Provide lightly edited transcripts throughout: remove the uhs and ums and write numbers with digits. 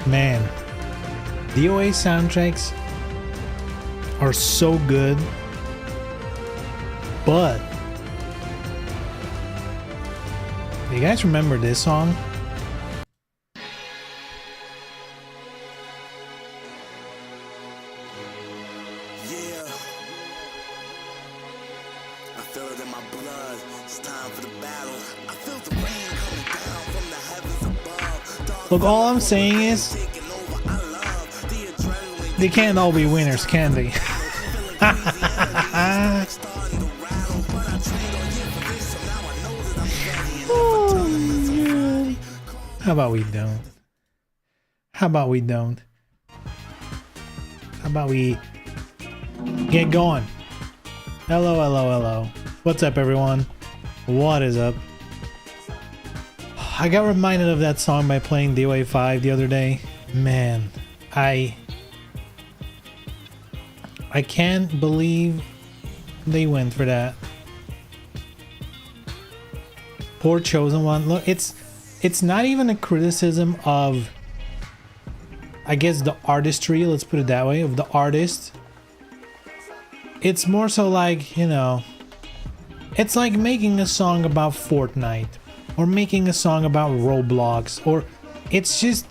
Man, DOA soundtracks are so good, but do you guys remember this song? Look, all I'm saying is they can't all be winners, can they? Oh, man. How about we don't? How about we don't? How about we get going? Hello, hello, hello. What's up, everyone? What is up? I got reminded of that song by playing DOA5 the other day. Man, I can't believe they went for that. Poor chosen one. Look, it's not even a criticism of, I guess, the artistry, let's put it that way, of the artist. It's more so like, you know, it's like making a song about Fortnite or making a song about Roblox, or it's just,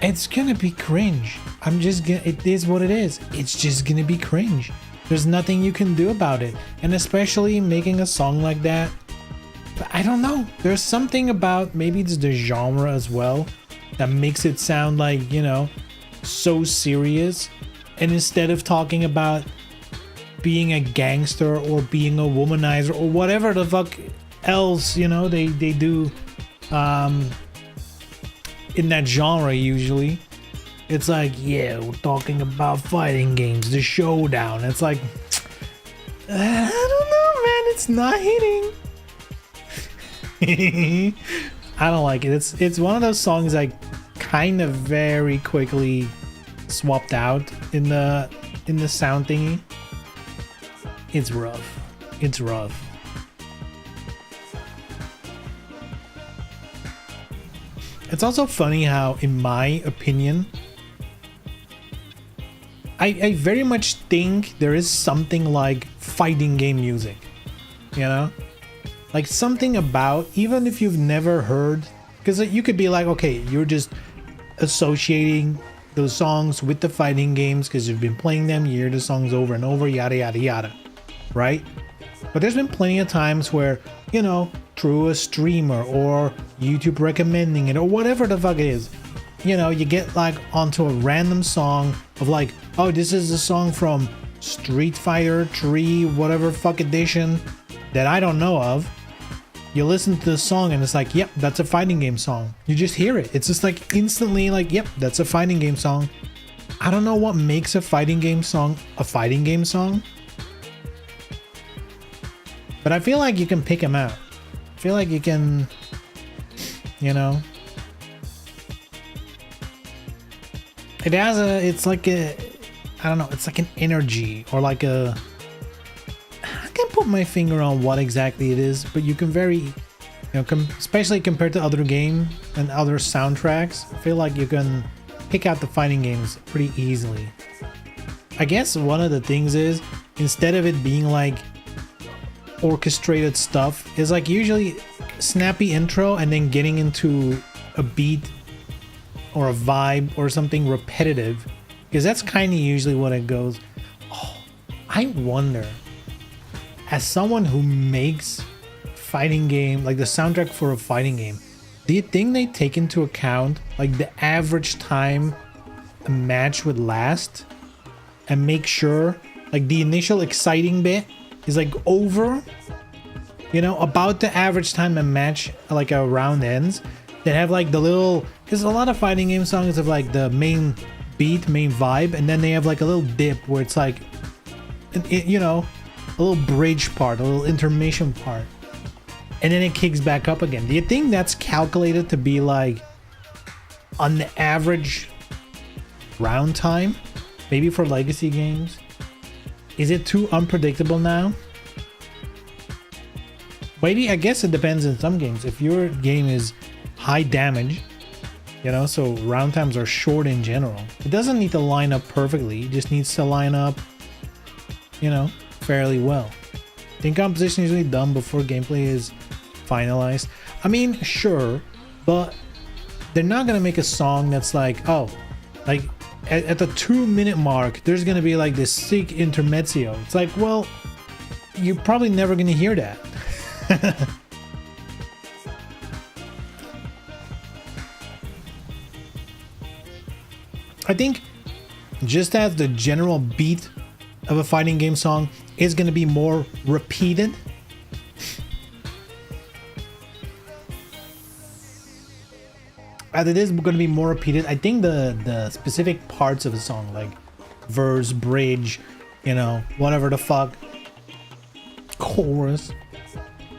it's gonna be cringe. It is what it is. It's just gonna be cringe. There's nothing you can do about it. And especially making a song like that, I don't know. There's something about, maybe it's the genre as well, that makes it sound like, you know, so serious. And instead of talking about being a gangster or being a womanizer or whatever the fuck else, you know, they do in that genre usually. It's like, yeah, we're talking about fighting games, the showdown. It's like, I don't know, man, it's not hitting. I don't like it. It's one of those songs I kind of very quickly swapped out in the sound thingy. It's rough. It's rough. It's also funny how, in my opinion, I very much think there is something like fighting game music, you know? Like something about, even if you've never heard, because you could be like, okay, you're just associating those songs with the fighting games because you've been playing them, you hear the songs over and over, yada, yada, yada, right? But there's been plenty of times where, you know, through a streamer or YouTube recommending it or whatever the fuck it is, you know, you get like onto a random song of like, oh, this is a song from Street Fighter 3 whatever fuck edition that I don't know of. You listen to the song and it's like, yep, that's a fighting game song. You just hear it. It's just like instantly like, yep, that's a fighting game song. I don't know what makes a fighting game song a fighting game song, but I feel like you can pick them out. I feel like you can, you know, it has it's like a, I don't know, it's like an energy or like a, I can't put my finger on what exactly it is, but you can very, you know, especially compared to other game and other soundtracks, I feel like you can pick out the fighting games pretty easily. I guess one of the things is, instead of it being like orchestrated stuff, is like usually snappy intro and then getting into a beat or a vibe or something repetitive, because that's kind of usually what it goes. Oh, I wonder, as someone who makes fighting game, like the soundtrack for a fighting game, do you think they take into account like the average time a match would last and make sure like the initial exciting bit is like over, you know, about the average time a match, like a round ends? They have like the little, because a lot of fighting game songs have like the main beat, main vibe, and then they have like a little dip where it's like, you know, a little bridge part, a little intermission part, and then it kicks back up again. Do you think that's calculated to be like on the average round time, maybe for legacy games? Is it too unpredictable now? Maybe, I guess it depends in some games. If your game is high damage you know, so round times are short in general. It doesn't need to line up perfectly, it just needs to line up, you know, fairly well. I think composition is usually done before gameplay is finalized. I mean, sure, but they're not gonna make a song that's like, oh, like at the 2-minute mark, there's gonna be like this sick intermezzo. It's like, well, you're probably never gonna hear that. I think just as the general beat of a fighting game song is going to be more repeated, as it is going to be more repeated, I think the specific parts of a song, like verse, bridge, you know, whatever the fuck, chorus,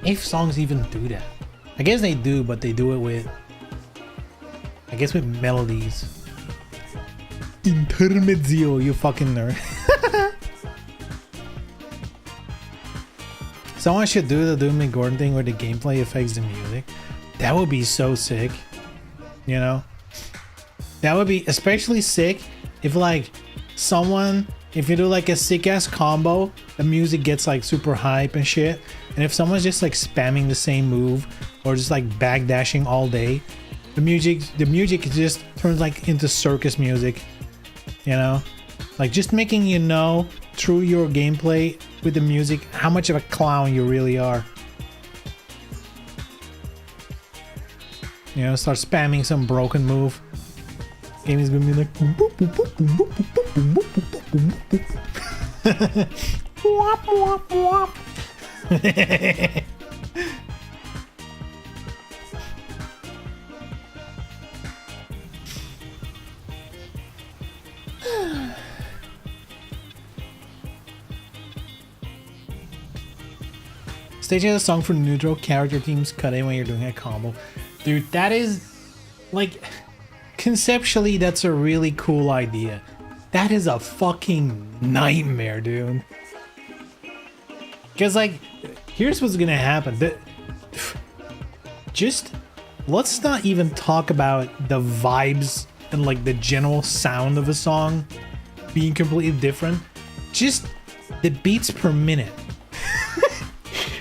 if songs even do that. I guess they do, but they do it with, I guess, with melodies. Intermezzo, you fucking nerd. Someone should do the Doom and Gordon thing where the gameplay affects the music. That would be so sick, you know? That would be especially sick if like someone, if you do like a sick ass combo, the music gets like super hype and shit. And if someone's just like spamming the same move or just like backdashing all day, the music just turns like into circus music. You know, like just making you know through your gameplay with the music how much of a clown you really are. You know, start spamming some broken move. Game is gonna be like wop wop wop. Stage has a song for neutral character teams cut in when you're doing a combo. Dude, that is like, conceptually that's a really cool idea. That is a fucking nightmare, dude. Because like, here's what's gonna happen. Just let's not even talk about the vibes and like the general sound of a song being completely different. Just the beats per minute.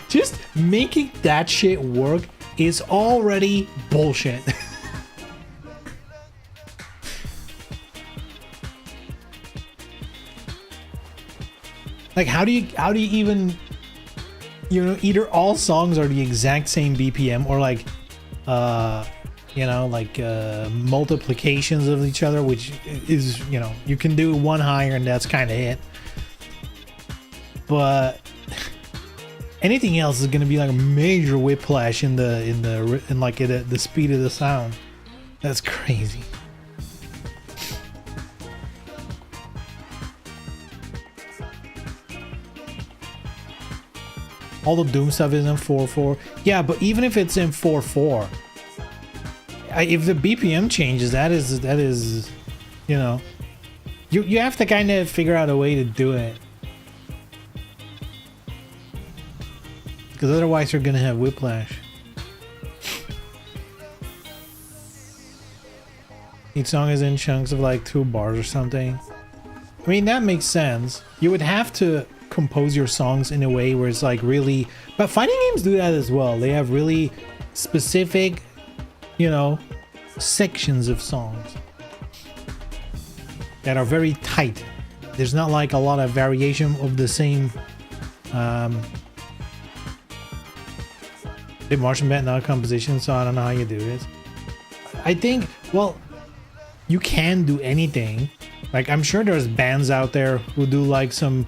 Just making that shit work is already bullshit. Like how do you even, you know, either all songs are the exact same BPM or like you know, like multiplications of each other, which is, you know, you can do one higher and that's kind of it. But anything else is going to be like a major whiplash in the speed of the sound. That's crazy. All the Doom stuff is in 4.4. Yeah, but even if it's in 4.4, if the BPM changes, that is, you know, you have to kind of figure out a way to do it. Because otherwise you're gonna have whiplash. Each song is in chunks of like 2 bars or something. I mean, that makes sense. You would have to compose your songs in a way where it's like really, but fighting games do that as well. They have really specific, you know, sections of songs that are very tight. There's not like a lot of variation of the same did Martian Bat not composition, so I don't know how you do this. I think, well, you can do anything. Like, I'm sure there's bands out there who do like some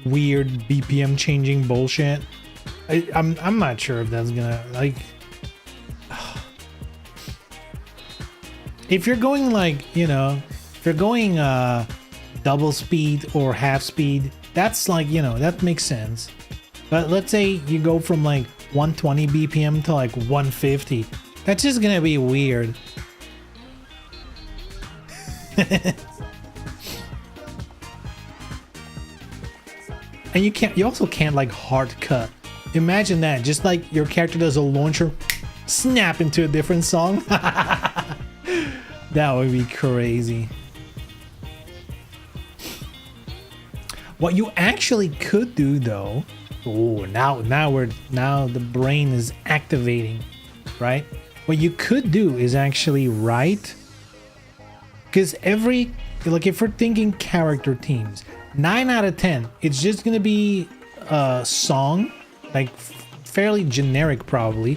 weird BPM changing bullshit. I'm not sure if that's gonna, like, if you're going like, you know, if you're going double speed or half speed, that's like, you know, that makes sense. But let's say you go from like 120 BPM to like 150. That's just gonna be weird. And you also can't like hard cut. Imagine that, just like your character does a launcher, snap into a different song. That would be crazy. What you actually could do though, oh, now the brain is activating, right? What you could do is actually write, because like if we're thinking character teams, 9 out of 10, it's just gonna be a song, like fairly generic probably,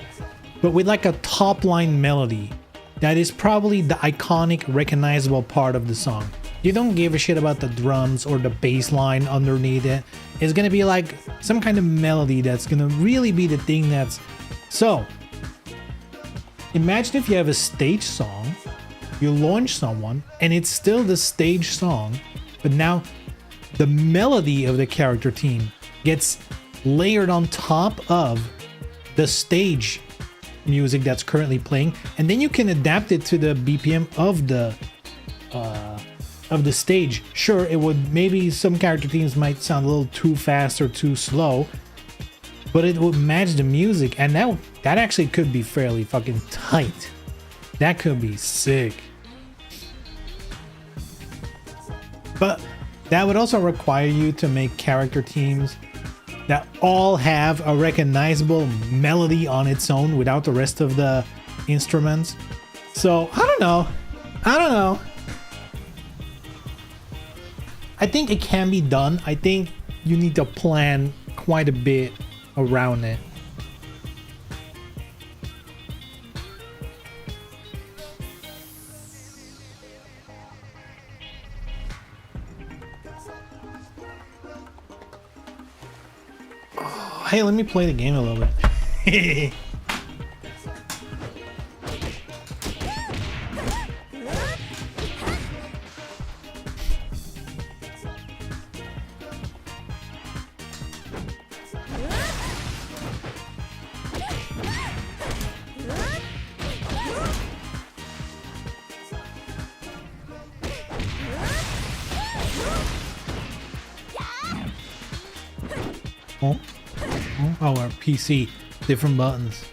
but with like a top line melody that is probably the iconic recognizable part of the song. You don't give a shit about the drums or the bass line underneath it. It's gonna be like some kind of melody that's gonna really be the thing that's... So, imagine if you have a stage song, you launch someone, and it's still the stage song, but now the melody of the character team gets layered on top of the stage music that's currently playing, and then you can adapt it to the BPM of the stage. Sure, it would, maybe some character teams might sound a little too fast or too slow, but it would match the music, and that actually could be fairly fucking tight. That could be sick. But that would also require you to make character teams that all have a recognizable melody on its own without the rest of the instruments. So, I don't know. I think it can be done. I think you need to plan quite a bit around it. Oh, hey, let me play the game a little bit. Oh, our PC, different buttons.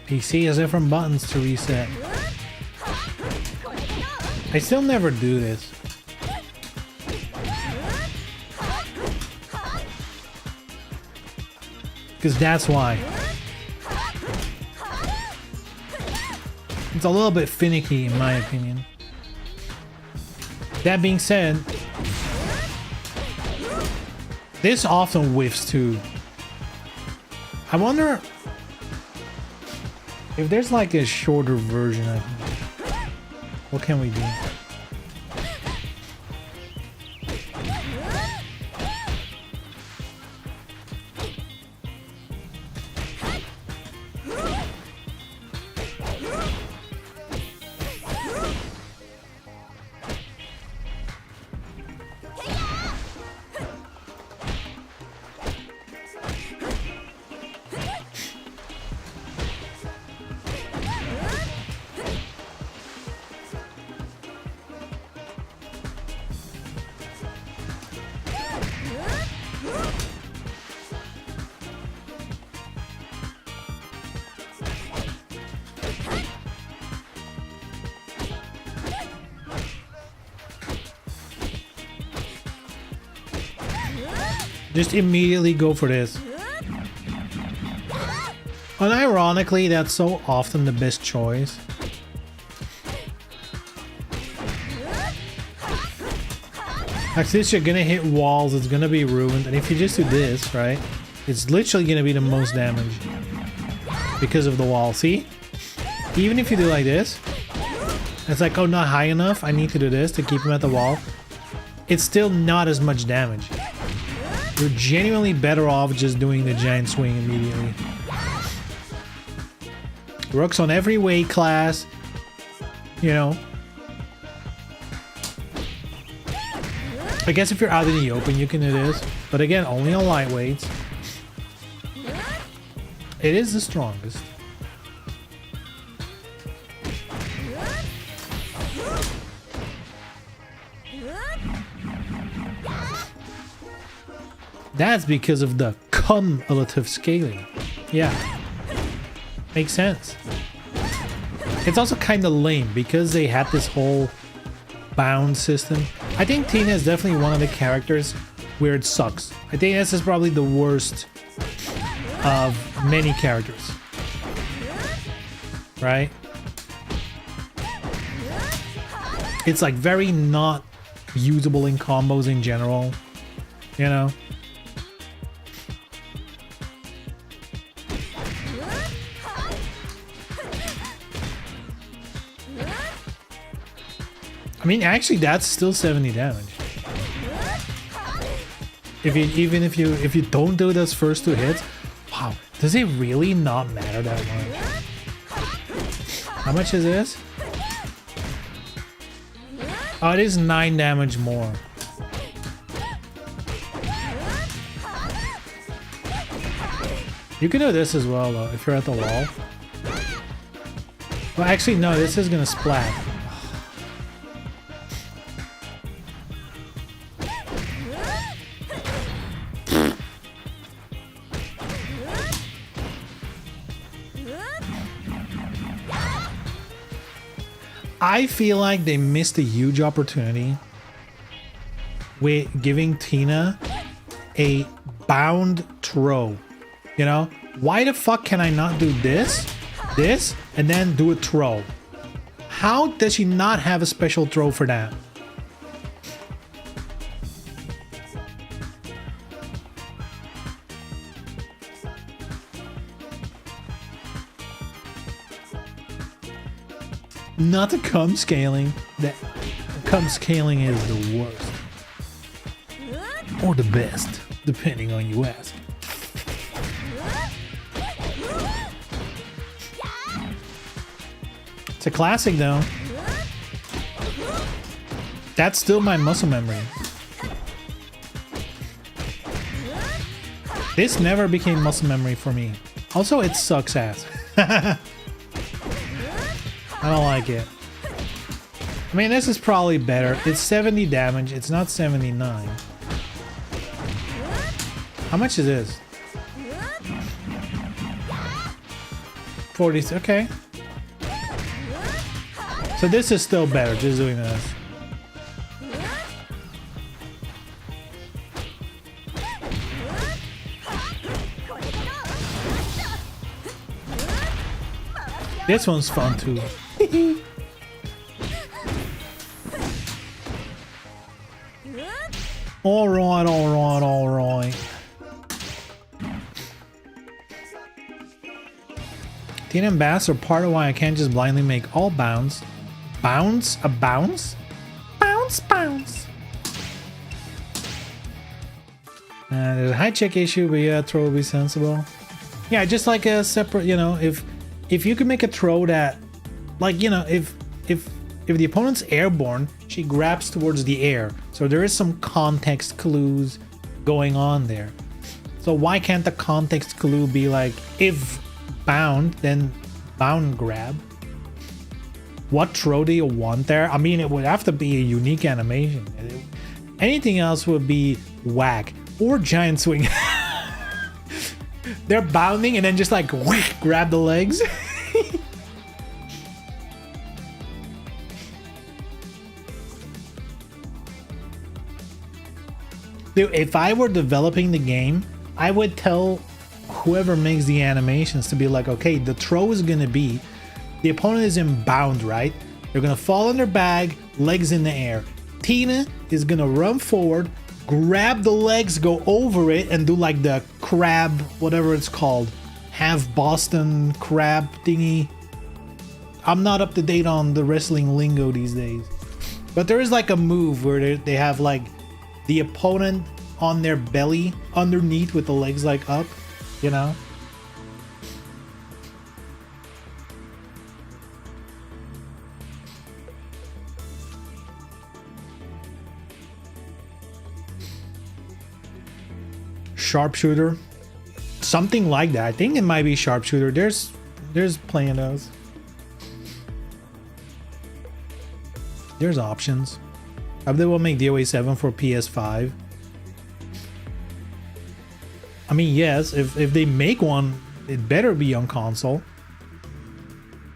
PC has different buttons to reset. I still never do this. Because that's why. It's a little bit finicky in my opinion. That being said, this often whiffs too. I wonder if there's like a shorter version of it. What can we do? Just immediately go for this. Unironically, that's so often the best choice. Like this, you're gonna hit walls, it's gonna be ruined, and if you just do this, right, it's literally gonna be the most damage because of the wall. See? Even if you do like this, it's like, oh, not high enough, I need to do this to keep him at the wall. It's still not as much damage. You're genuinely better off just doing the giant swing immediately. Works on every weight class, you know. I guess if you're out in the open, you can do this, but again, only on lightweights. It is the strongest. That's because of the cumulative scaling. Yeah. Makes sense. It's also kind of lame because they had this whole bound system. I think Tina is definitely one of the characters where it sucks. I think this is probably the worst of many characters. Right? It's like very not usable in combos in general, you know? I mean, actually, that's still 70 damage. Even if you don't do those first 2 hits, wow, does it really not matter that much? How much is this? Oh, it is 9 damage more. You can do this as well, though, if you're at the wall. Well, actually, no, this is gonna splat. I feel like they missed a huge opportunity with giving Tina a bound throw. You know, why the fuck can I not do this, and then do a throw? How does she not have a special throw for that? Not the cum scaling. That cum scaling is the worst. Or the best, depending on you ask. It's a classic though. That's still my muscle memory. This never became muscle memory for me. Also, it sucks ass. I don't like it. I mean, this is probably better. It's 70 damage. It's not 79. How much is this? 40. Okay. So this is still better, just doing this. This one's fun too. Alright, alright, alright. Tina and Bass are part of why I can't just blindly make all bounds. Bounce? A bounce? Bounce, bounce. There's a high check issue, but yeah, throw will be sensible. Yeah, just like a separate, you know, if you could make a throw that, like, you know, if the opponent's airborne, she grabs towards the air. So there is some context clues going on there. So why can't the context clue be like, if bound, then bound grab? What throw do you want there? I mean, it would have to be a unique animation. Anything else would be whack or giant swing. They're bounding and then just like whack, grab the legs. Dude, if I were developing the game, I would tell whoever makes the animations to be like, okay, the throw is gonna be, the opponent is in bound, right? They're gonna fall on their bag, legs in the air. Tina is gonna run forward, grab the legs, go over it, and do like the crab, whatever it's called, half Boston crab thingy. I'm not up to date on the wrestling lingo these days, but there is like a move where they have like the opponent on their belly underneath with the legs like up, you know? Sharpshooter, something like that. I think it might be sharpshooter. There's plenty of those. There's options. I bet they will make DOA7 for PS5. I mean, yes, if they make one, it better be on console.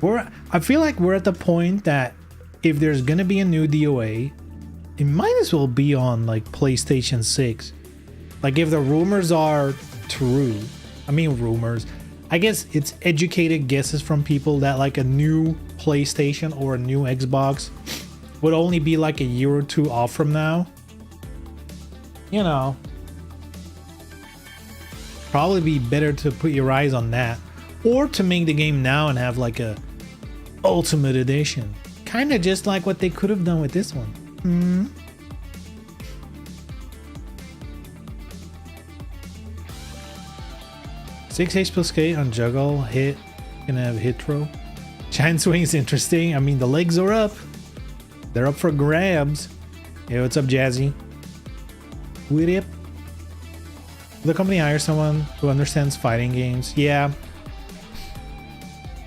I feel like we're at the point that if there's gonna be a new DOA, it might as well be on like PlayStation 6. Like if the rumors are true, I mean rumors, I guess it's educated guesses from people that like a new PlayStation or a new Xbox would only be like a year or two off from now. You know, probably be better to put your eyes on that, or to make the game now and have like a Ultimate Edition, kind of just like what they could have done with this one. 6 plus K on juggle hit, gonna have hit throw. Giant swing is interesting. I mean, the legs are up, they're up for grabs. Hey, what's up, Jazzy? What up? The company hires someone who understands fighting games. Yeah,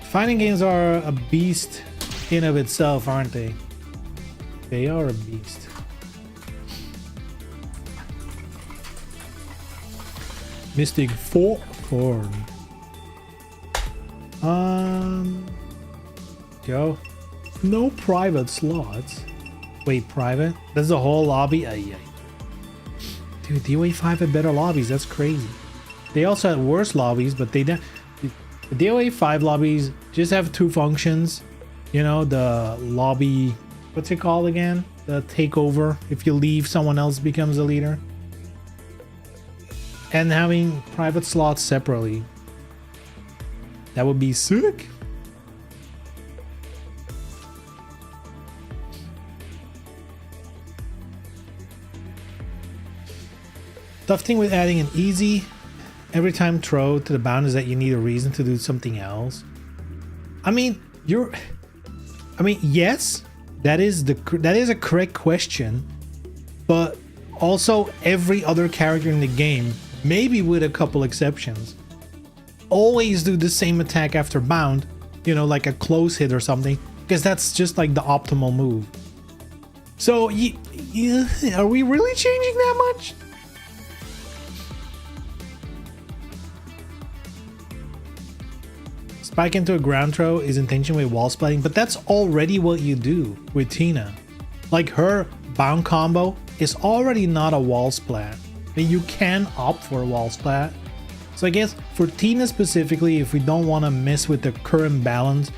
fighting games are a beast in of itself, aren't they? They are a beast. Mystic Form. Go. No private slots. Wait, private? That's the whole lobby? Ay. Dude, DOA5 had better lobbies. That's crazy. They also had worse lobbies, but they didn't. The DOA5 lobbies just have two functions. You know, the lobby, what's it called again? The takeover. If you leave, someone else becomes the leader. And having private slots separately. That would be sick. Tough thing with adding an easy every time throw to the bound is that you need a reason to do something else. I mean, yes, that is a correct question, but also every other character in the game, maybe with a couple exceptions, always do the same attack after bound, you know, like a close hit or something, because that's just like the optimal move. So, are we really changing that much? Spike into a ground throw is intentional with wall splatting, but that's already what you do with Tina. Like, her bound combo is already not a wall splat. I mean, you can opt for a wall splat. So I guess for Tina specifically, if we don't want to mess with the current balance,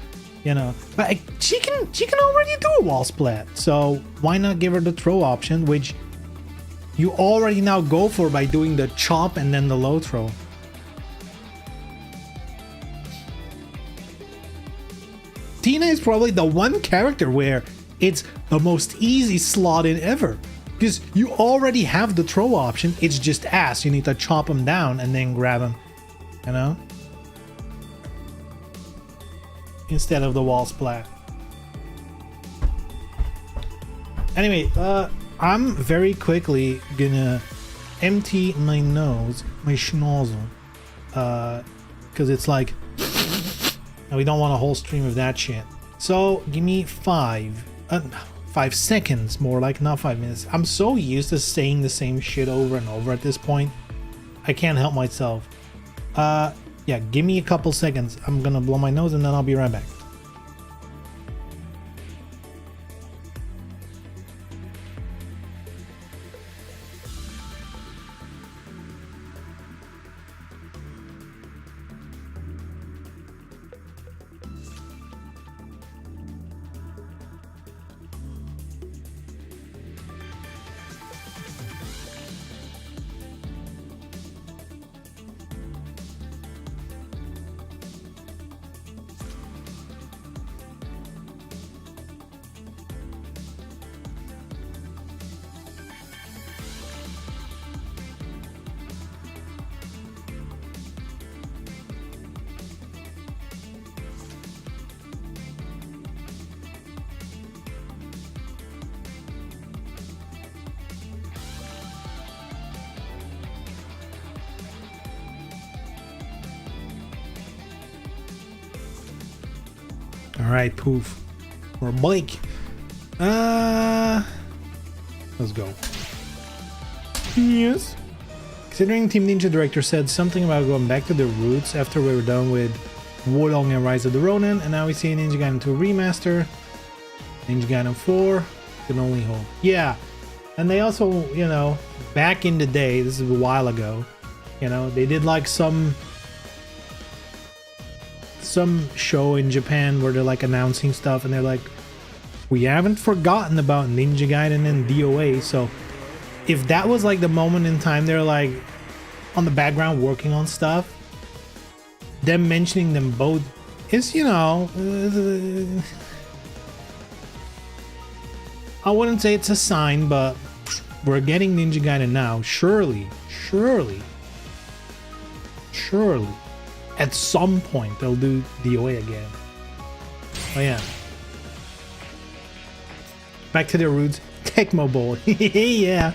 you know, but she can already do a wall splat. So why not give her the throw option, which you already now go for by doing the chop and then the low throw. Tina is probably the one character where it's the most easy slot in ever, because you already have the throw option. It's just ass. You need to chop him down and then grab him, you know, instead of the wall splat. Anyway, I'm very quickly gonna empty my nose, my schnozzle, because it's like, and we don't want a whole stream of that shit. So give me 5 seconds, more like, not 5 minutes. I'm so used to saying the same shit over and over at this point, I can't help myself. Yeah, give me a couple seconds. I'm gonna blow my nose and then I'll be right back. Alright, poof. Or Blake. Let's go. Yes. Considering Team Ninja director said something about going back to the roots after we were done with Wulong and Rise of the Ronin, and now we see Ninja Gaiden 2 Remaster, Ninja Gaiden 4, Can Only Hope. Yeah, and they also, you know, back in the day, this is a while ago, you know, they did like some show in Japan where they're like announcing stuff, and they're like, we haven't forgotten about Ninja Gaiden and DOA. So if that was like the moment in time they're like on the background working on stuff, them mentioning them both is, you know, I wouldn't say it's a sign, but we're getting Ninja Gaiden now. Surely at some point they'll do DOA again. Oh yeah. Back to their roots. Tecmo Bowl. Yeah.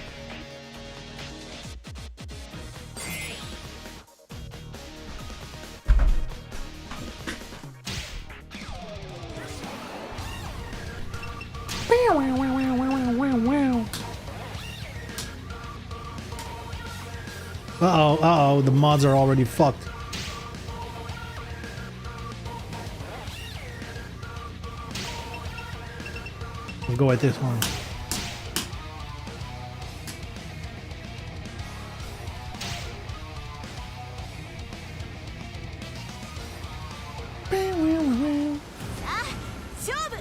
Uh-oh, the mods are already fucked. We'll go at this one.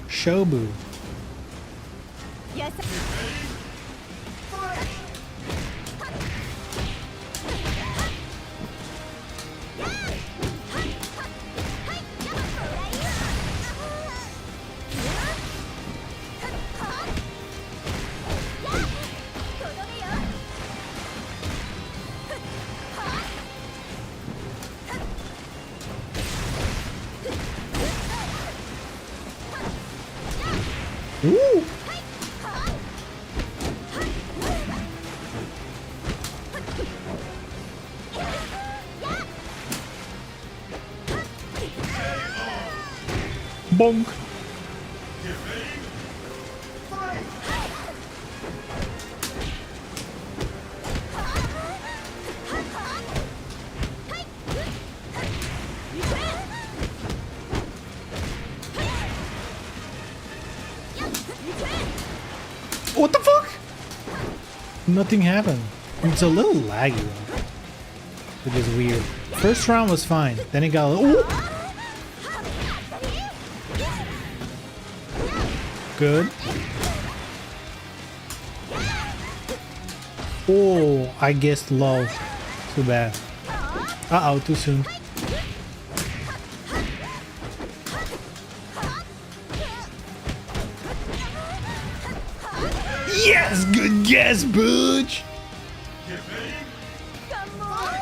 Shobu. Ooh. Bonk. What the fuck? Nothing happened. It's a little laggy, which is weird. First round was fine. Then it got a little... Ooh. Good. Oh, I guessed low. Too bad. Uh-oh, too soon. Yes, good guess, Butch.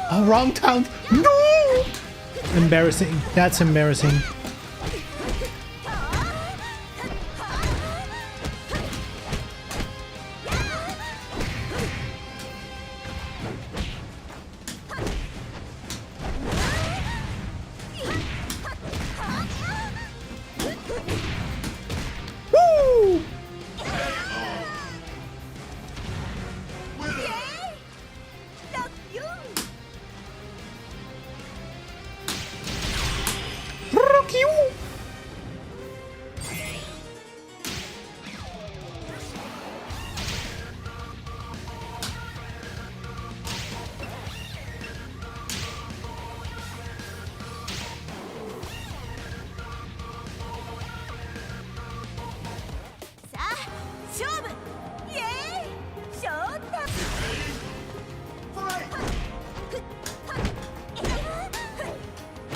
Oh, wrong town. No. Embarrassing. That's embarrassing.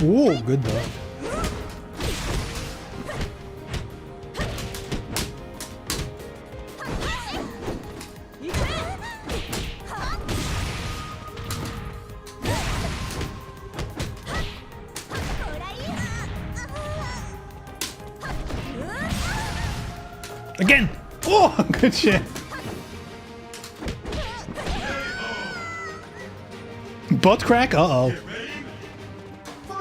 Ooh, good though. Again! Oh, good shit. Butt crack? Uh-oh.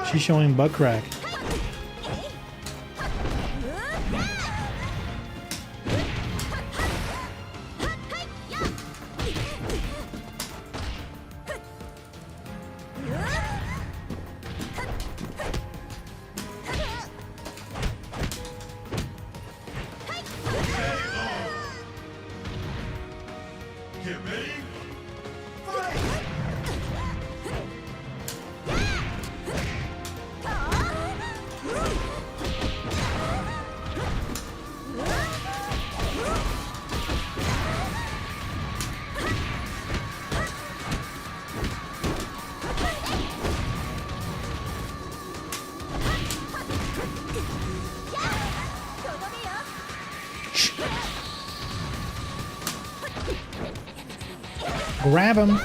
She's showing butt crack. Grab him.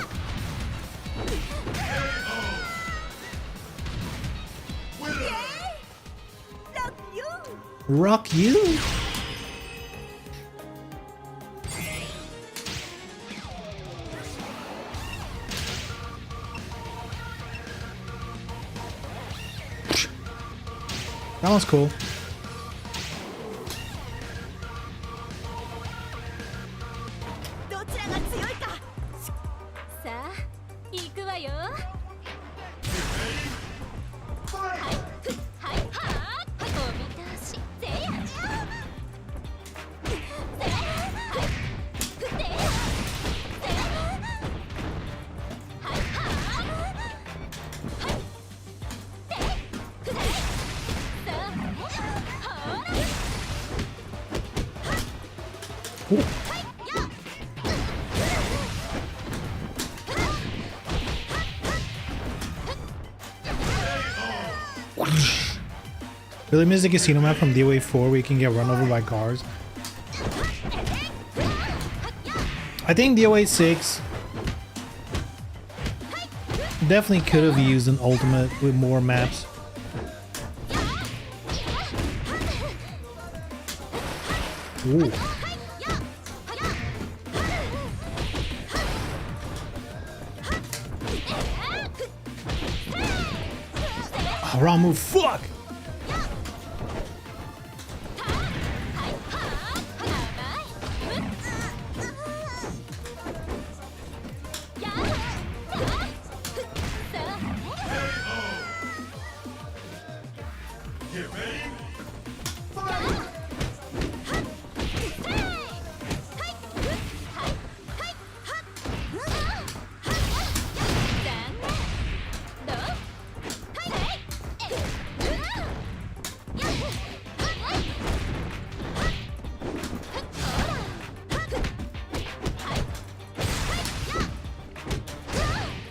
Rock you. That one's cool. どちらが強いか。さあ、行くわよ。はい、はい、はあ、お見通し。せや。せや。はい、せや。せや。はい、はあ。はい。せ。せ。さあ、ほら。 Really miss the casino map from DOA4 where you can get run over by cars. I think DOA6 definitely could have used an ultimate with more maps. Ooh. Oh, wrong move, fuck!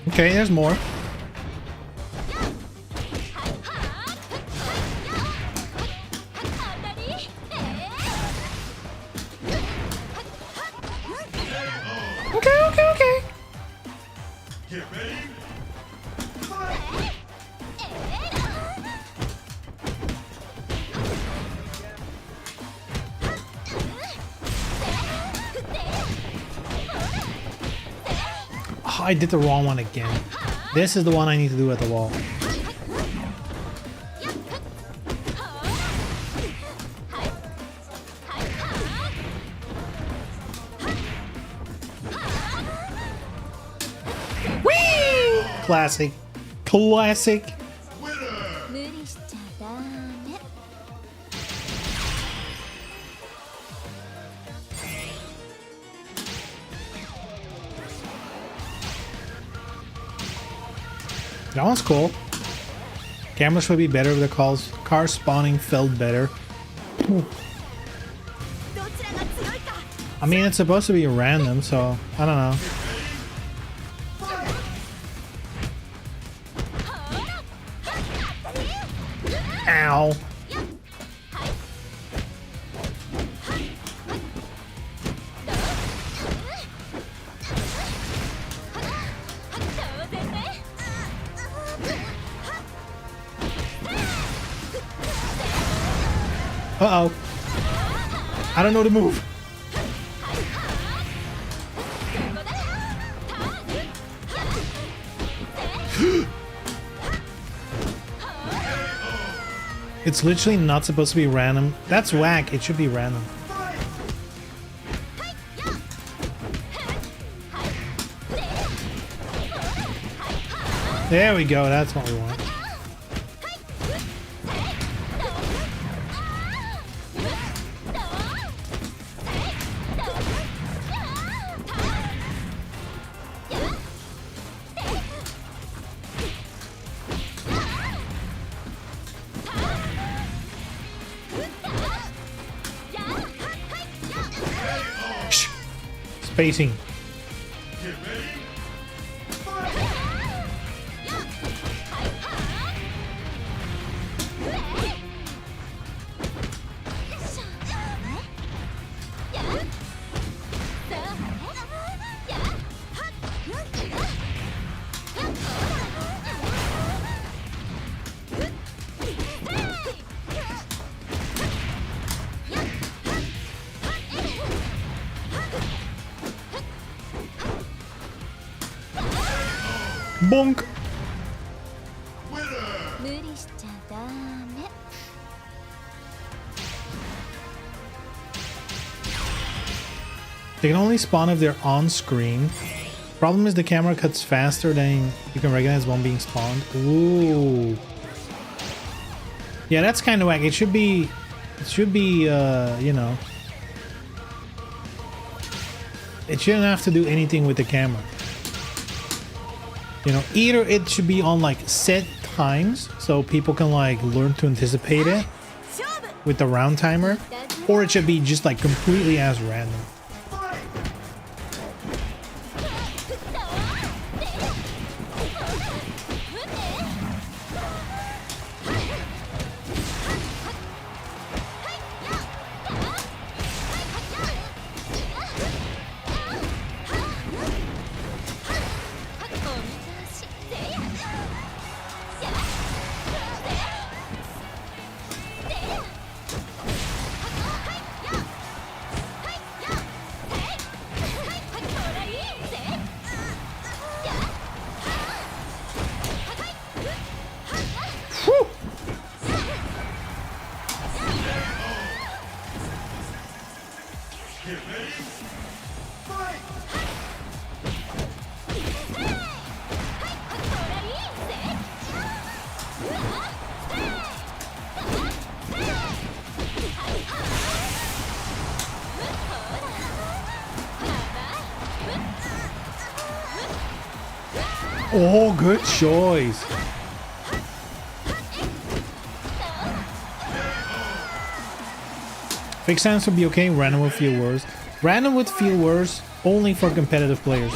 Okay, there's more. Okay. Get ready. Oh, I did the wrong one again. This is the one I need to do at the wall. Whee! Classic. Classic. Winner. 無理しちゃダメ。 That one's cool. Cameras would be better if the car spawning felt better. どちらが強いか。 I mean, it's supposed to be random, so I don't know. Ow. Uh-oh. I don't know the move. It's literally not supposed to be random. That's whack. It should be random. There we go. That's what we want. Shh. Spacing. Get ready. Bonk. Winner. 無理しちゃダメ。 They can only spawn if they're on screen. Problem is the camera cuts faster than you can recognize one being spawned. Ooh. Yeah, that's kind of whack. It should be, you know, it shouldn't have to do anything with the camera. You know, either it should be on like set times so people can like learn to anticipate it 勝負。 with the round timer, or it should be just like completely as random. Get ready. Fight. おー、good choice. Fixed stance would be okay. Random with feel worse. Random would feel worse only for competitive players.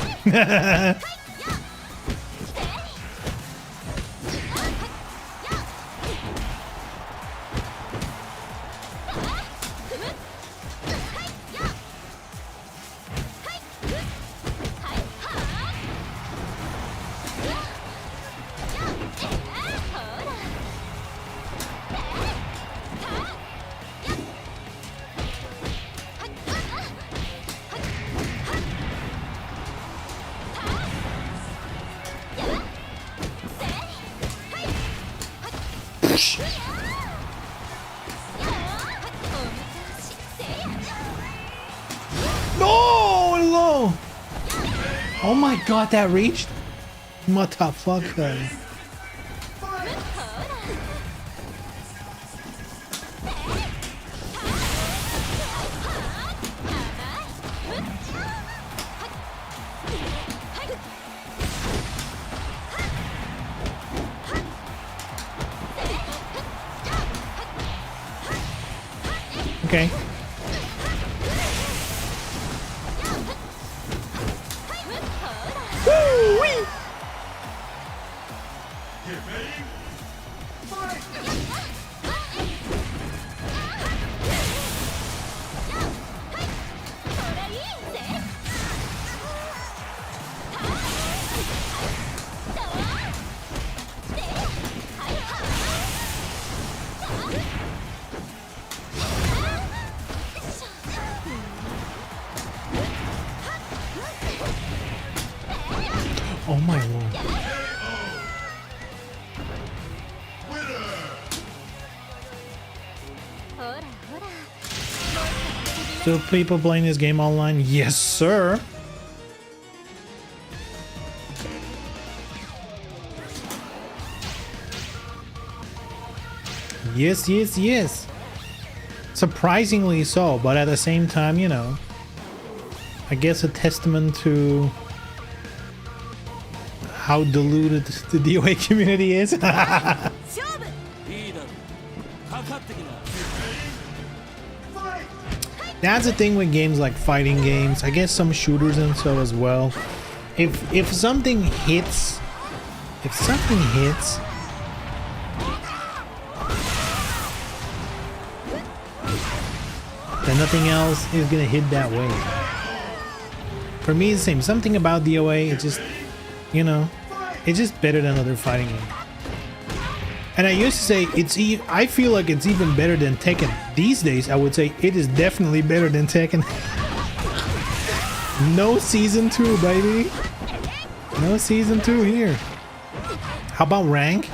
No, low. Oh my god, that reached. What the fuck? Okay. Woo-wee. Get ready. Fight. Oh my lord. Winner. ほらほら。 Still people playing this game online? Yes, sir. Yes, yes, yes. Surprisingly so, but at the same time, you know, I guess a testament to how diluted the DOA community is. 勝負。 いいだろうかかってきな Fight. That's the thing with games like fighting games. I guess some shooters and so as well. If something hits, then nothing else is gonna hit that way. For me, it's the same. Something about DOA, it just, you know, it's just better than other fighting games. And I used to say I feel like it's even better than Tekken. These days, I would say it is definitely better than Tekken. No season 2, baby. No season 2 here. How about rank?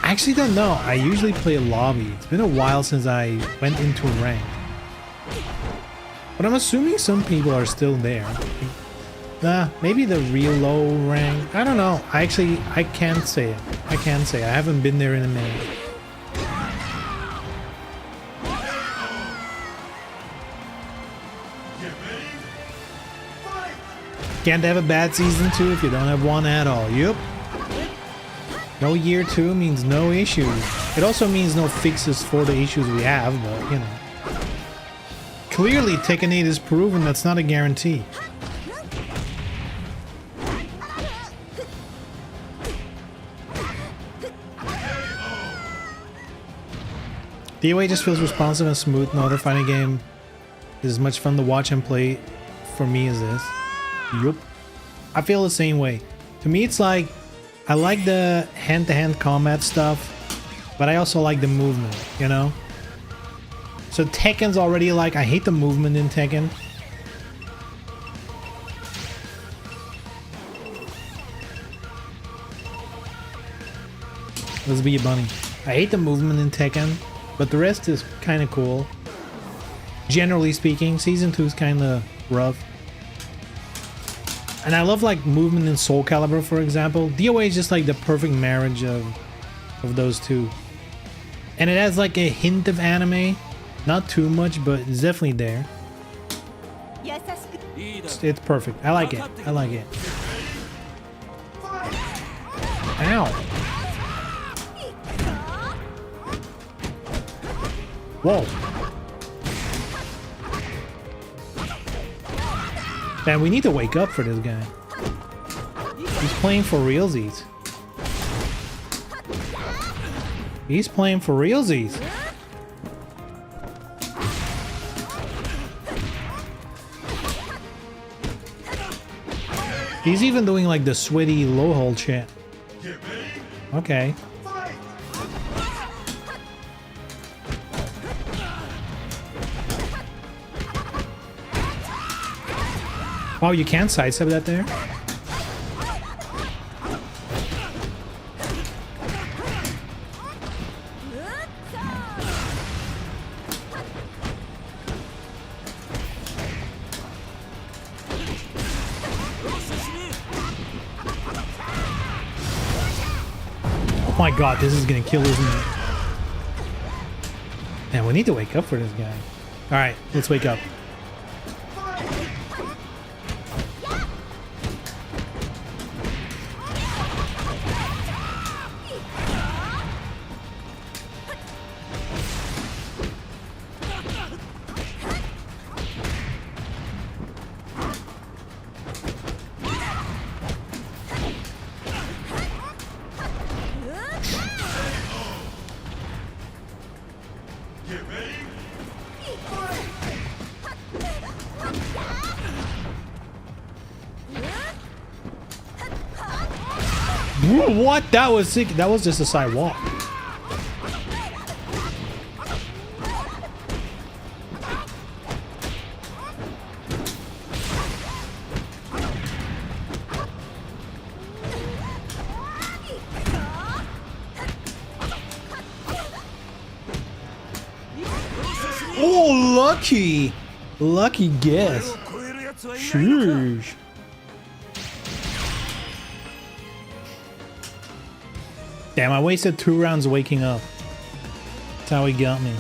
I actually don't know. I usually play lobby. It's been a while since I went into rank. But I'm assuming some people are still there. Nah, maybe the real low rank. I don't know. I can't say it. I can't say. I haven't been there in a minute. Get ready. Fight! Can't have a bad season 2 if you don't have one at all. Yup. No year 2 means no issues. It also means no fixes for the issues we have, but you know. Clearly, Tekken 8 is proven that's not a guarantee. DOA just feels responsive and smooth. No other fighting game is as much fun to watch and play for me as this. Yup. I feel the same way. To me, it's like, I like the hand-to-hand combat stuff, but I also like the movement, you know? So Tekken's already like, I hate the movement in Tekken. Let's be a bunny. I hate the movement in Tekken, but the rest is kind of cool. Generally speaking, Season 2 is kind of rough. And I love like movement in Soul Calibur, for example. DOA is just like the perfect marriage of those two. And it has like a hint of anime. Not too much, but it's definitely there. It's perfect. I like it. I like it. Ow. Whoa. Man, we need to wake up for this guy. He's playing for realsies. He's playing for realsies. He's even doing like the sweaty low hold chant. Okay. Wow, you can't sidestep that there? Oh my god, this is gonna kill, isn't it? Man, we need to wake up for this guy. Alright, let's wake up. What? That was sick. That was just a sidewalk. Oh, lucky. Lucky guess. Sheesh. Damn, I wasted 2 rounds waking up. That's how he got me.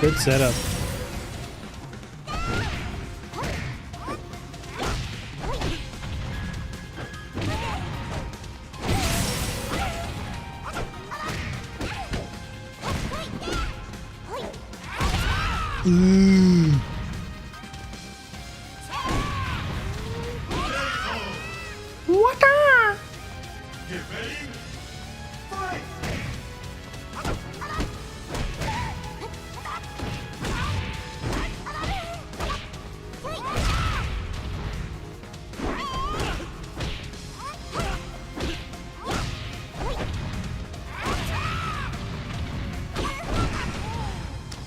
Good setup.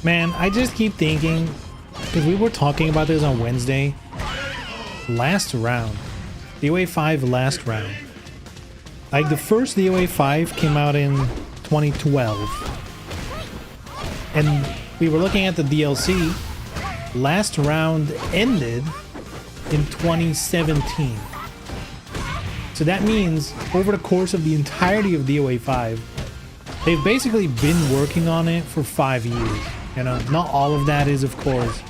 Man, I just keep thinking, because we were talking about this on Wednesday. Last round. DOA5 last round. Like the first DOA5 came out in 2012. And we were looking at the DLC. Last round ended in 2017. So that means over the course of the entirety of DOA5, they've basically been working on it for 5 years. You know, not all of that is, of course,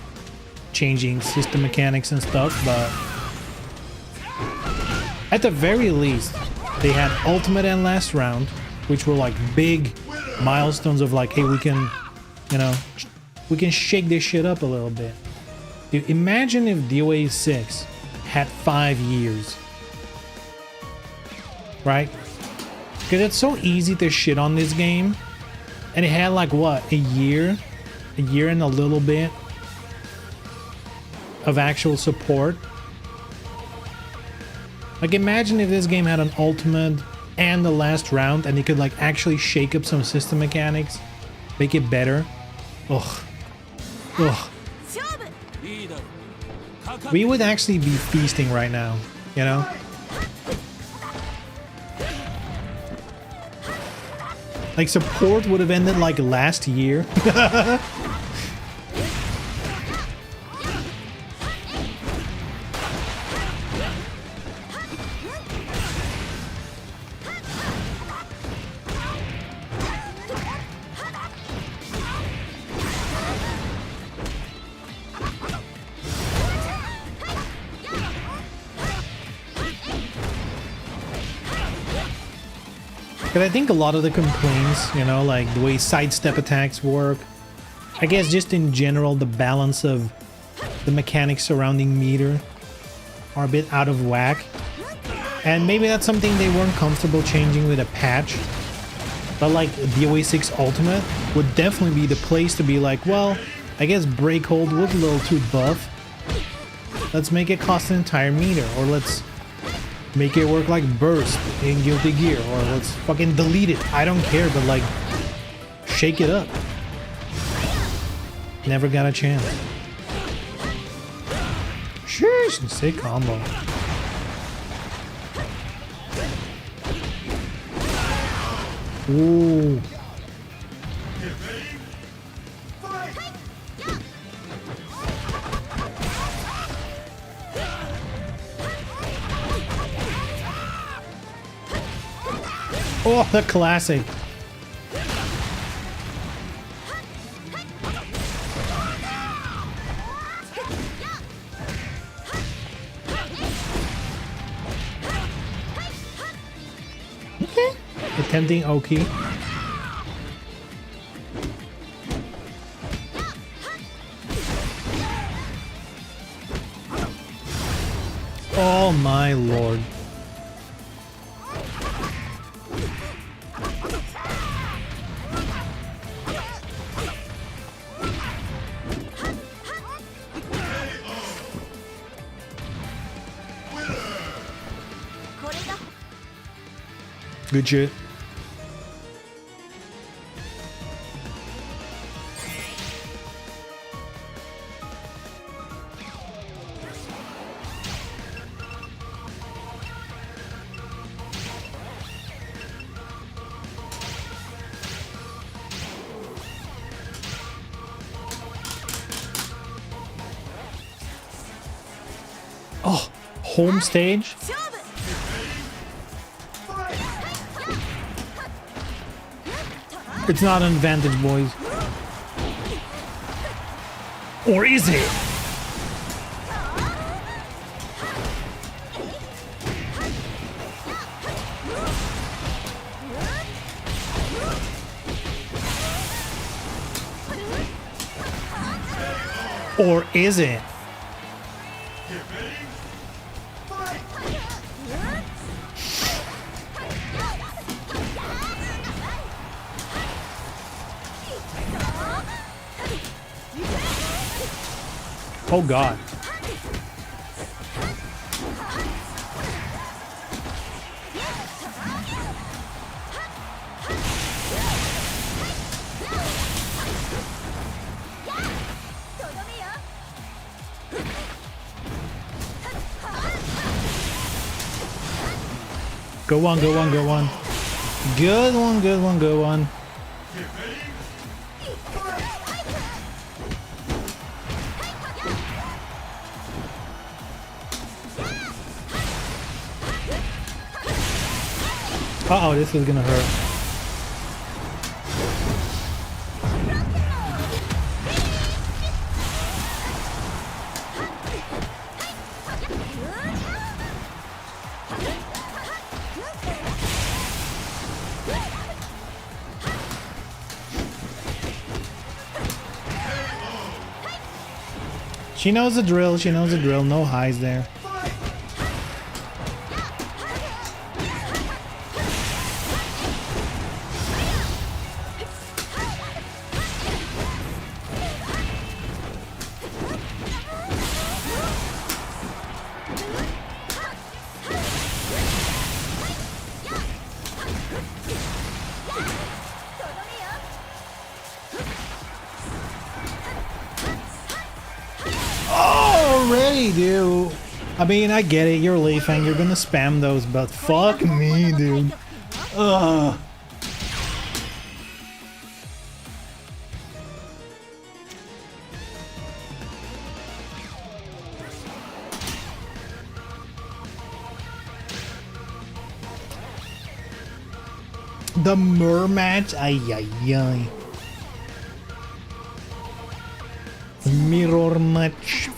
changing system mechanics and stuff, but at the very least, they had Ultimate and Last Round, which were like big milestones of like, hey, we can, you know, we can shake this shit up a little bit. Dude, imagine if DOA6 had 5 years. Right? Because it's so easy to shit on this game. And it had like what? A year and a little bit of actual support. Like imagine if this game had an ultimate and the last round and they could like actually shake up some system mechanics. Make it better. Ugh. Ugh. いいだろうかかって We would actually be feasting right now, you know? Like support would have ended like last year. But I think a lot of the complaints, you know, like the way sidestep attacks work, I guess just in general the balance of the mechanics surrounding meter are a bit out of whack. And maybe that's something they weren't comfortable changing with a patch. But like DOA6 Ultimate would definitely be the place to be like, well, I guess Breakhold was a little too buff. Let's make it cost an entire meter, or let's make it work like Burst in Guilty Gear, or let's fucking delete it. I don't care, but like, shake it up. Never got a chance. Sheesh, sick combo. Ooh. Oh, the classic. Okay. Attempting Oki. Oh my lord. Good shit. Oh, home stage? It's not an advantage, boys. Or is it? Or is it? Oh god. Go on, go on, go on. Good one, good one, good one. Get ready. Uh-oh, this is gonna hurt. She knows the drill, she knows the drill. No highs there. Already, dude. I mean, I get it. You're leafing. You're gonna spam those, but fuck me, dude. Ugh. The Mer match? Ay, ay, ay. Mirror match.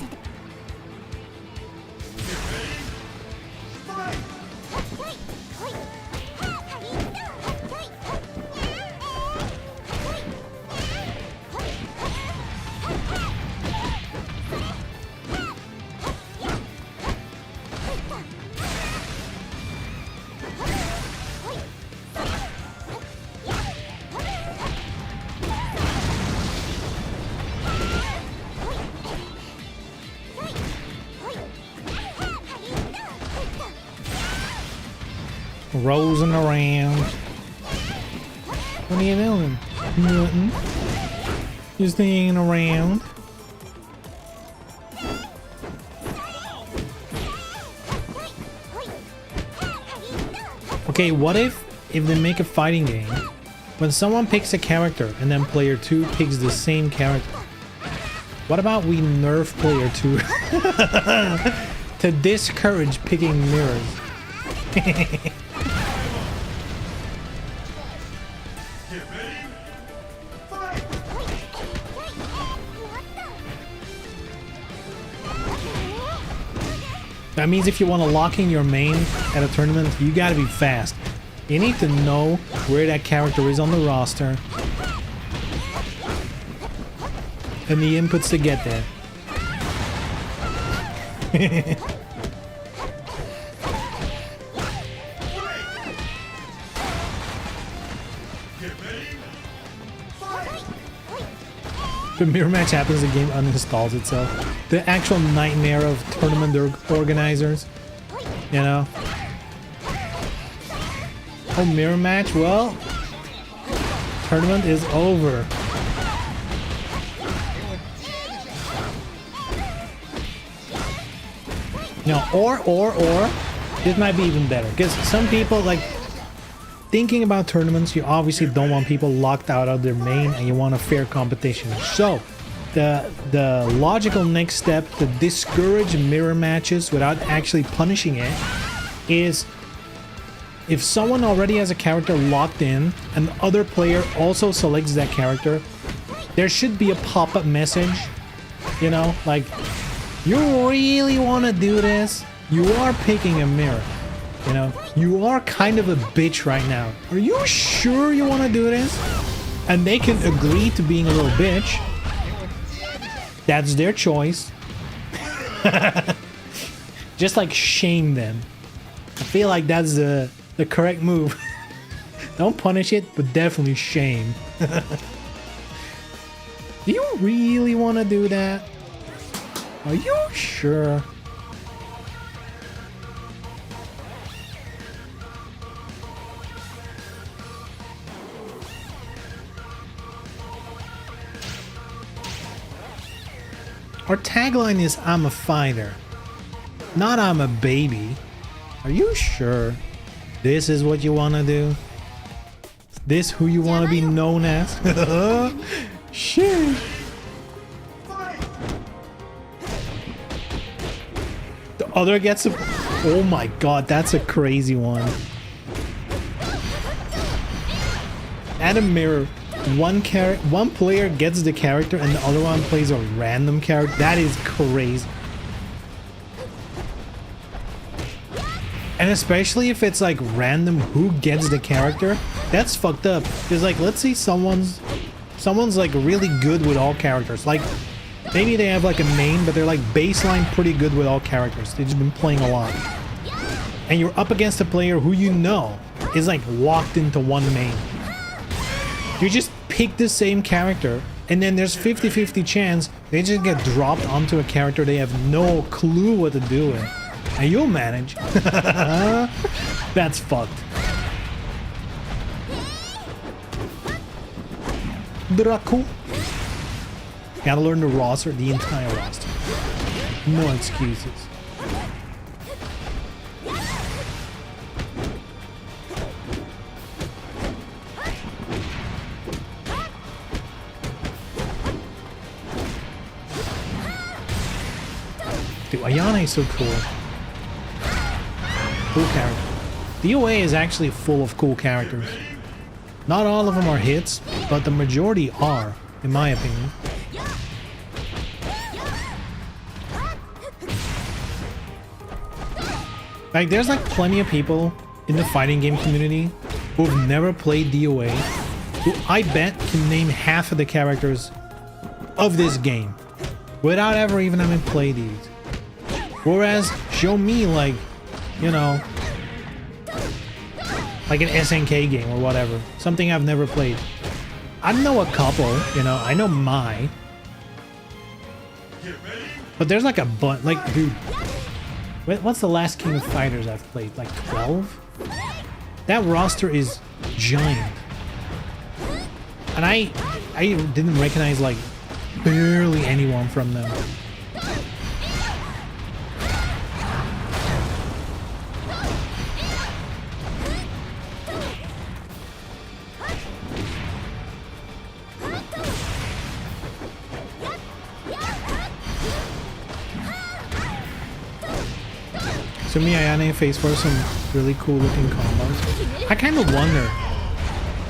Rolling around. What are you doing? Nothing. Just hanging around. Okay, what if they make a fighting game when someone picks a character and then player 2 picks the same character? What about we nerf player 2 to discourage picking mirrors? That means if you want to lock in your main at a tournament, you gotta be fast. You need to know where that character is on the roster and the inputs to get there. The mirror match happens, the game uninstalls itself. The actual nightmare of tournament organizers, you know? Oh, mirror match? Well, tournament is over. No, or, this might be even better. Because some people, like, thinking about tournaments, you obviously don't want people locked out of their main and you want a fair competition. So, the logical next step to discourage mirror matches without actually punishing it is if someone already has a character locked in and the other player also selects that character, there should be a pop-up message, you know, like, you really want to do this? You are picking a mirror. You know, you are kind of a bitch right now. Are you sure you want to do this? And they can agree to being a little bitch. That's their choice. Just like shame them. I feel like that's the correct move. Don't punish it, but definitely shame. Do you really want to do that? Are you sure? Our tagline is I'm a fighter, not I'm a baby. Are you sure? This is what you want to do? This who you want to be known as? Shit. Fight! The other gets a... Oh my god, that's a crazy one. Add a mirror. One player gets the character and the other one plays a random character. That is crazy. And especially if it's like random who gets the character, that's fucked up. Because like, let's say someone's like really good with all characters. Like maybe they have like a main, but they're like baseline pretty good with all characters. They've just been playing a lot. And you're up against a player who you know is like locked into one main. You just pick the same character and then there's 50-50 chance they just get dropped onto a character they have no clue what to do with. And you'll manage. That's fucked. Draco. Gotta learn the roster, the entire roster. No excuses. Dude, Ayane is so cool. Cool character. DOA is actually full of cool characters. Not all of them are hits, but the majority are, in my opinion. Like, there's like plenty of people in the fighting game community who've never played DOA, who I bet can name half of the characters of this game without ever even having played these. Whereas, show me like, you know, like an SNK game or whatever, something I've never played. I know a couple, you know, I know Mai, but there's like a bunch, like, dude, what's the last King of Fighters I've played? Like 12? That roster is giant. And I didn't recognize like barely anyone from them. To me, Ayane face for some really cool looking combos. I kind of wonder,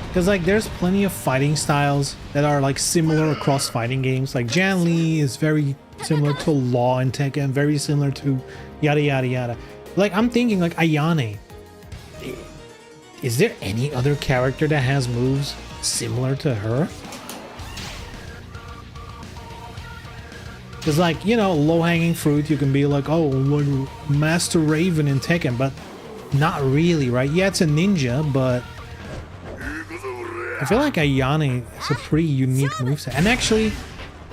because like there's plenty of fighting styles that are like similar across fighting games. Like Jan Li is very similar to Law and Tekken, very similar to yada yada yada. Like I'm thinking like Ayane, is there any other character that has moves similar to her? It's like, you know, low-hanging fruit, you can be like, oh, like Master Raven in Tekken, but not really, right? Yeah, it's a ninja, but I feel like Ayane is a pretty unique moveset. And actually,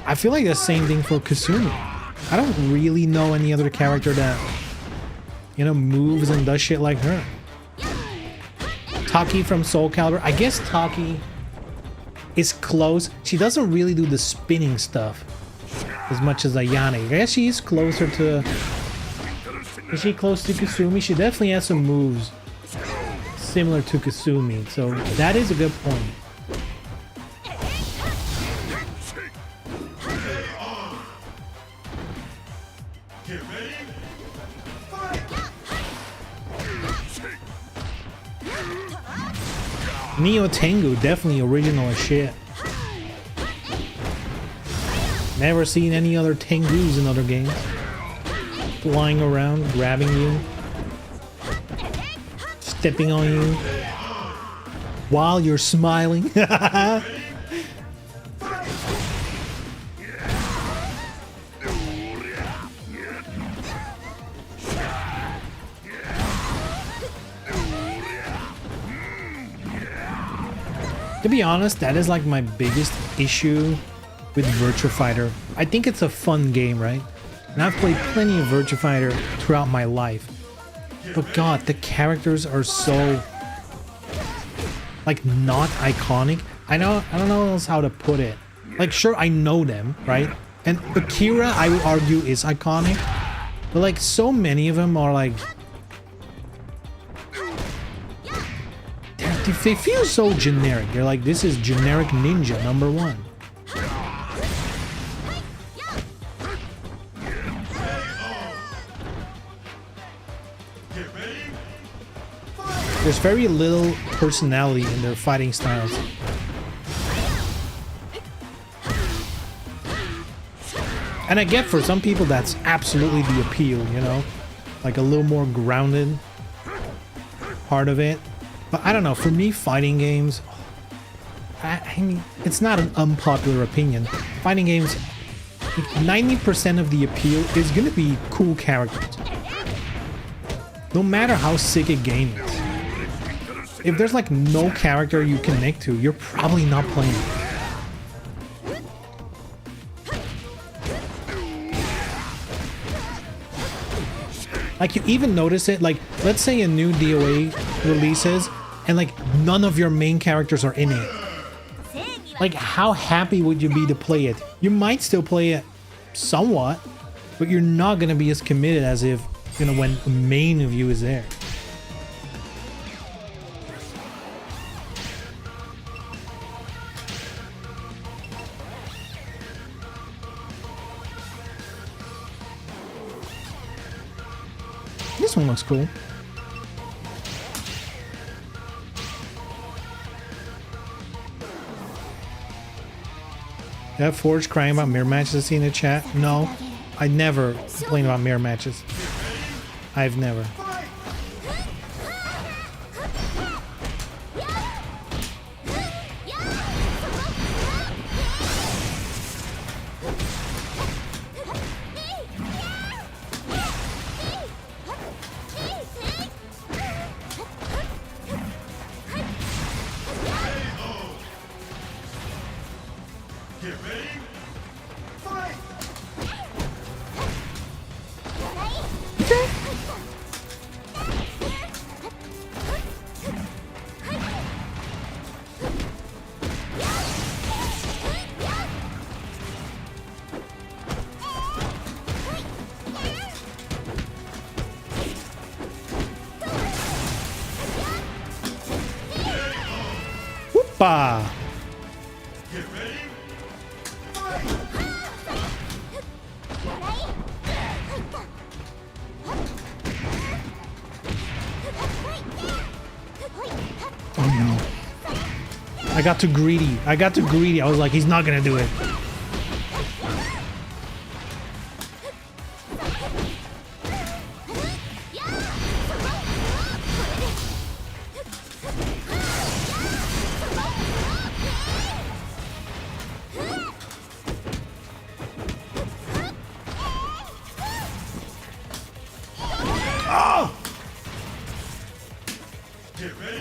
I feel like the same thing for Kasumi. I don't really know any other character that, you know, moves and does shit like her. Taki from Soul Calibur. I guess Taki is close. She doesn't really do the spinning stuff as much as Ayane. I guess she's closer to... Is she close to Kasumi? She definitely has some moves similar to Kasumi, so that is a good point. Get ready. Fight! Neo Tengu, definitely original as shit. Never seen any other Tengus in other games. Flying around, grabbing you, stepping on you, while you're smiling. To be honest, that is like my biggest issue with Virtua Fighter. I think it's a fun game, right? And I've played plenty of Virtua Fighter throughout my life. But god, the characters are so like not iconic. I don't know else how to put it. Like sure, I know them, right? And Akira, I would argue, is iconic. But like so many of them are like they feel so generic. They're like, this is generic ninja number 1. Get ready. There's very little personality in their fighting styles. And I get for some people that's absolutely the appeal, you know? Like a little more grounded part of it. But I don't know, for me, fighting games, I mean, it's not an unpopular opinion. Fighting games, 90% of the appeal is gonna be cool characters. No matter how sick a game is. If there's like no character you connect to, you're probably not playing it. Like, you even notice it, like, let's say a new DOA releases and like none of your main characters are in it. Like, how happy would you be to play it? You might still play it somewhat, but you're not gonna be as committed as if, you know, when the main of you is there. This one looks cool. Yeah, Forge crying about mirror matches in the chat. No, I never complain about mirror matches. I've never. Get ready. Fight. Whoopa! Get ready. Oh no. I got too greedy. I was like, he's not gonna do it. Oh! Get ready.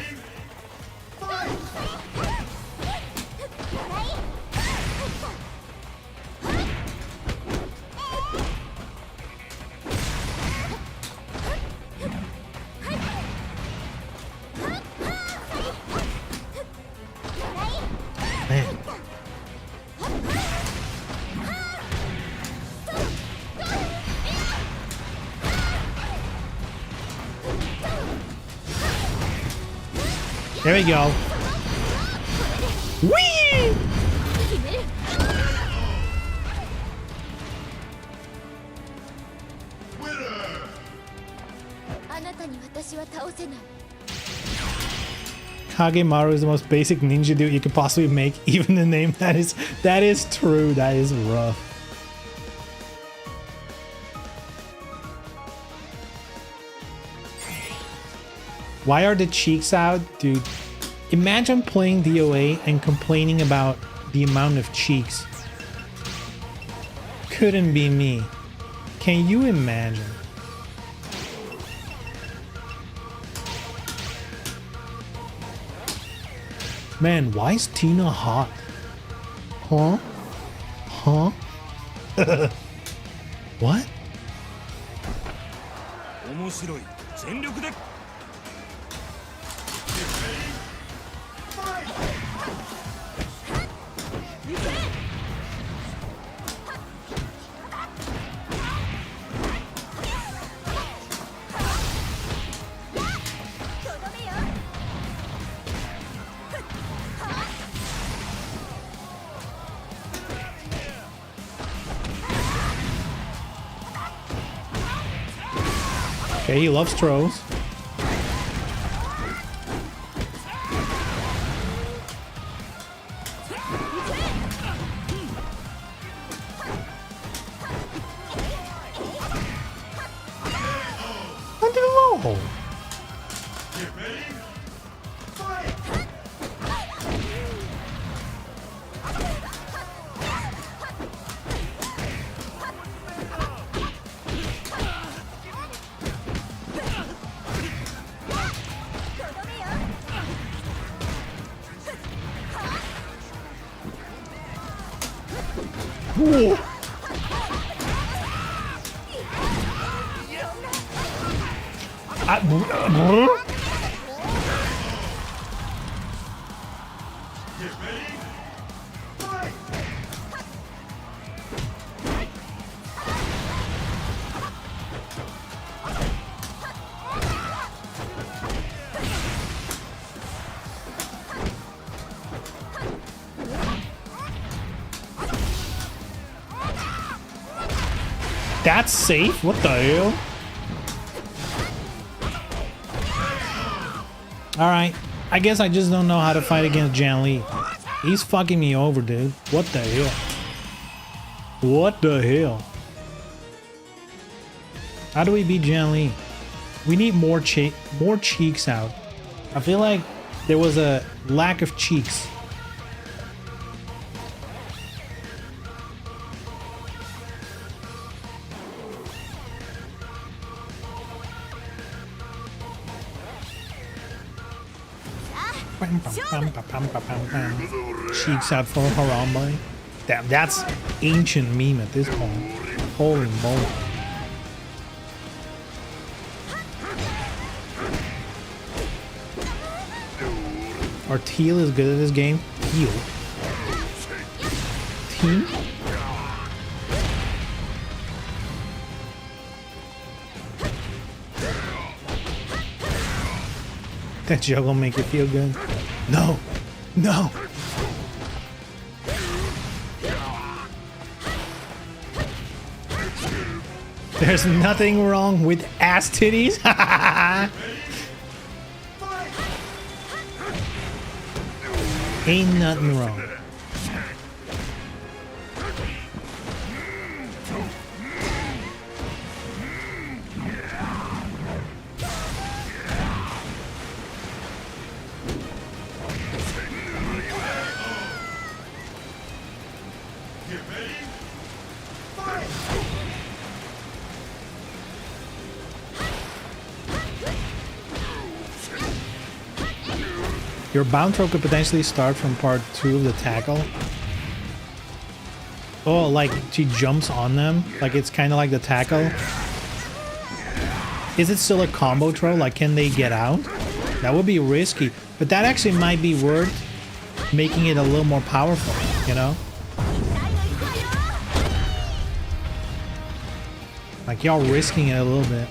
Man. There we go. Whee! Winner. あなたに私は倒せない Kagemaru is the most basic ninja dude you could possibly make. Even the name, that is true. That is rough. Why are the cheeks out? Dude, imagine playing DOA and complaining about the amount of cheeks. Couldn't be me. Can you imagine? Man, why is Tina hot? Huh? Huh? What? 面白い全力で とどめよ Okay, he loves throws. What the low? Get ready. Fight! Whoa. Get ready. Fight! That's safe? What the hell? Alright. I guess I just don't know how to fight against Jan Lee. He's fucking me over, dude. What the hell? What the hell? How do we beat Jan Lee? We need more cheeks out. I feel like there was a lack of cheeks. Cheeks out for Harambe. Damn, that's ancient meme at this point. Holy moly. Our Teal is good at this game. Teal. Team? That juggle make you feel good. No. No. There's nothing wrong with ass titties. Ain't nothing wrong. Get ready. Fight! Your bound throw could potentially start from part 2 of the tackle. Oh, like she jumps on them. Like it's kind of like the tackle. Is it still a combo throw? Like can they get out? That would be risky. But that actually might be worth making it a little more powerful, you know? Like y'all risking it a little bit.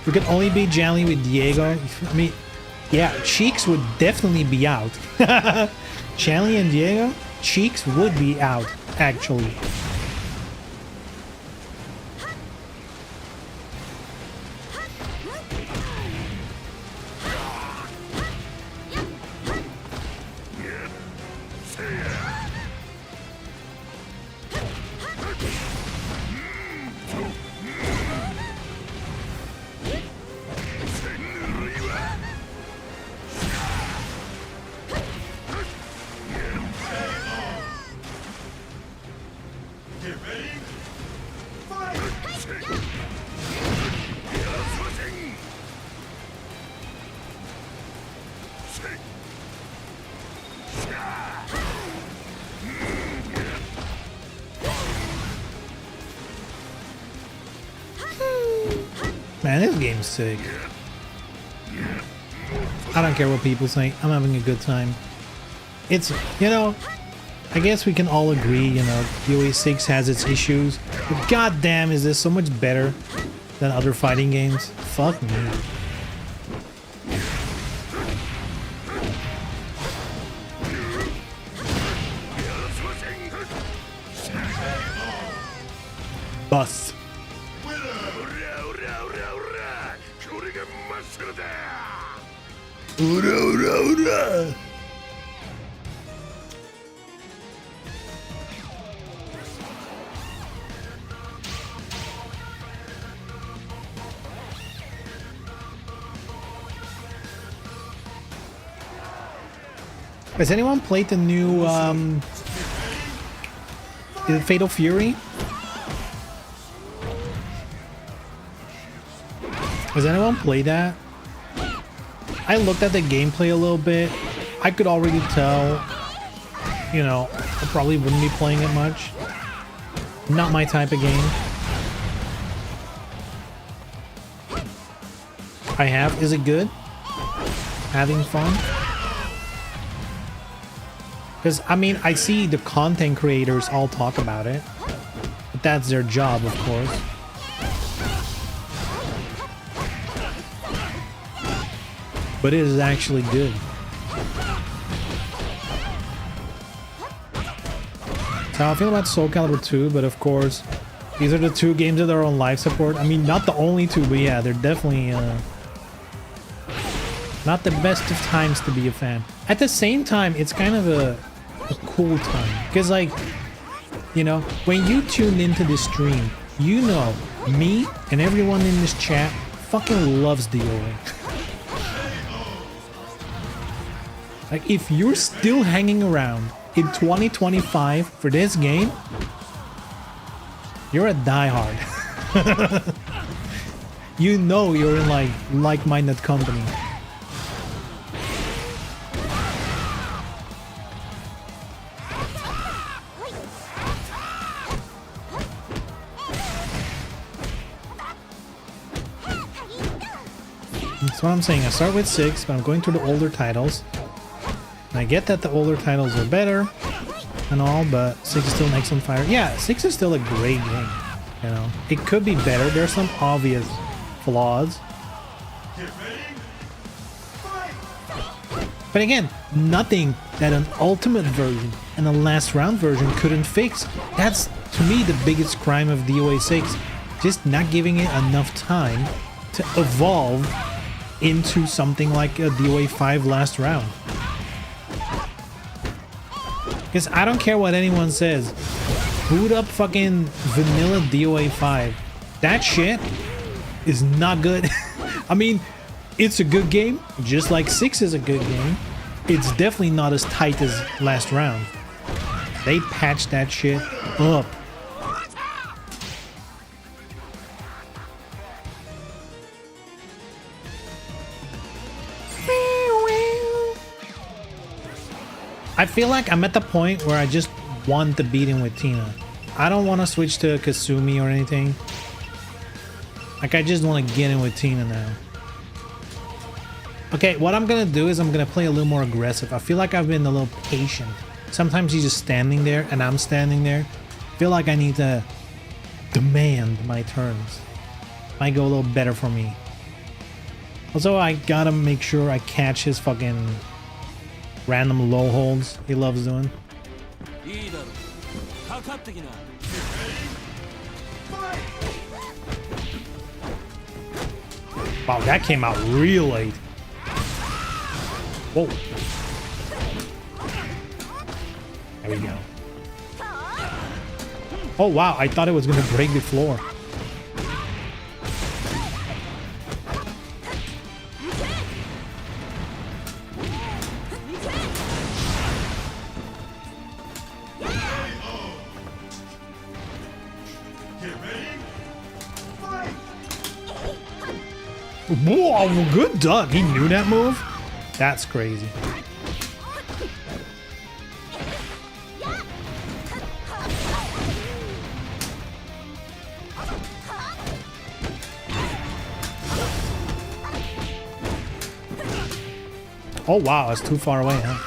We could only beat Jan Lee with Diego. I mean, yeah, Cheeks would definitely be out. Jan Lee and Diego? Cheeks would be out, actually. Get ready. Fight! Man, this game's sick. I don't care what people say. I'm having a good time. It's, you know, I guess we can all agree, you know, DOA6 has its issues. But goddamn, is this so much better than other fighting games? Fuck me. bust. オラオラオラオラオラこれがマッスルだ Ura, ura, ura. Has anyone played the new is it Fatal Fury? Has anyone played that? I looked at the gameplay a little bit. I could already tell, you know, I probably wouldn't be playing it much. Not my type of game. I have. Is it good? Having fun? Because, I mean, I see the content creators all talk about it. But that's their job, of course. But it is actually good. So how I feel about Soul Calibur 2, but of course, these are the two games that are on live support. I mean, not the only two, but yeah, they're definitely not the best of times to be a fan. At the same time, it's kind of a cool time. Because, like, you know, when you tuned into this stream, you know, me and everyone in this chat fucking loves DOA. Like, if you're still hanging around in 2025 for this game, you're a diehard. You know you're in like-minded company. That's what I'm saying. I start with 6, but I'm going through the older titles. And I get that the older titles are better and all, but 6 is still an excellent fighter. Yeah, 6 is still a great game. You know, it could be better. There's some obvious flaws. But again, nothing that an ultimate version and a last round version couldn't fix. That's, to me, the biggest crime of DOA6. Just not giving it enough time to evolve into something like a DOA5 last round. Because I don't care what anyone says. Boot up fucking vanilla DOA5. That shit is not good. I mean, it's a good game, just like 6 is a good game. It's definitely not as tight as last round. They patched that shit up. I feel like I'm at the point where I just want to beat him with Tina. I don't want to switch to Kasumi or anything. Like, I just want to get in with Tina now. Okay, what I'm gonna do is I'm gonna play a little more aggressive. I feel like I've been a little patient. Sometimes he's just standing there and I'm standing there. I feel like I need to demand my turns. Might go a little better for me. Also, I gotta make sure I catch his fucking random low holds he loves doing. Wow, that came out real late. Whoa. There we go. Oh wow, I thought it was gonna break the floor. Whoa, good duck. He knew that move? That's crazy. Oh wow, it's too far away, huh?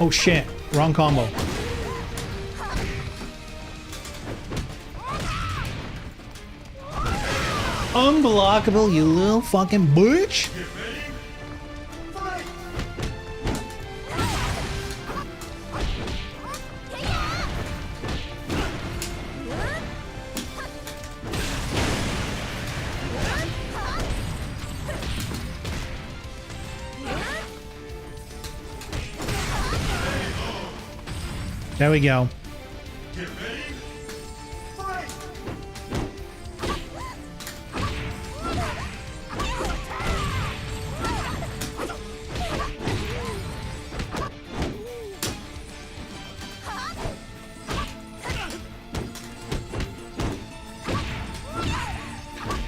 Oh shit, wrong combo. Unblockable, you little fucking bitch! There we go.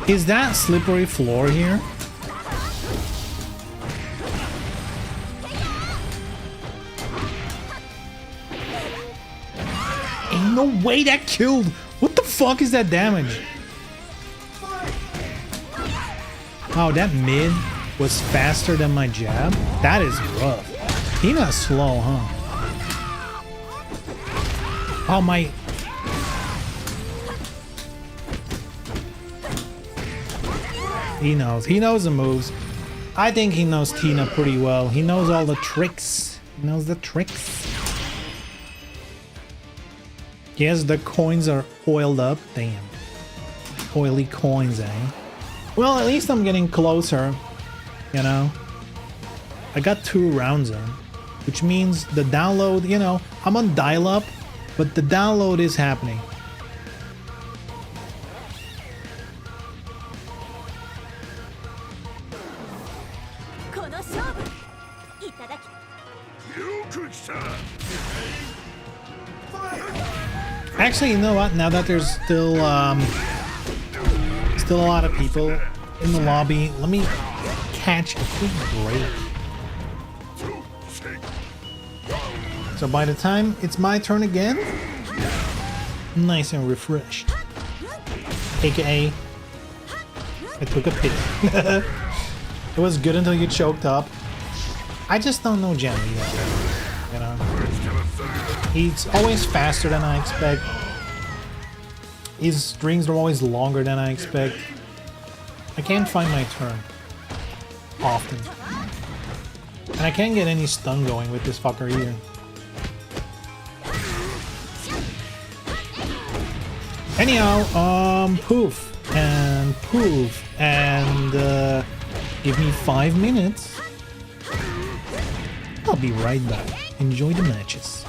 Is that slippery floor here? Ain't no way that killed. What the fuck is that damage? Oh, that mid was faster than my jab? That is rough. He not slow, huh? Oh, my... He knows the moves. I think he knows Tina pretty well. He knows all the tricks. He knows the tricks. Yes, the coins are oiled up. Damn. Oily coins, eh? Well, at least I'm getting closer. You know? I got 2 rounds in. Which means the download, you know, I'm on dial-up, but the download is happening. Actually, you know what? Now that there's still a lot of people in the lobby, let me catch a quick break. So by the time it's my turn again, nice and refreshed. AKA, I took a pick. It was good until you choked up. I just don't know Jenny yet, you know. He's always faster than I expect. His strings are always longer than I expect. I can't find my turn often. And I can't get any stun going with this fucker either. Anyhow, poof and poof and give me 5 minutes. I'll be right back. Enjoy the matches.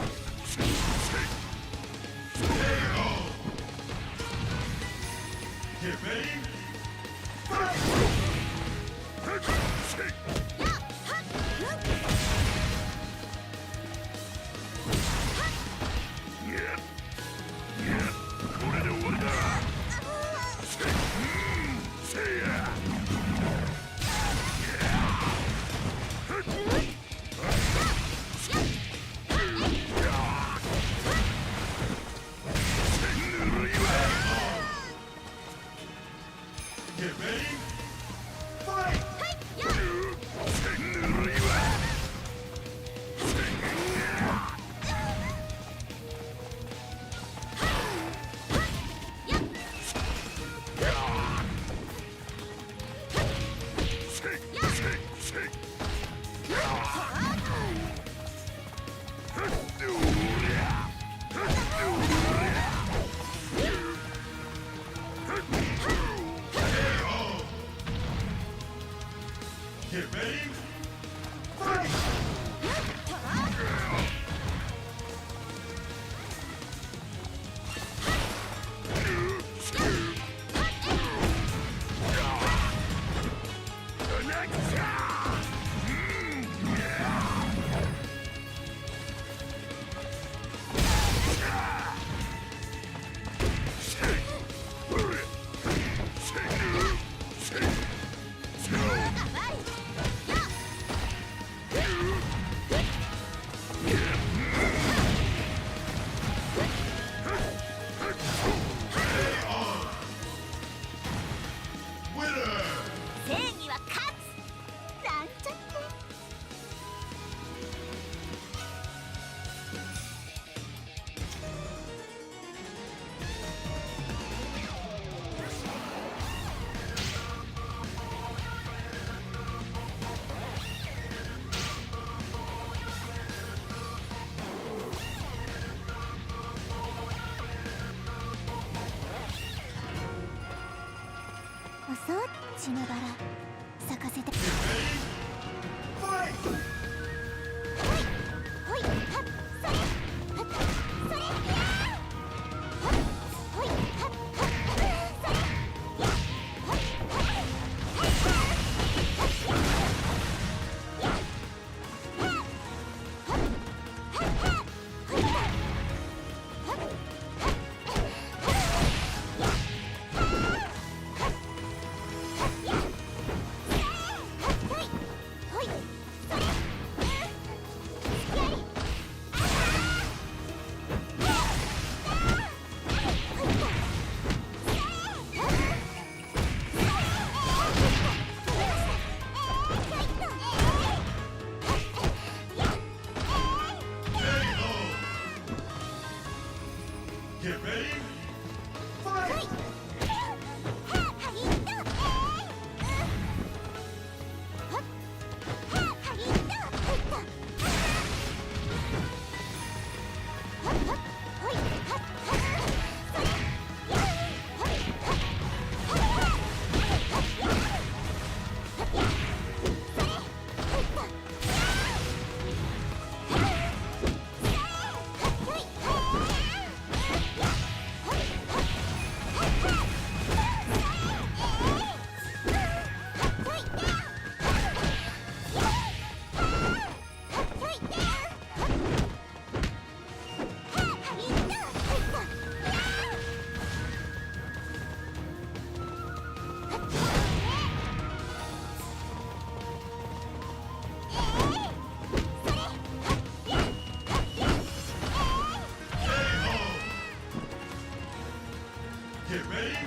Get ready.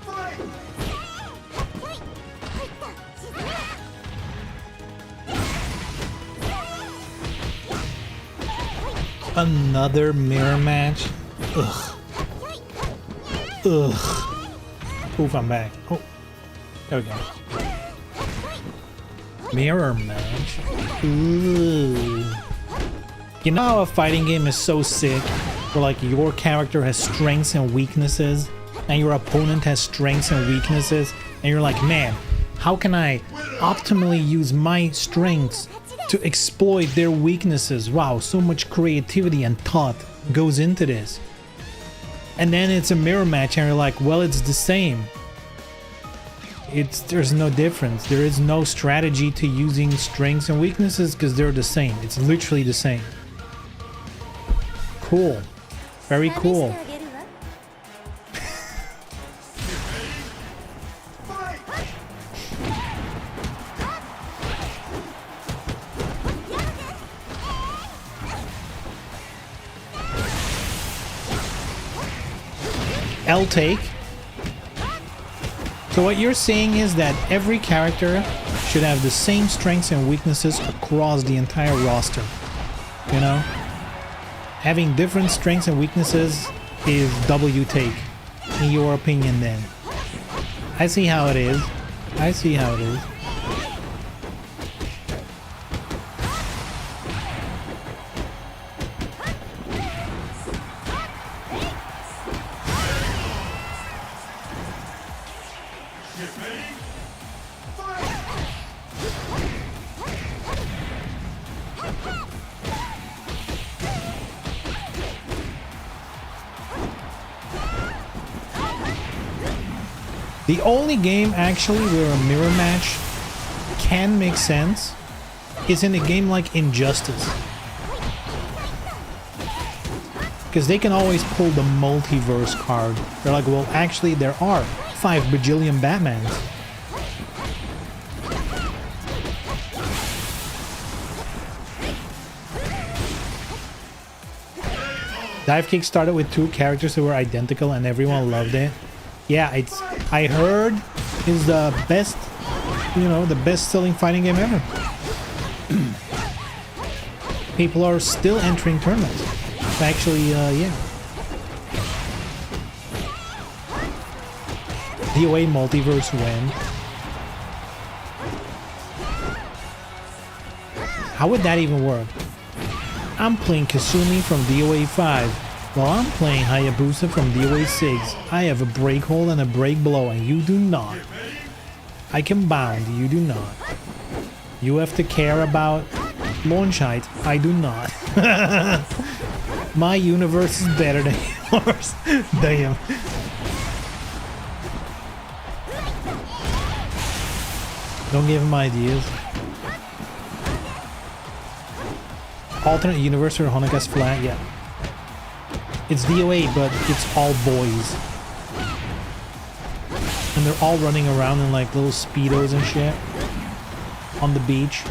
Fight! Another mirror match. Ugh. Ugh. Oof, I'm back. Oh, there we go. Mirror match. Ooh. You know how a fighting game is so sick, where like your character has strengths and weaknesses, and your opponent has strengths and weaknesses, and you're like, man, how can I optimally use my strengths to exploit their weaknesses? Wow, so much creativity and thought goes into this. And then it's a mirror match and you're like, well, it's the same. There's no difference. There is no strategy to using strengths and weaknesses because they're the same. It's literally the same. Cool. Very cool. L take. So what you're saying is that every character should have the same strengths and weaknesses across the entire roster. You know? Having different strengths and weaknesses is W take, in your opinion then. I see how it is. I see how it is. The only game actually where a mirror match can make sense is in a game like Injustice. Because they can always pull the multiverse card. They're like, well, actually there are 5 bajillion Batmans. Dive Kick started with 2 characters who were identical and everyone loved it. Yeah, I heard is the best, you know, the best selling fighting game ever. People are still entering tournaments. Actually, yeah. DOA multiverse win. How would that even work? I'm playing Kasumi from DOA5. While I'm playing Hayabusa from DOA6, I have a break hold and a break blow, and you do not. I can bound, you do not. You have to care about launch height, I do not. My universe is better than yours. Damn. Don't give him ideas. Alternate universe or Honeka's flat, yeah. It's DOA, but it's all boys. And they're all running around in like little speedos and shit. On the beach.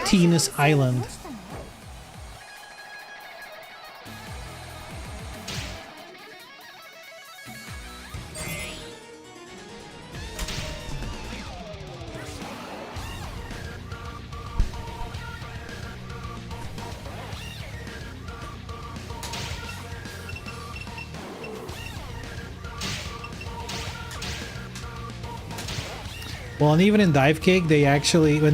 Tina's Island. Well, and even in Dive Kick, when they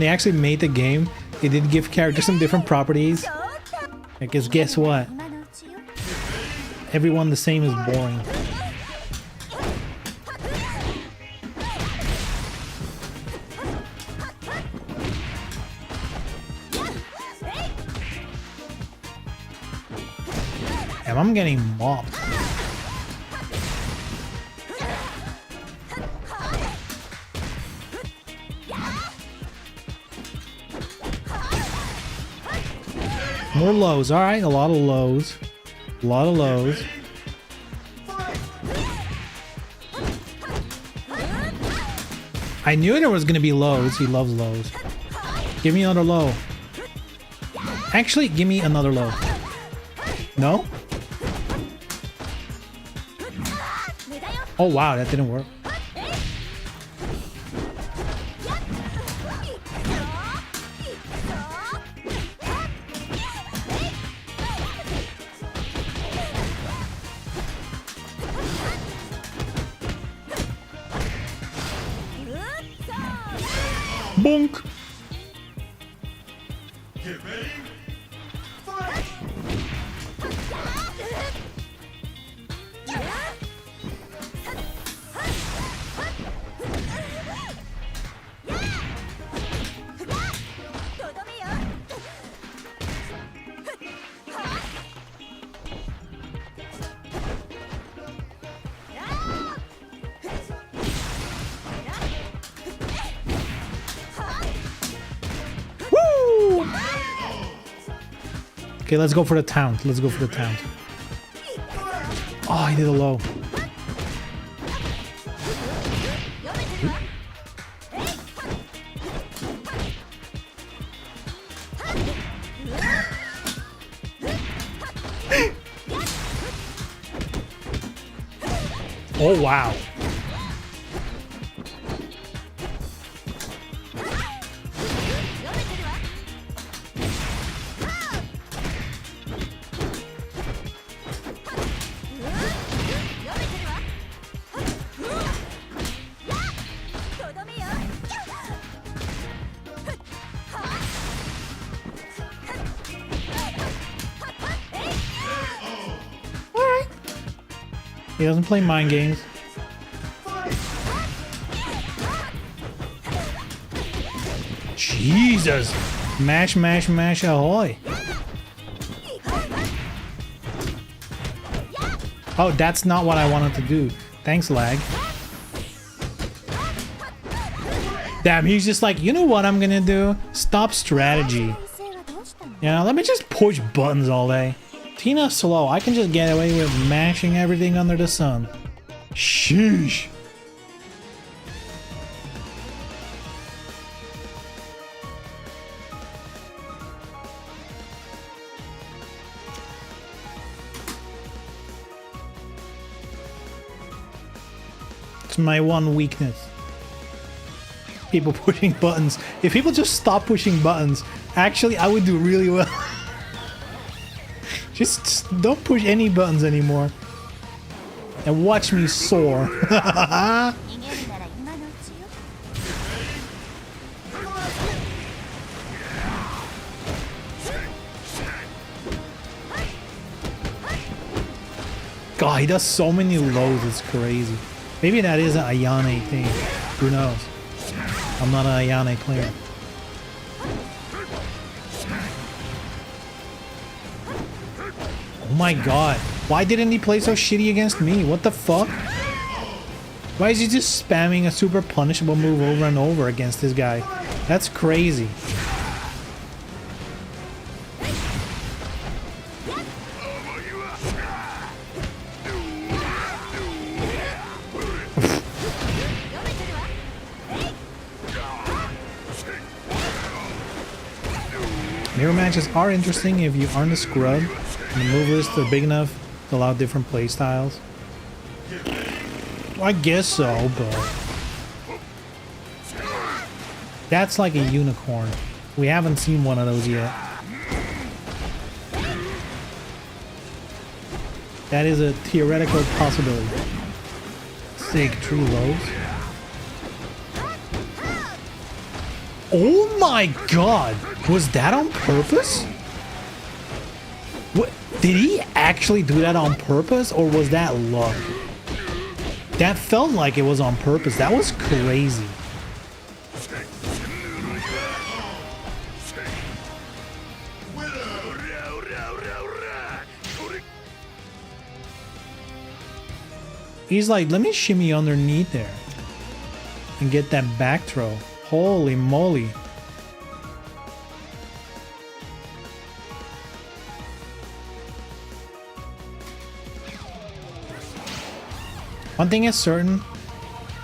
actually made the game, they did give characters some different properties. Because guess what? Everyone the same is boring. Damn, I'm getting mopped. More lows. All right, a lot of lows. A lot of lows. I knew there was going to be lows. He loves lows. Give me another low. Actually, give me another low. No? Oh, wow, that didn't work. Bonk! Get ready. Fight. Woo! Okay, let's go for the taunt. Let's go for the taunt. Oh, he did a low. Oh, wow. He doesn't play mind games. Jesus! Mash, mash, mash, ahoy! Oh, that's not what I wanted to do. Thanks, lag. Damn, he's just like, you know what I'm gonna do? Stop strategy. Yeah, let me just push buttons all day. Tina's slow. I can just get away with mashing everything under the sun. Sheesh. It's my one weakness. People pushing buttons. If people just stop pushing buttons, actually I would do really well. Just don't push any buttons anymore. And watch me soar. God, he does so many lows, it's crazy. Maybe that is an Ayane thing. Who knows? I'm not an Ayane player. Oh my god. Why didn't he play so shitty against me? What the fuck? Why is he just spamming a super punishable move over and over against this guy? That's crazy. Mirror matches are interesting if you aren't a scrub and the move lists are big enough to allow different play styles. Well, I guess so, but that's like a unicorn. We haven't seen one of those yet. That is a theoretical possibility. Sick, 3 lows. Oh my god! Was that on purpose? What? Did he actually do that on purpose, or was that luck? That felt like it was on purpose. That was crazy. He's like, let me shimmy underneath there and get that back throw. Holy moly. One thing is certain,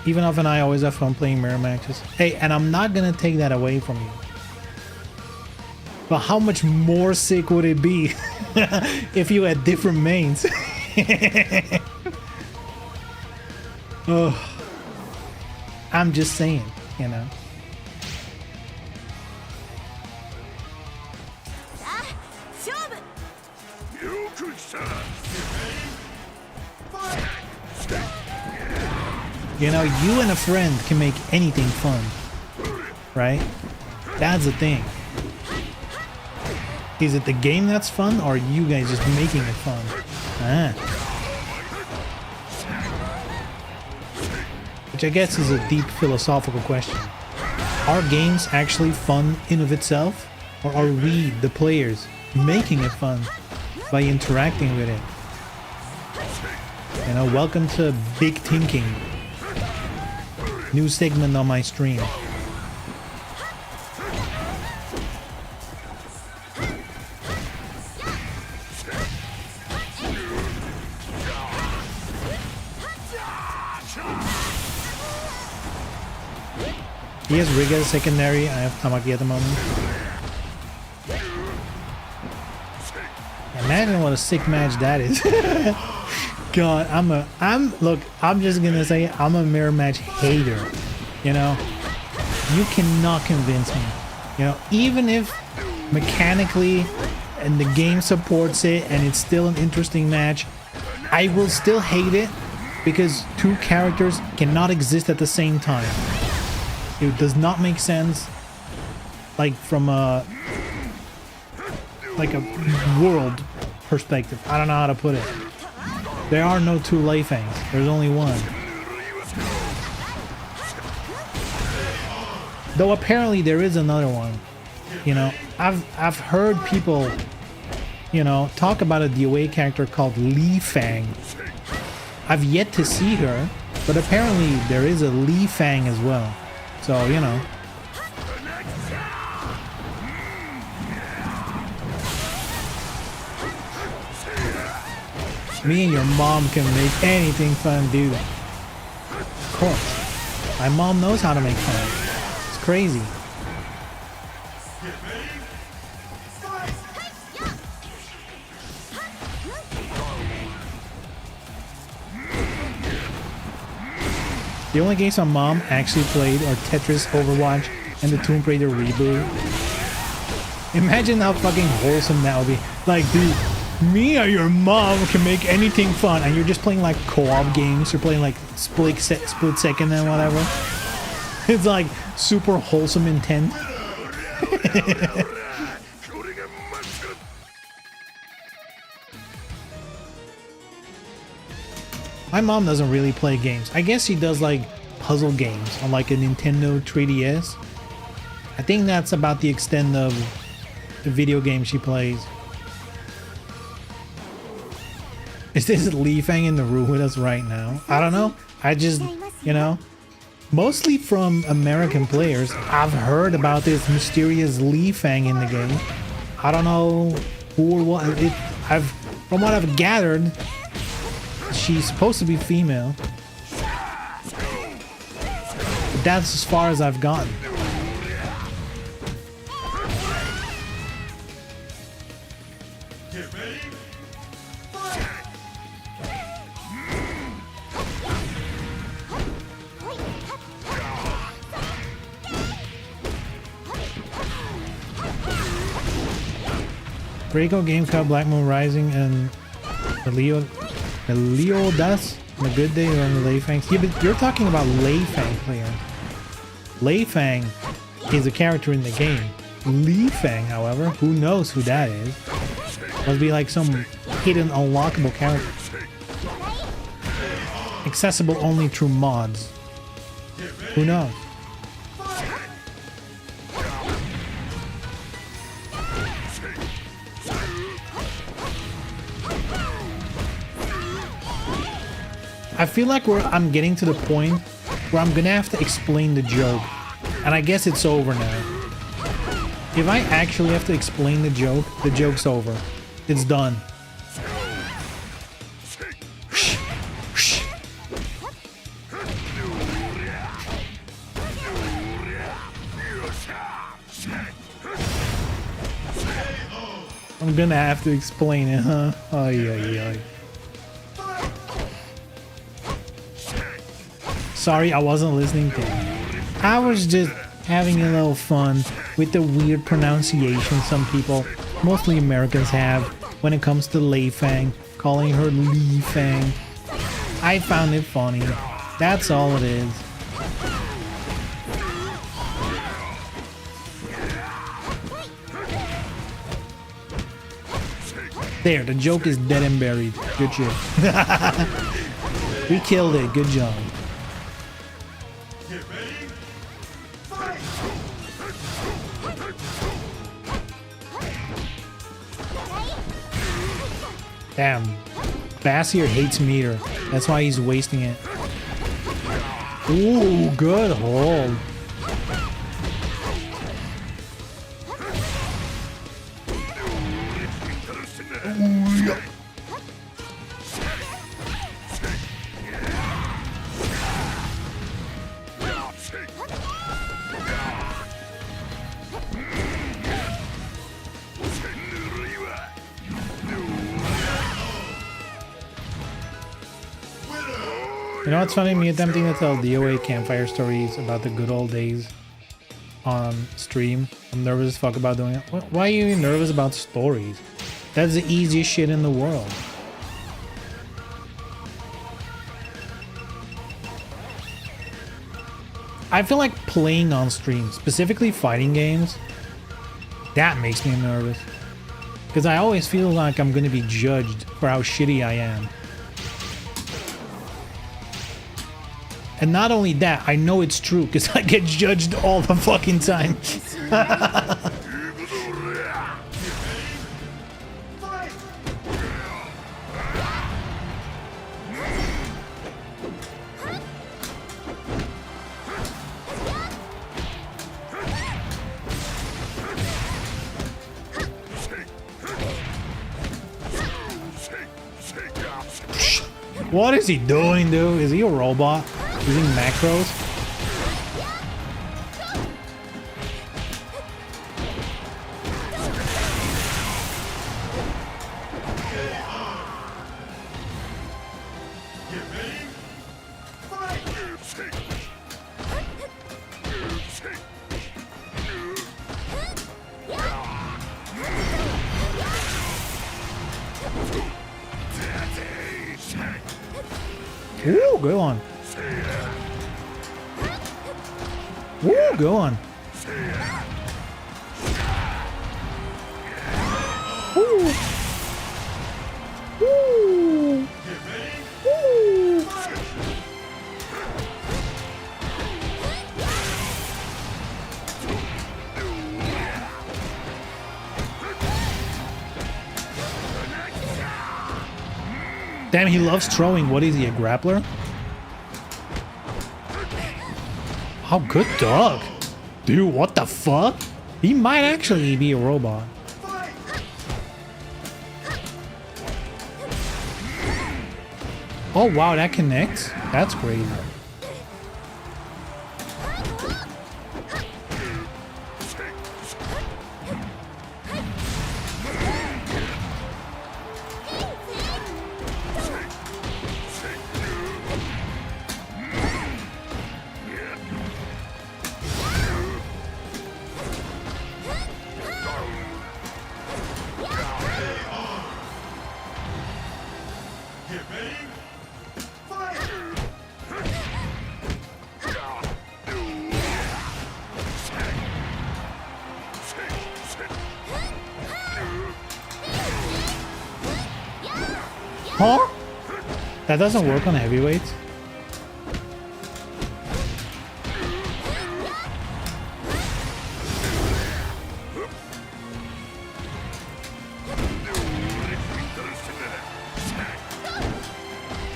even Off and I always have fun playing mirror matches. Hey, and I'm not gonna take that away from you. But how much more sick would it be if you had different mains? Oh, I'm just saying, you know. You know, you and a friend can make anything fun, right? That's the thing. Is it the game that's fun, or are you guys just making it fun? Ah. Which I guess is a deep philosophical question. Are games actually fun in of itself, or are we, the players, making it fun by interacting with it? You know, welcome to Big Thinking. New segment on my stream. He has Rig as secondary. I have Tamaki at the moment. Imagine what a sick match that is. God, I'm just gonna say I'm a mirror match hater. You know, you cannot convince me. You know, even if mechanically and the game supports it and it's still an interesting match, I will still hate it because two characters cannot exist at the same time. It does not make sense, like from a world perspective. I don't know how to put it. There are no two Lei Fangs. There's only one. Though apparently there is another one. You know, I've heard people, you know, talk about a DOA character called Li Fang. I've yet to see her, but apparently there is a Li Fang as well. So, you know. Me and your mom can make anything fun, dude. Of course. My mom knows how to make fun. It's crazy. The only games my mom actually played are Tetris, Overwatch, and the Tomb Raider reboot. Imagine how fucking wholesome that would be. Like, dude, me or your mom can make anything fun, and you're just playing like co-op games. You're playing like split second and whatever. It's like super wholesome intent. My mom doesn't really play games. I guess she does like puzzle games on like a Nintendo 3DS. I think that's about the extent of the video game she plays. Is this Li Fang in the room with us right now? I don't know. I just, you know, mostly from American players, I've heard about this mysterious Li Fang in the game. I don't know who or what. From what I've gathered, she's supposed to be female. But that's as far as I've gotten. Reiko, Game Cup, Black Moon Rising, and the Leo Das on a good day on the Lei Fangs. Yeah, but you're talking about Lei Fang player. Lei Fang is a character in the game. Li Fang, however, who knows who that is? Must be like some hidden unlockable character. Accessible only through mods. Who knows? I feel like I'm getting to the point where I'm gonna have to explain the joke. And I guess it's over now. If I actually have to explain the joke's over. It's done. I'm gonna have to explain it, huh? Ay, ay, ay. Sorry, I wasn't listening to you. I was just having a little fun with the weird pronunciation some people, mostly Americans, have when it comes to Li Fang, calling her Li Fang. I found it funny. That's all it is. There, the joke is dead and buried. Good shit. We killed it. Good job. Damn. Bassier hates meter. That's why he's wasting it. Ooh, good hold. You know what's funny? Me attempting to tell DOA campfire stories about the good old days on stream. I'm nervous as fuck about doing it. Why are you nervous about stories? That's the easiest shit in the world. I feel like playing on stream, specifically fighting games, that makes me nervous. Because I always feel like I'm going to be judged for how shitty I am. And not only that, I know it's true because I get judged all the fucking time. What is he doing, dude? Is he a robot? Using macros? Ooh, go on. Ooh, go on. Ooh. Ooh. Ooh. Damn, he loves throwing. What is he, a grappler? Oh, good dog. Dude, what the fuck? He might actually be a robot. Oh, wow, that connects? That's great. Huh? That doesn't work on heavyweights?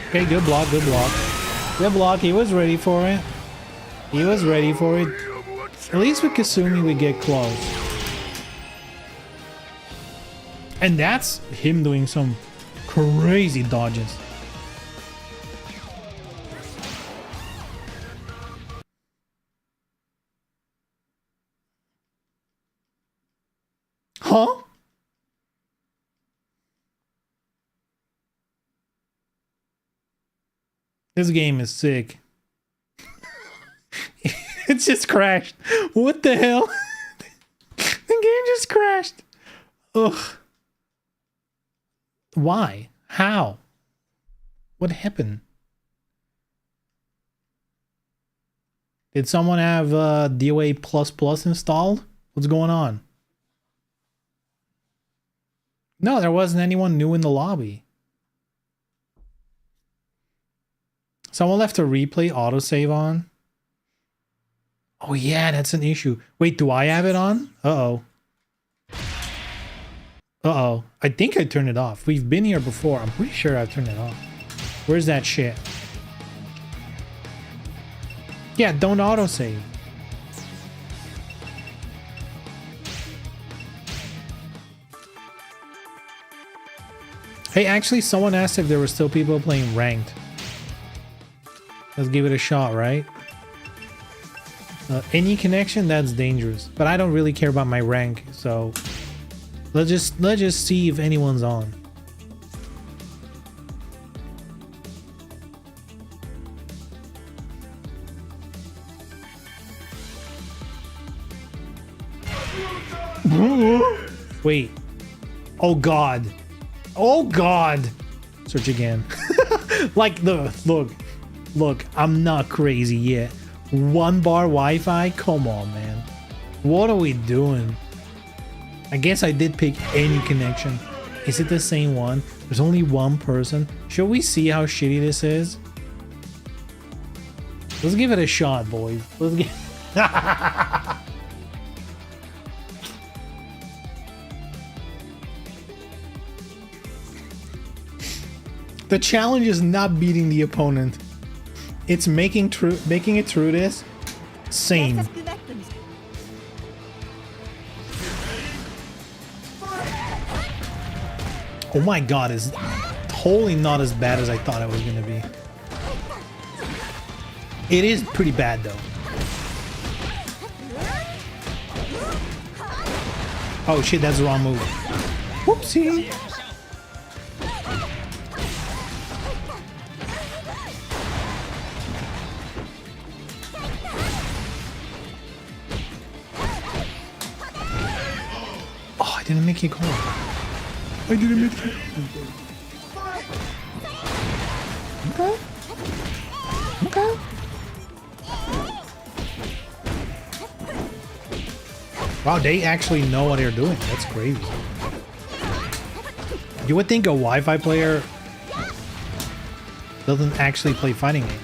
Okay, good block, good block. Good block, he was ready for it. He was ready for it. At least with Kasumi we get close. And that's him doing some crazy dodges. Huh? This game is sick. It just crashed. What the hell? The game just crashed. Ugh. Why? How? What happened? Did someone have DOA6 installed? What's going on? No, there wasn't anyone new in the lobby. Someone left a replay autosave on. Oh yeah, that's an issue. Wait, do I have it on? Uh-oh. Uh-oh. I think I turned it off. We've been here before. I'm pretty sure I've turned it off. Where's that shit? Yeah, don't autosave. Hey, actually, someone asked if there were still people playing ranked. Let's give it a shot, right? Any connection, that's dangerous. But I don't really care about my rank, so let's just see if anyone's on. Wait. Oh god. Oh god. Search again. Like look, I'm not crazy yet. 1 bar Wi-Fi? Come on, man. What are we doing? I guess I did pick any connection. Is it the same one? There's only one person. Should we see how shitty this is? Let's give it a shot, boys. Let's get... The challenge is not beating the opponent. It's making it through this sane. Oh my god, it's totally not as bad as I thought it was gonna be. It is pretty bad though. Oh shit, that's the wrong move. Whoopsie. I didn't make it call. I didn't make it. Okay. Okay. Wow, they actually know what they're doing. That's crazy. You would think a Wi-Fi player doesn't actually play fighting games.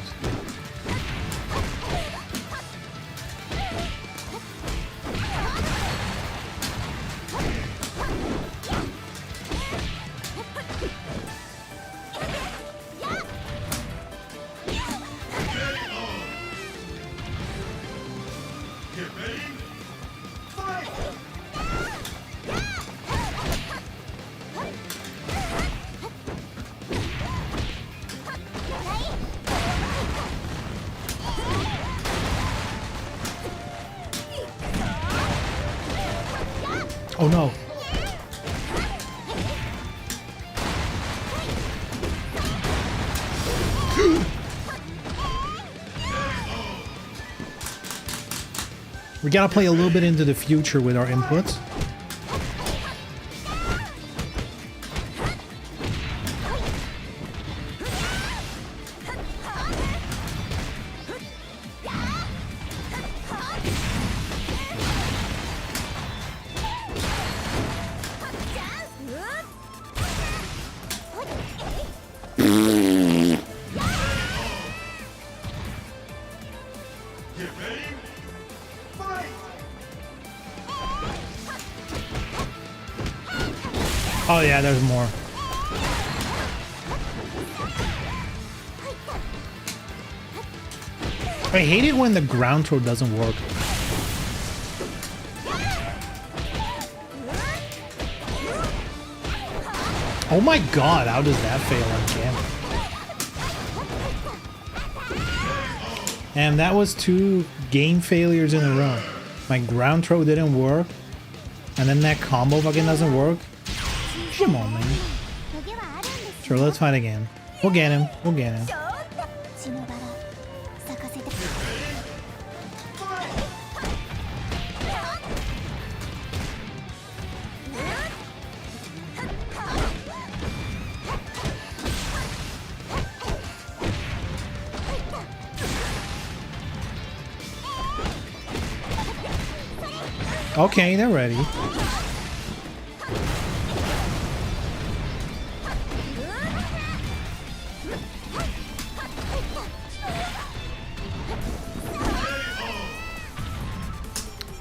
Oh no. We gotta play a little bit into the future with our inputs. Oh yeah, there's more. I hate it when the ground throw doesn't work. Oh my god, how does that fail again? And that was 2 game failures in a row. My ground throw didn't work, and then that combo fucking doesn't work. Come on, man. Sure, let's fight again. We'll get him. We'll get him. Okay, they're ready.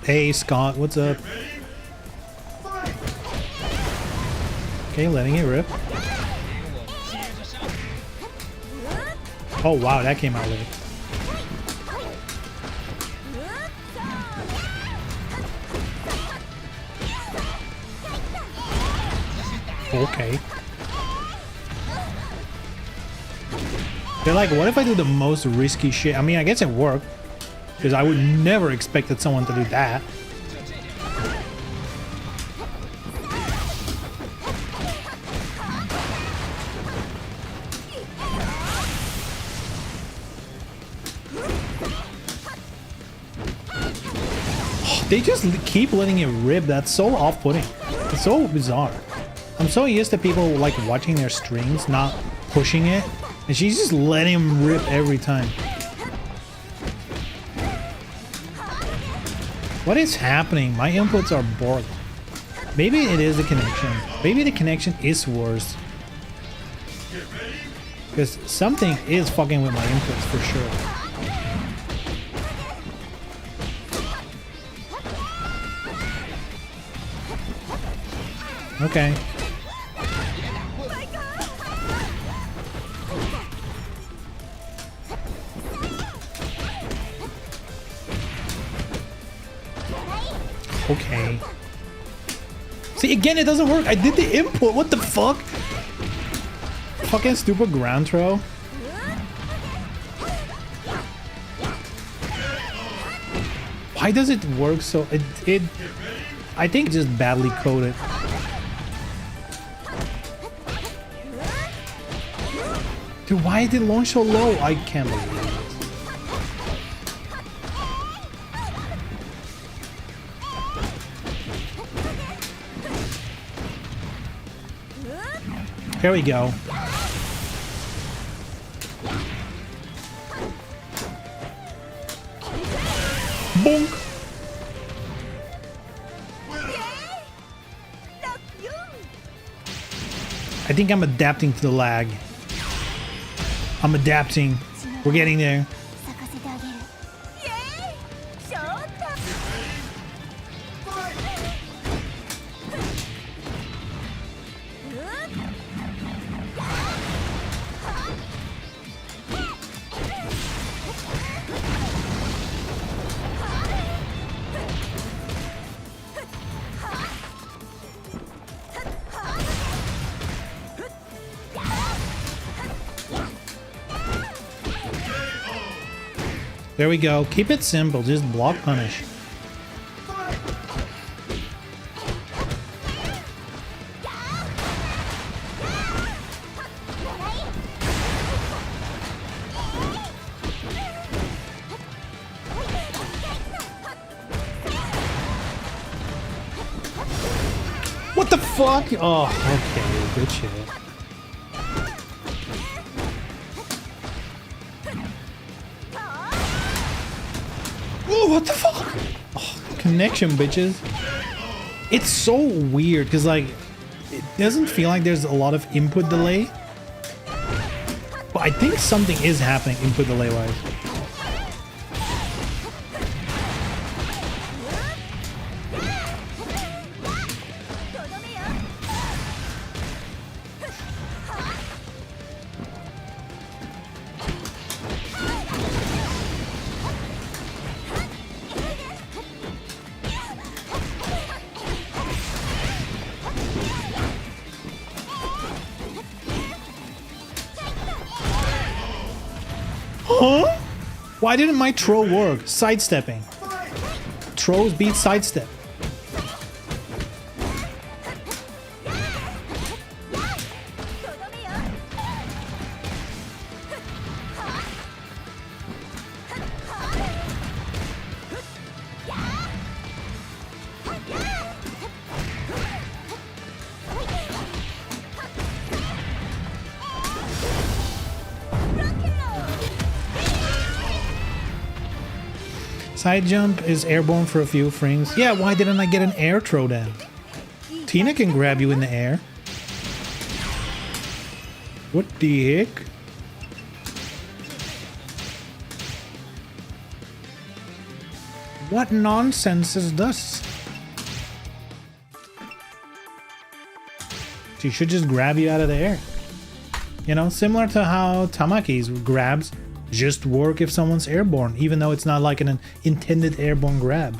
Hey, Scott, what's up? Okay, letting it rip. Oh, wow, that came out late. Okay. They're like, what if I do the most risky shit? I mean, I guess it worked. Because I would never expected someone to do that. They just keep letting it rip. That's so off-putting. It's so bizarre. I'm so used to people like watching their streams, not pushing it. And she's just letting him rip every time. What is happening? My inputs are bored. Maybe it is the connection. Maybe the connection is worse. Because something is fucking with my inputs for sure. Okay. Okay. See, again, it doesn't work. I did the input. What the fuck? Fucking stupid ground throw. Why does it work so... I think it's just badly coded. Dude, why did it launch so low? I can't believe it. Here we go. Bonk. I think I'm adapting to the lag. I'm adapting. We're getting there. There we go. Keep it simple. Just block punish. What the fuck? Oh, okay. Good shit. What the fuck? Oh, connection, bitches. It's so weird because, like, it doesn't feel like there's a lot of input delay. But I think something is happening input delay wise. Why didn't my throw work? Sidestepping. Throws beat sidestep. Side jump is airborne for a few frames. Yeah, why didn't I get an air throw then? Tina can grab you in the air. What the heck? What nonsense is this? She should just grab you out of the air. You know, similar to how Tamaki's grabs just work if someone's airborne, even though it's not like an intended airborne grab.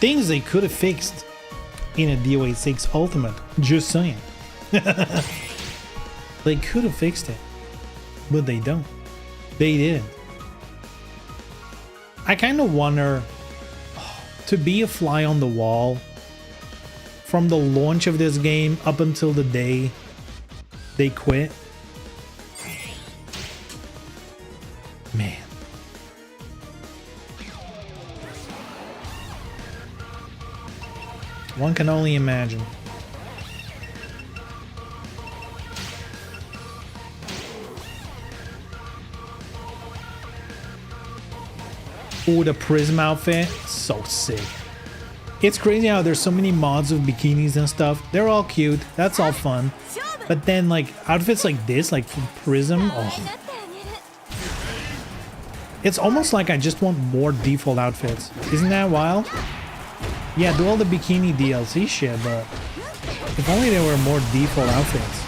Things they could have fixed in a DOA6 Ultimate. Just saying. They could have fixed it, but they don't. They didn't. I kind of wonder, to be a fly on the wall from the launch of this game up until the day they quit. Man. One can only imagine. Ooh, the Prism outfit, so sick. It's crazy how there's so many mods of bikinis and stuff. They're all cute, that's all fun. But then like outfits like this, like from Prism, oh. It's almost like I just want more default outfits. Isn't that wild? Yeah, do all the bikini DLC shit, but if only there were more default outfits.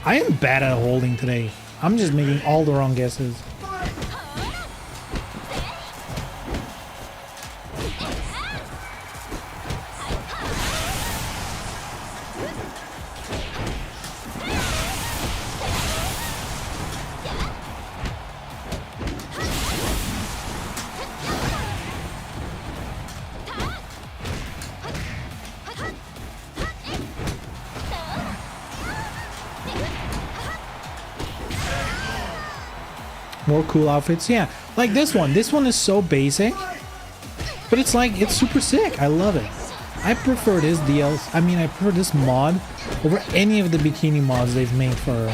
I am bad at holding today. I'm just making all the wrong guesses. More cool outfits, yeah, like this one is so basic, but it's like, it's super sick. I love it. I prefer this DLC, I mean I prefer this mod over any of the bikini mods they've made for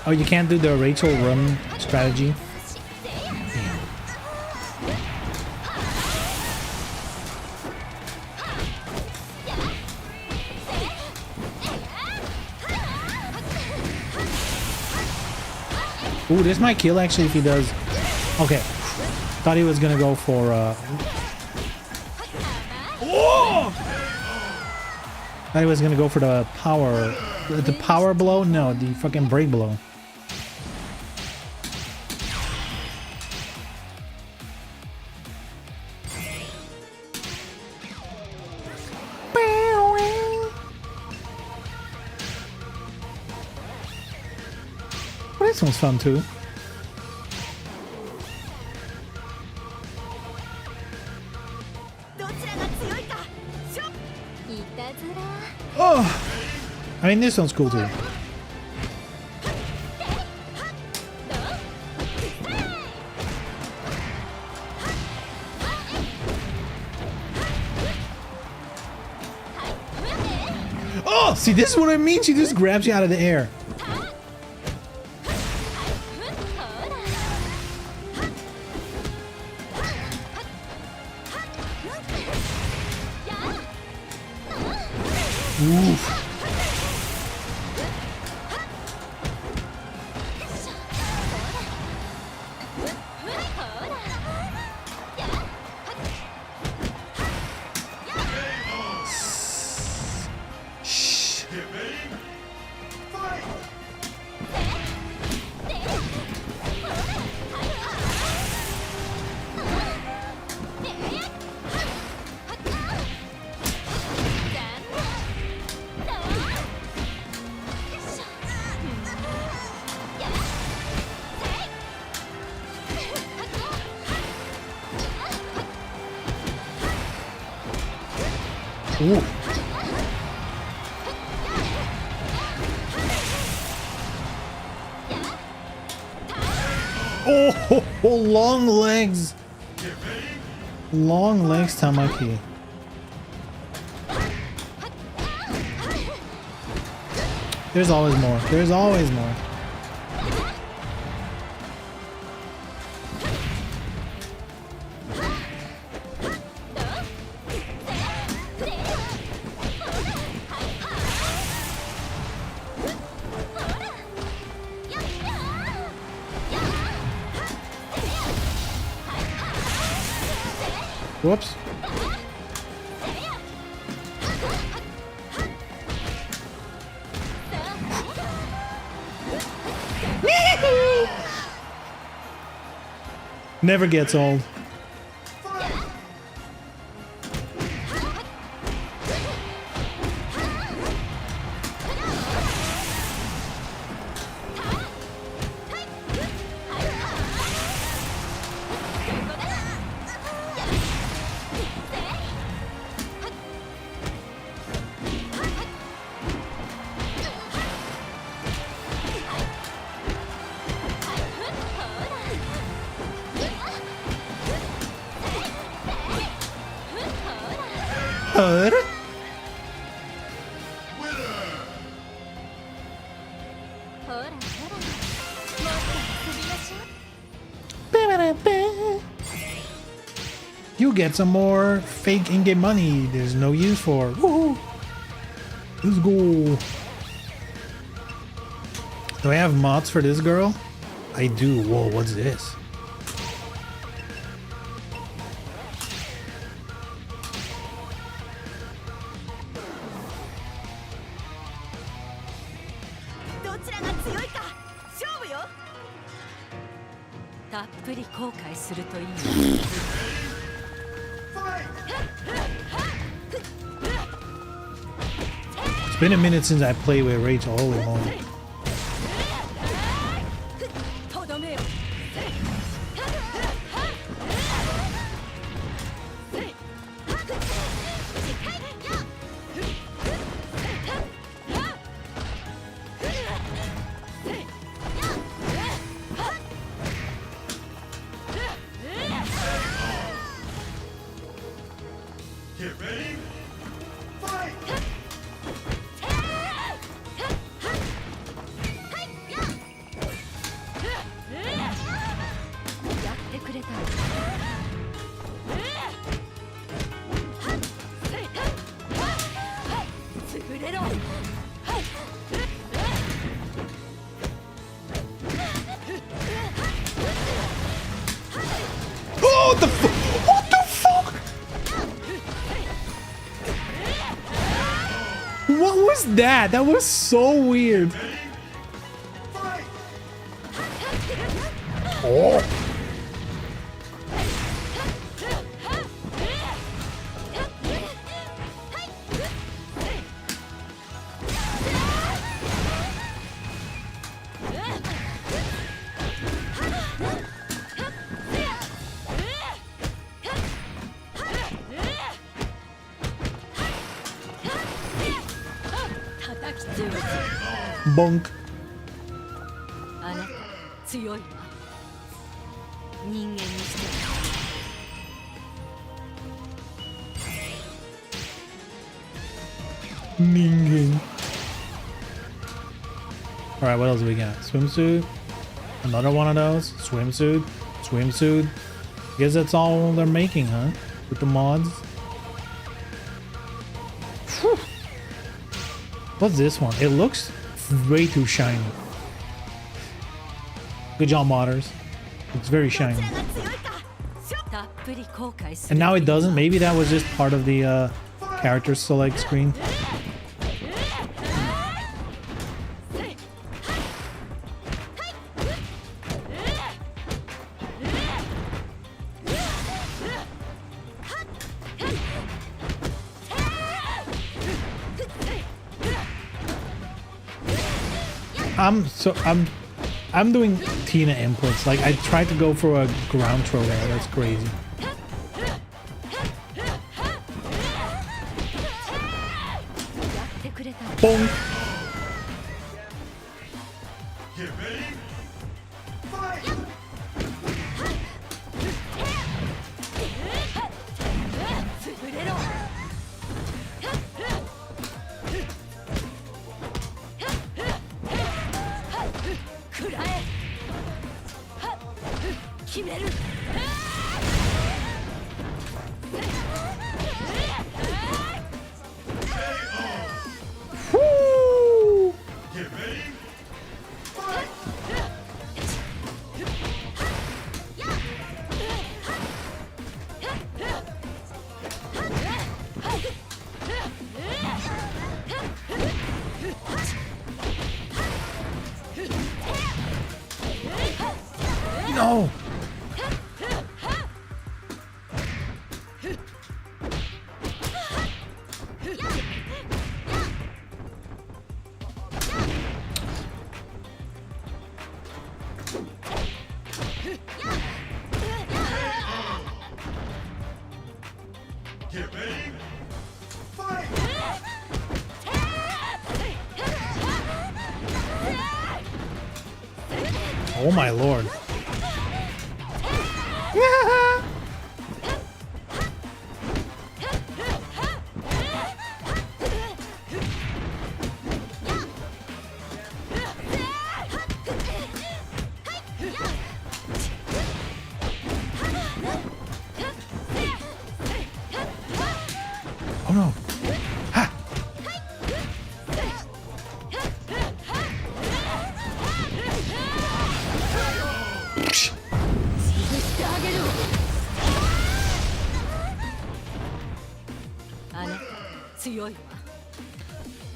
Oh, you can't do the Rachel run strategy? Ooh, this might kill actually if he does. Okay. Thought he was gonna go for Whoa! Thought he was gonna go for the power blow? No, the fucking break blow. This one's fun too. Oh, I mean this one's cool too. See, this is what I mean. She just grabs you out of the air. Oof. Shh. Ooh. Oh, long legs. Long legs, Tamaki. There's always more. There's always more. Whoops. Never gets old. Her? You get some more fake in-game money there's no use for. Woohoo! Let's go. Do I have mods for this girl? I do. Whoa, what's this? It's been a minute since I played with Rachel. Holy moly. Get ready. Fight! れろ。 Oh, the fuck? What the fuck? What was that? That was so weird. Oh. Bonk. あなた強いわ。人間にして人間。All right, what else do we got? Swimsuit. Another one of those. Swimsuit. Swimsuit. Guess that's all they're making, huh? With the mods. Whew. What's this one? It looks way too shiny. Good job, modders. It's very shiny. たっぷり後悔す And る now it doesn't. Maybe that was just part of the character select screen. I'm doing Tina inputs. Like I tried to go for a ground throw there. That's crazy. Bonk. Get ready. 潰れろ食らえ決める Woo! Get ready. No. Get ready. Fight. Oh my lord. Oh no. Ha. Psh. してあげるあなた強いわ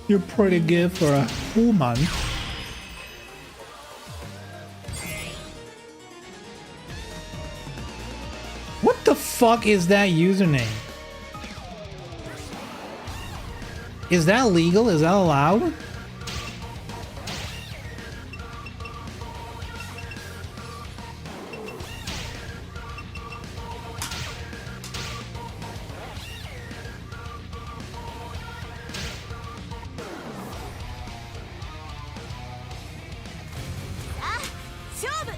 You're pretty good for a woman. What the fuck is that username? Is that legal? Is that allowed? Ah, 勝負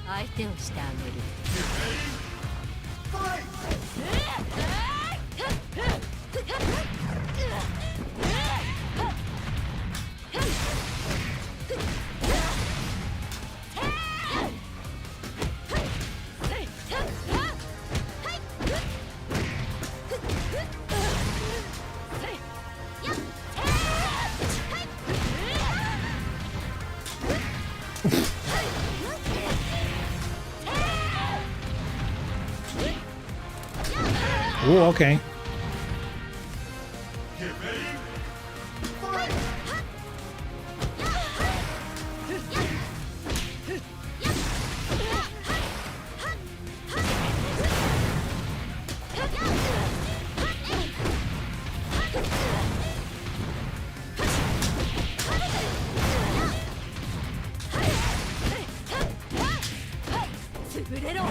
相手をしてあげる Oh, okay. Get ready. 潰れろ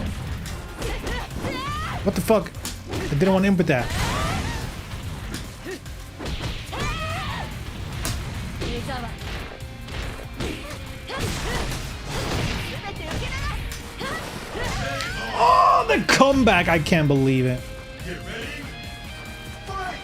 What the fuck? I didn't want to input that. 湯沢全て受け流す Oh, the comeback! I can't believe it. Get ready. Fight.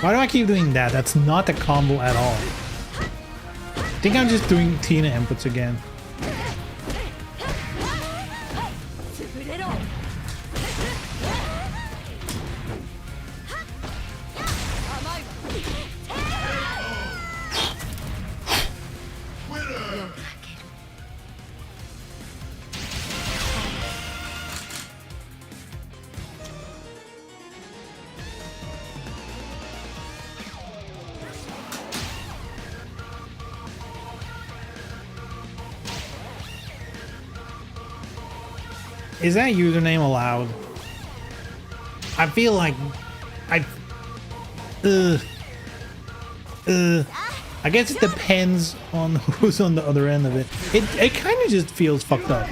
Why do I keep doing that? That's not a combo at all. I think I'm just doing Tina inputs again. Is that username allowed? I feel like I guess it depends on who's on the other end of it. It kind of just feels fucked up.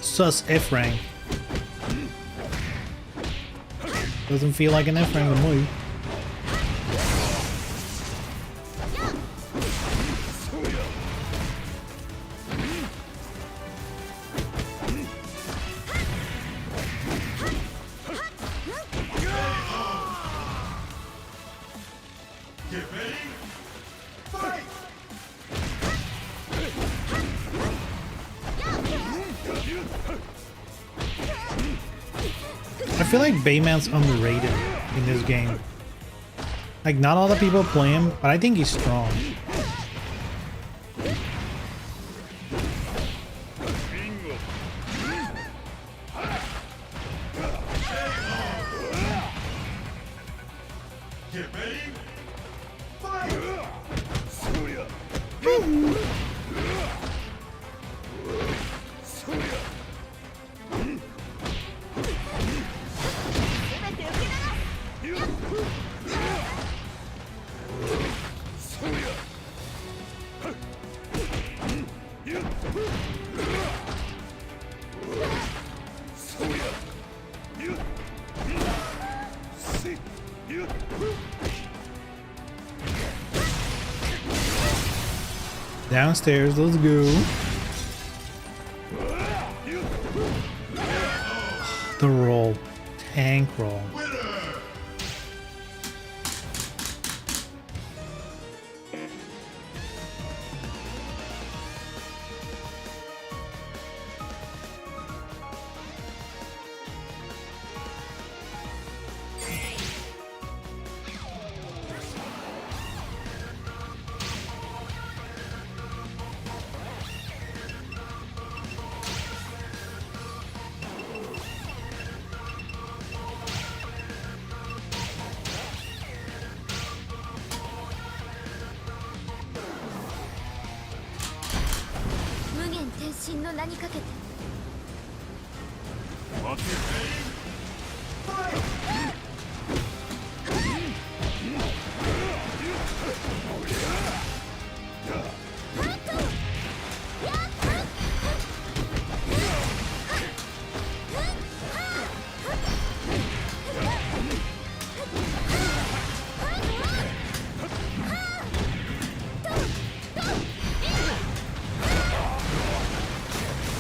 Sus F rank. Doesn't feel like an F rank to me. I feel like Bayman's underrated in this game. Like, not all the people play him, but I think he's strong. Downstairs, let's go. The roll. Tank roll.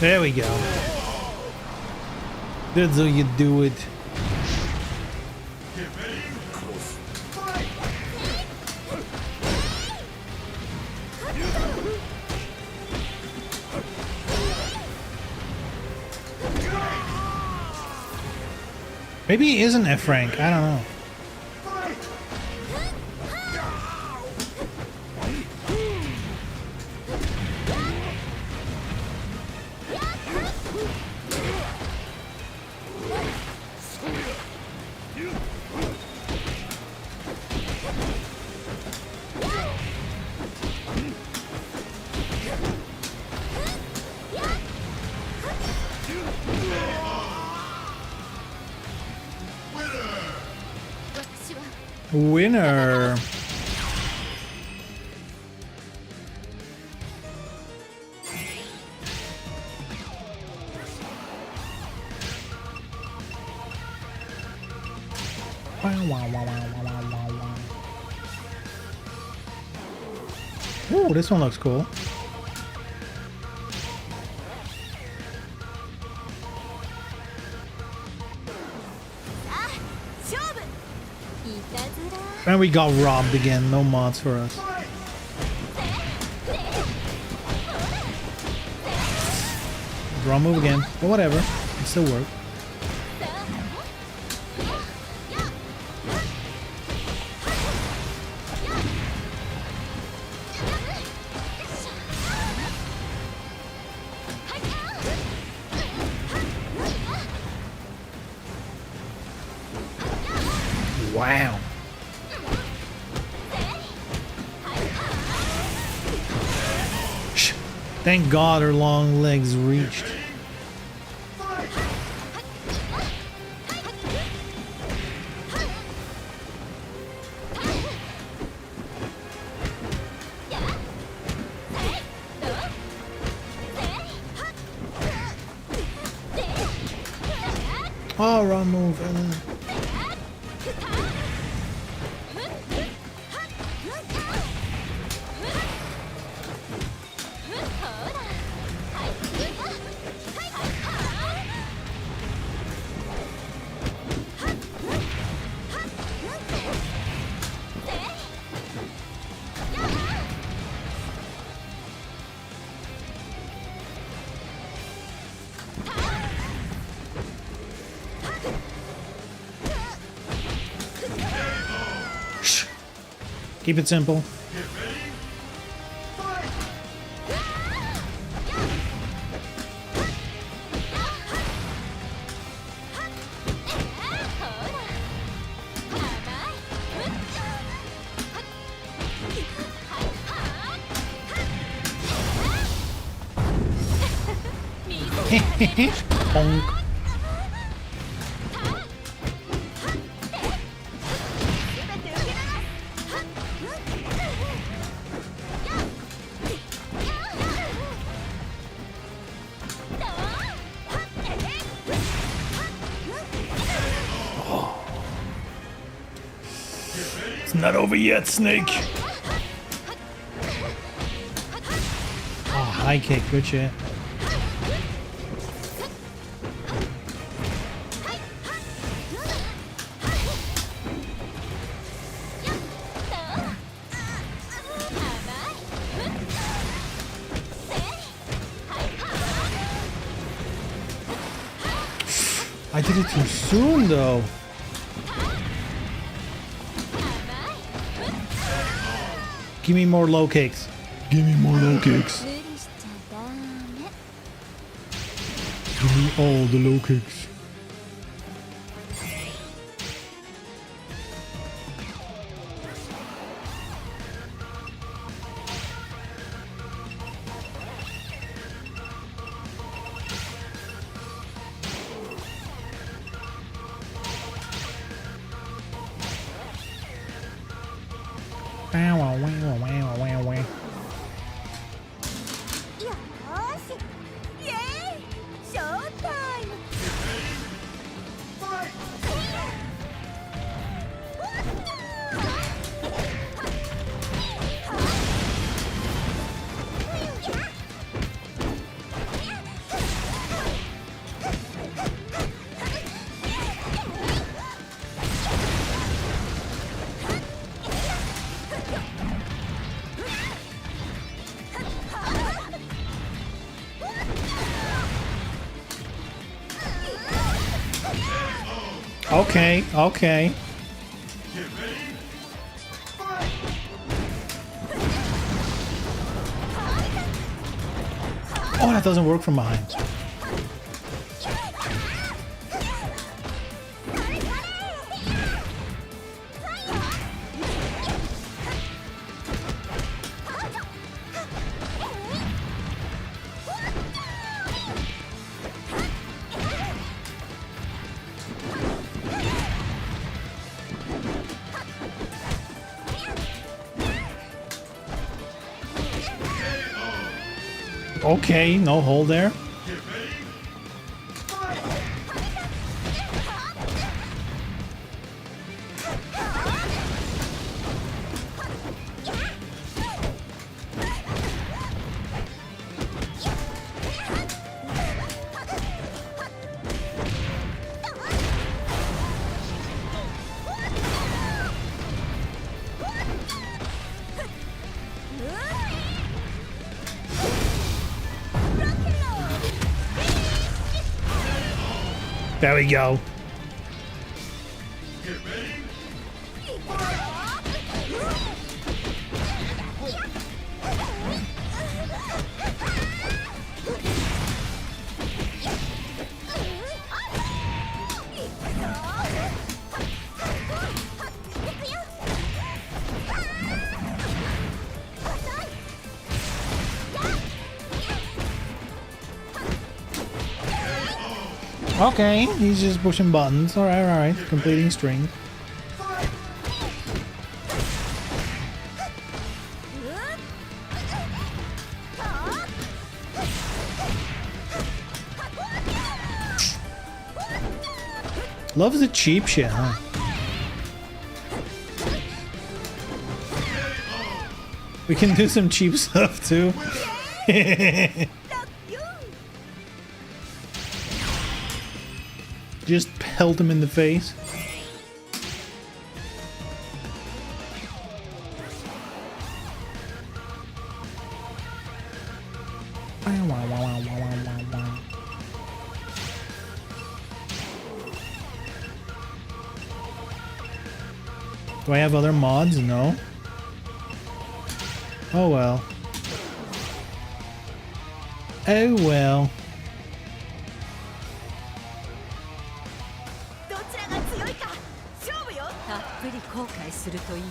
There we go. That's how you do it. Maybe he isn't F rank. I don't know. Winner. Wow, wow, wow, wow, wow, wow, wow. Ooh, this one looks cool. And we got robbed again. No mods for us. Draw move again. But whatever. It still worked. Wow. Thank God her long legs reached. Oh, wrong move. Keep it simple. Bonk. It's not over yet, Snake. Oh, high kick, good shit. I did it too soon, though. Give me more low kicks. Give me more low kicks. Give me all the low kicks. Wow, wow, wow, wow, wow, wow. Okay, okay. Oh, that doesn't work from behind. Okay, no hold there. There we go. Okay, he's just pushing buttons. Alright, alright. Completing string. Loves the cheap shit, huh? We can do some cheap stuff too. Just pelt him in the face. Do I have other mods? No. Oh well. Oh well. どちらが強いか勝負よ。たっぷり後悔するといいわ。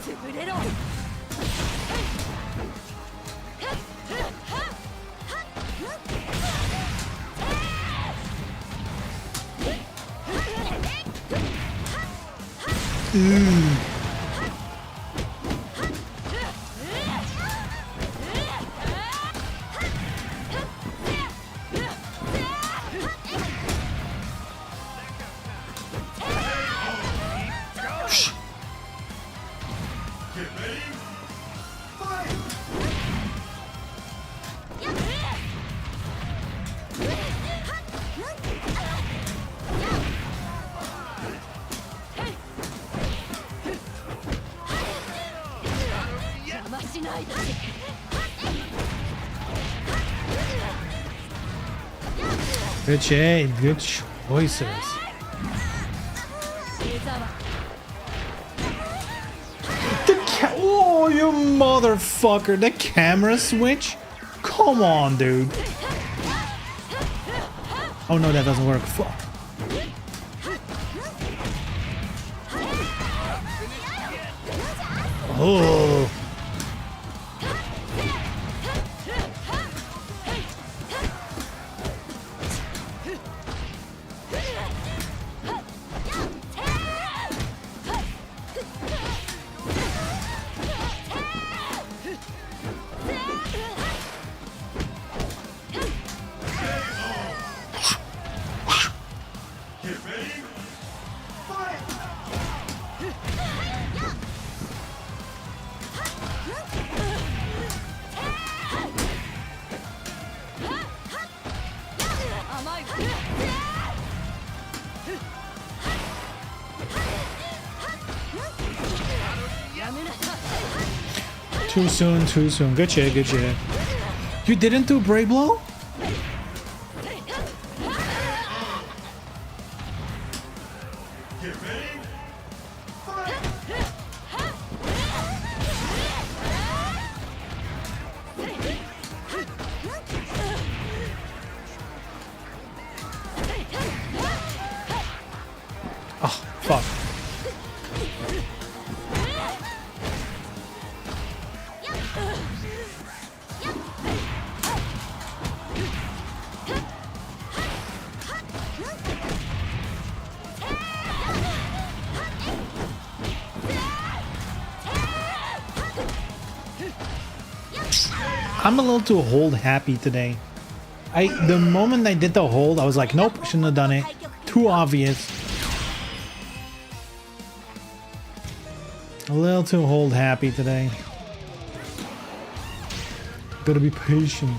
潰れろ。邪魔しないで。Good shade, good choices. Oh, you motherfucker! The camera switch? Come on, dude. Oh no, that doesn't work. Fuck. Oh. Too soon, too soon. Good shit, good shit. You didn't do Brave Blow? Oh, fuck. I'm a little too hold happy today. The moment I did the hold, I was like, nope, shouldn't have done it. Too obvious. A little too hold happy today. Gotta be patient.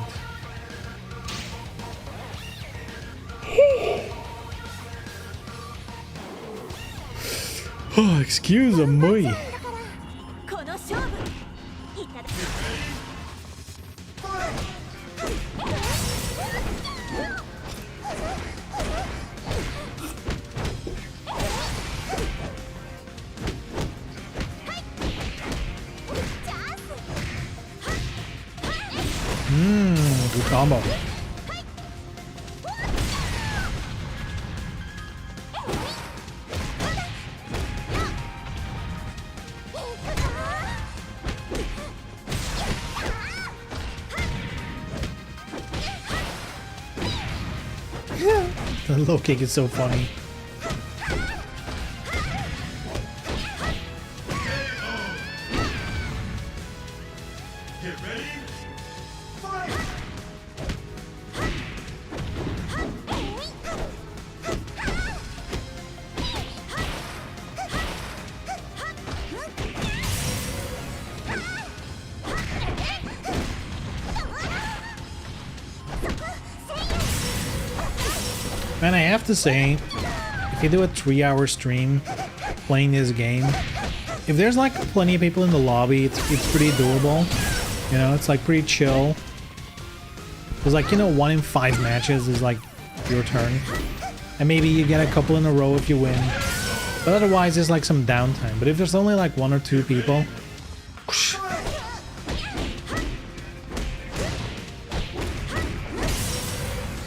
Oh, excuse me. この勝負いただき Good combo. The low kick is so funny. Man, I have to say, if you do a 3-hour stream playing this game, if there's like plenty of people in the lobby, it's pretty doable. You know, it's like pretty chill. Because like, you know, 1 in 5 matches is like your turn. And maybe you get a couple in a row if you win. But otherwise, there's like some downtime. But if there's only like 1 or 2 people, whoosh,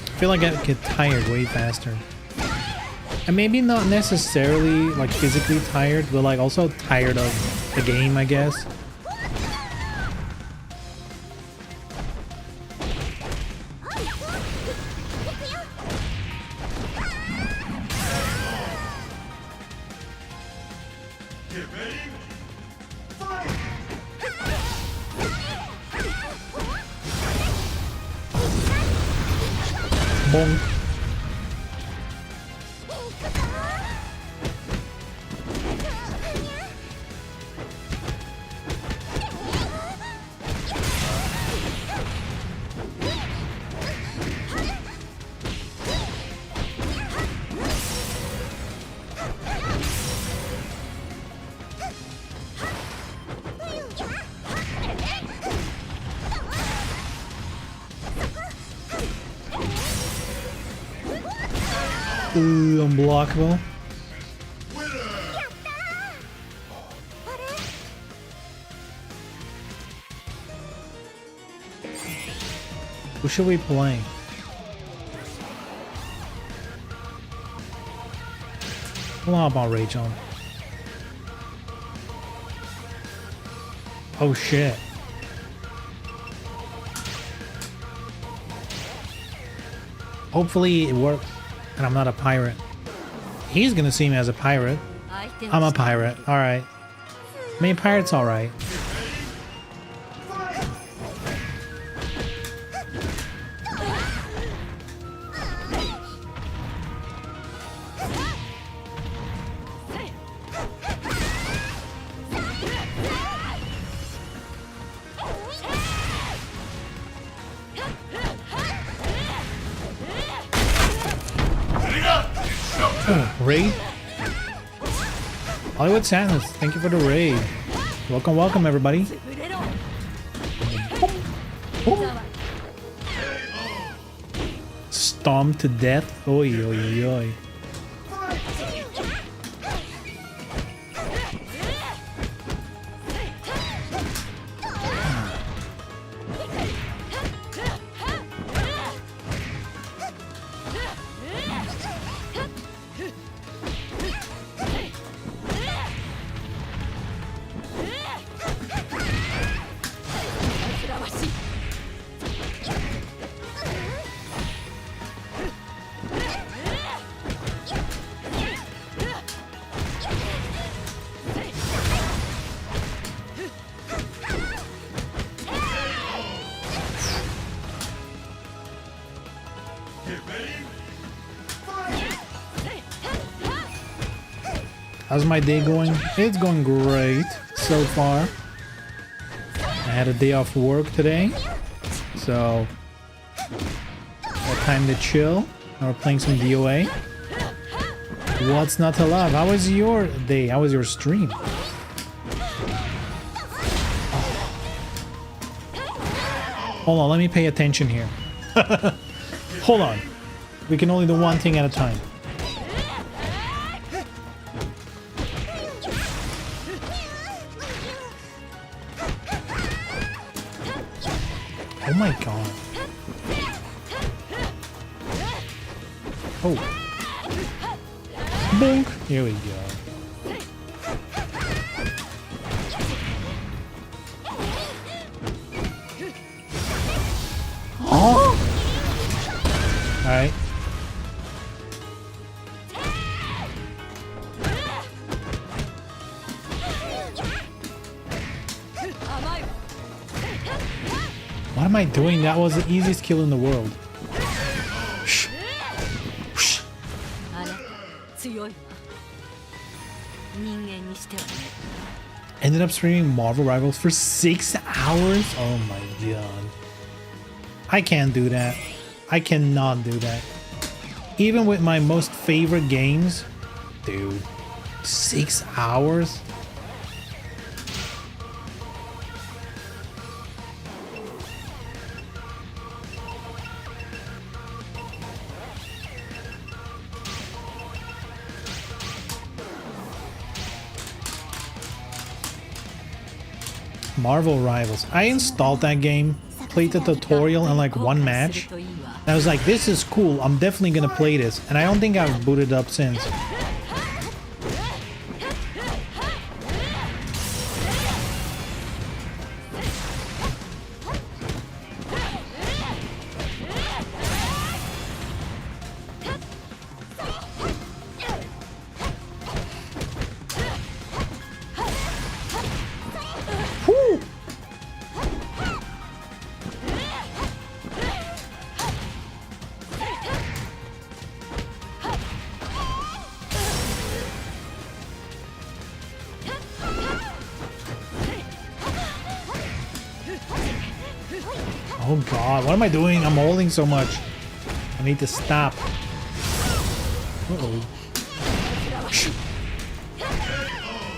I feel like I get tired way faster. And maybe not necessarily like physically tired, but like also tired of the game, I guess. Bonk. Unblockable. Who should we play? Hold on about Rage on. Oh shit. Hopefully it works and I'm not a pirate. He's gonna see me as a pirate. I'm a pirate, alright. I mean, pirate's alright. Raid? Hollywood Sadness, thank you for the raid. Welcome, welcome everybody. stomped to death. Oi, oi, oi, oi. How's my day going? It's going great so far. I had a day off work today, so got time to chill. Now we're playing some DOA. What's not to love? How was your day? How was your stream? Hold on, let me pay attention here. Hold on. We can only do one thing at a time. Oh my god. Oh. Bonk. Here we go. Oh. Alright. What am I doing? That was the easiest kill in the world. Shh. Shh. Ended up streaming Marvel Rivals for 6 hours? Oh my god. I can't do that. I cannot do that. Even with my most favorite games. Dude. 6 hours? Marvel Rivals. I installed that game, played the tutorial in like one match, and I was like, this is cool, I'm definitely gonna play this, and I don't think I've booted up since. Oh god, what am I doing? I'm holding so much. I need to stop. Uh-oh. Shh.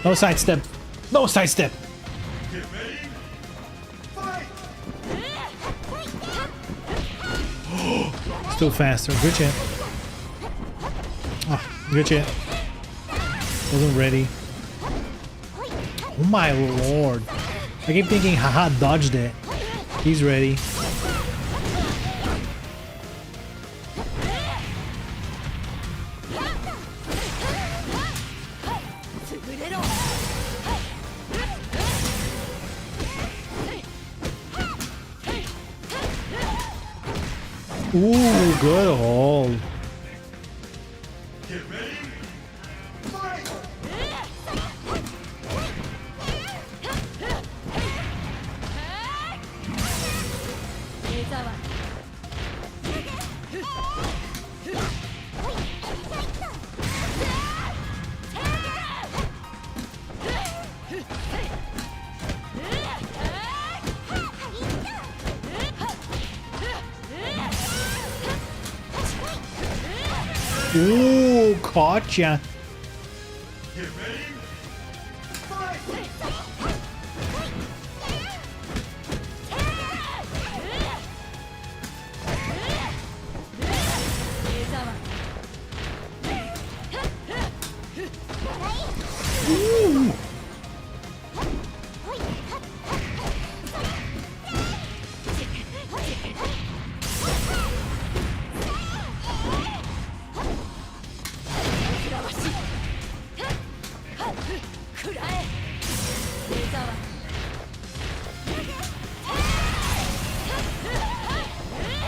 No sidestep. No sidestep. Still faster. Good shit. Oh, good shit. Wasn't ready. Oh my lord. I keep thinking, haha, dodged it. He's ready. Ooh, good hold. Ooh, caught ya.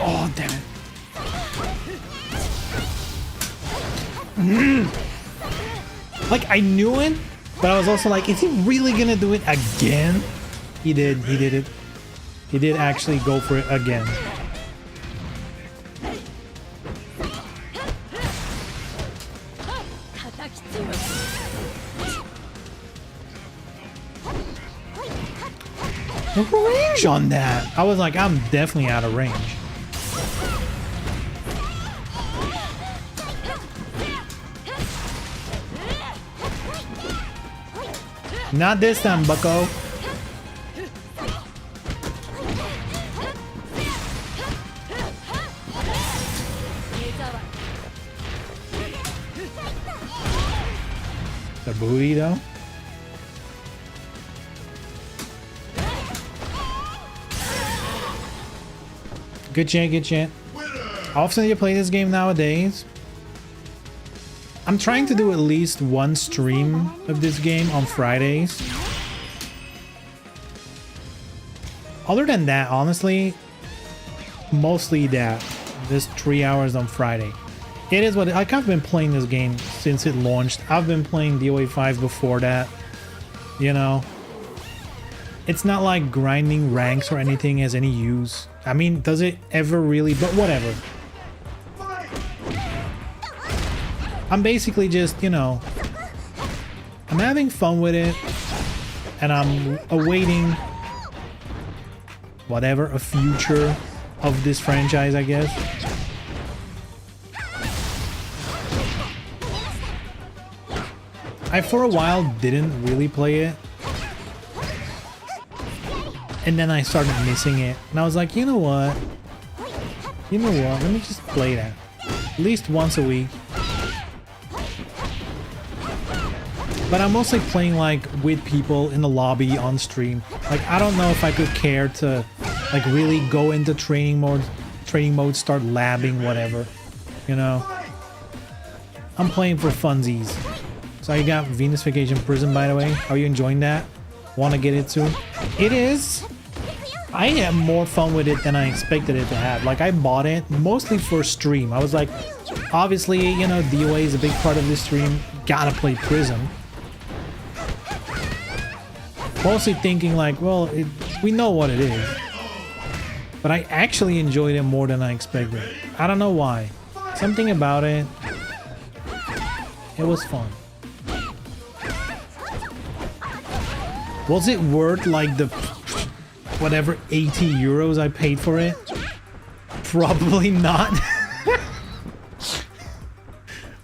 Oh, damn it. Like, I knew it, but I was also like, is he really gonna do it again? He did it. He did actually go for it again. The range on that! I was like, I'm definitely out of range. Not this time, bucko. The booty, though. Good chant, good chant. How often do you play this game nowadays? I'm trying to do at least one stream of this game on Fridays. Other than that, honestly, mostly that. Just 3 hours on Friday. It is what like I've been playing this game since it launched. I've been playing DOA6 before that. You know, it's not like grinding ranks or anything has any use. I mean, does it ever really? But whatever. I'm basically just, you know, I'm having fun with it, and I'm awaiting whatever a future of this franchise, I guess. I for a while didn't really play it, and then I started missing it, and I was like, you know what, let me just play that at least once a week. But I'm mostly playing like with people in the lobby on stream. Like, I don't know if I could care to like really go into training mode, start labbing, whatever, you know. I'm playing for funsies. So you got Venus Vacation Prison, by the way. Are you enjoying that? Want to get it soon? It is. I had more fun with it than I expected it to have. Like, I bought it mostly for stream. I was like, obviously, you know, DOA is a big part of this stream. Gotta play Prison. Mostly thinking like, well, we know what it is. But I actually enjoyed it more than I expected. I don't know why. Something about it. It was fun. Was it worth like the whatever 80 euros I paid for it? Probably not.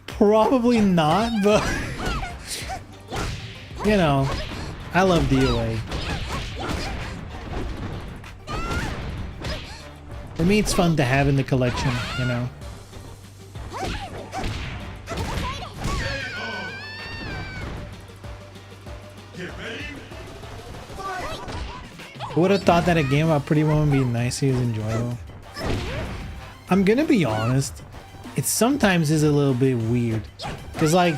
Probably not, but you know, I love DOA. For me, it's fun to have in the collection, you know. Who would have thought that a game about Pretty Woman being nice is enjoyable? I'm gonna be honest, it sometimes is a little bit weird. Cause like,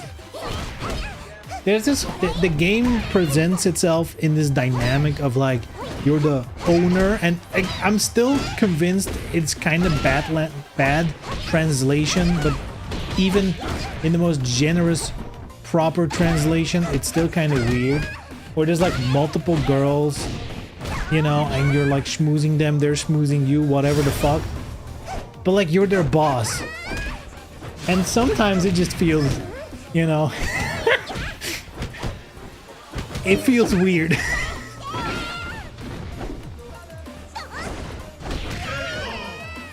there's this, the game presents itself in this dynamic of like, you're the owner, and I'm still convinced it's kind of bad translation, but even in the most generous, proper translation, it's still kind of weird. Where there's like multiple girls, you know, and you're like schmoozing them, they're schmoozing you, whatever the fuck. But like, you're their boss. And sometimes it just feels, you know, it feels weird.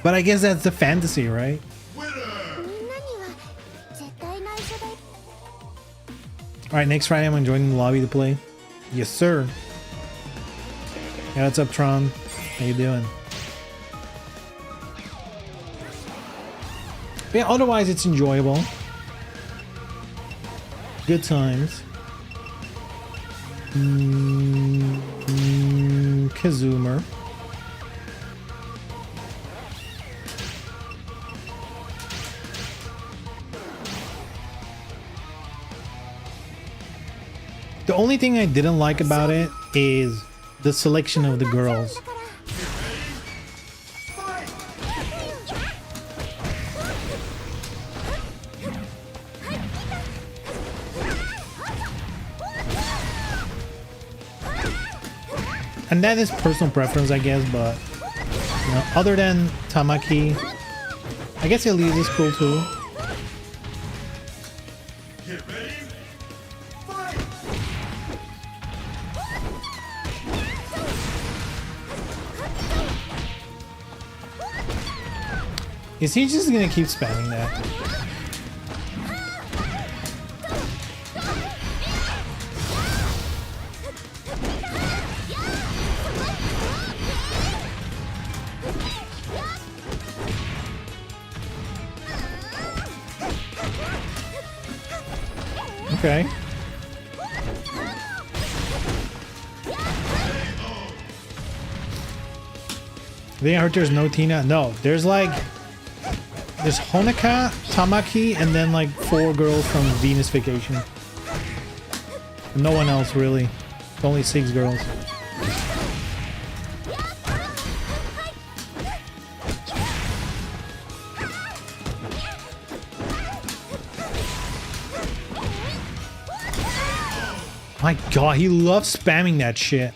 But I guess that's the fantasy, right? Alright, next Friday I'm joining the lobby to play. Yes, sir. Yeah, what's up, Tron? How you doing? But yeah, otherwise it's enjoyable. Good times. Kazumer. The only thing I didn't like about it is the selection of the girls. And that is personal preference, I guess, but you know, other than Tamaki, I guess Elise is cool too. Is he just gonna keep spamming that? Okay. I think I heard there's no Tina. No, there's Honoka, Tamaki, and then like 4 girls from Venus Vacation. No one else really. It's only 6 girls. My god, he loves spamming that shit.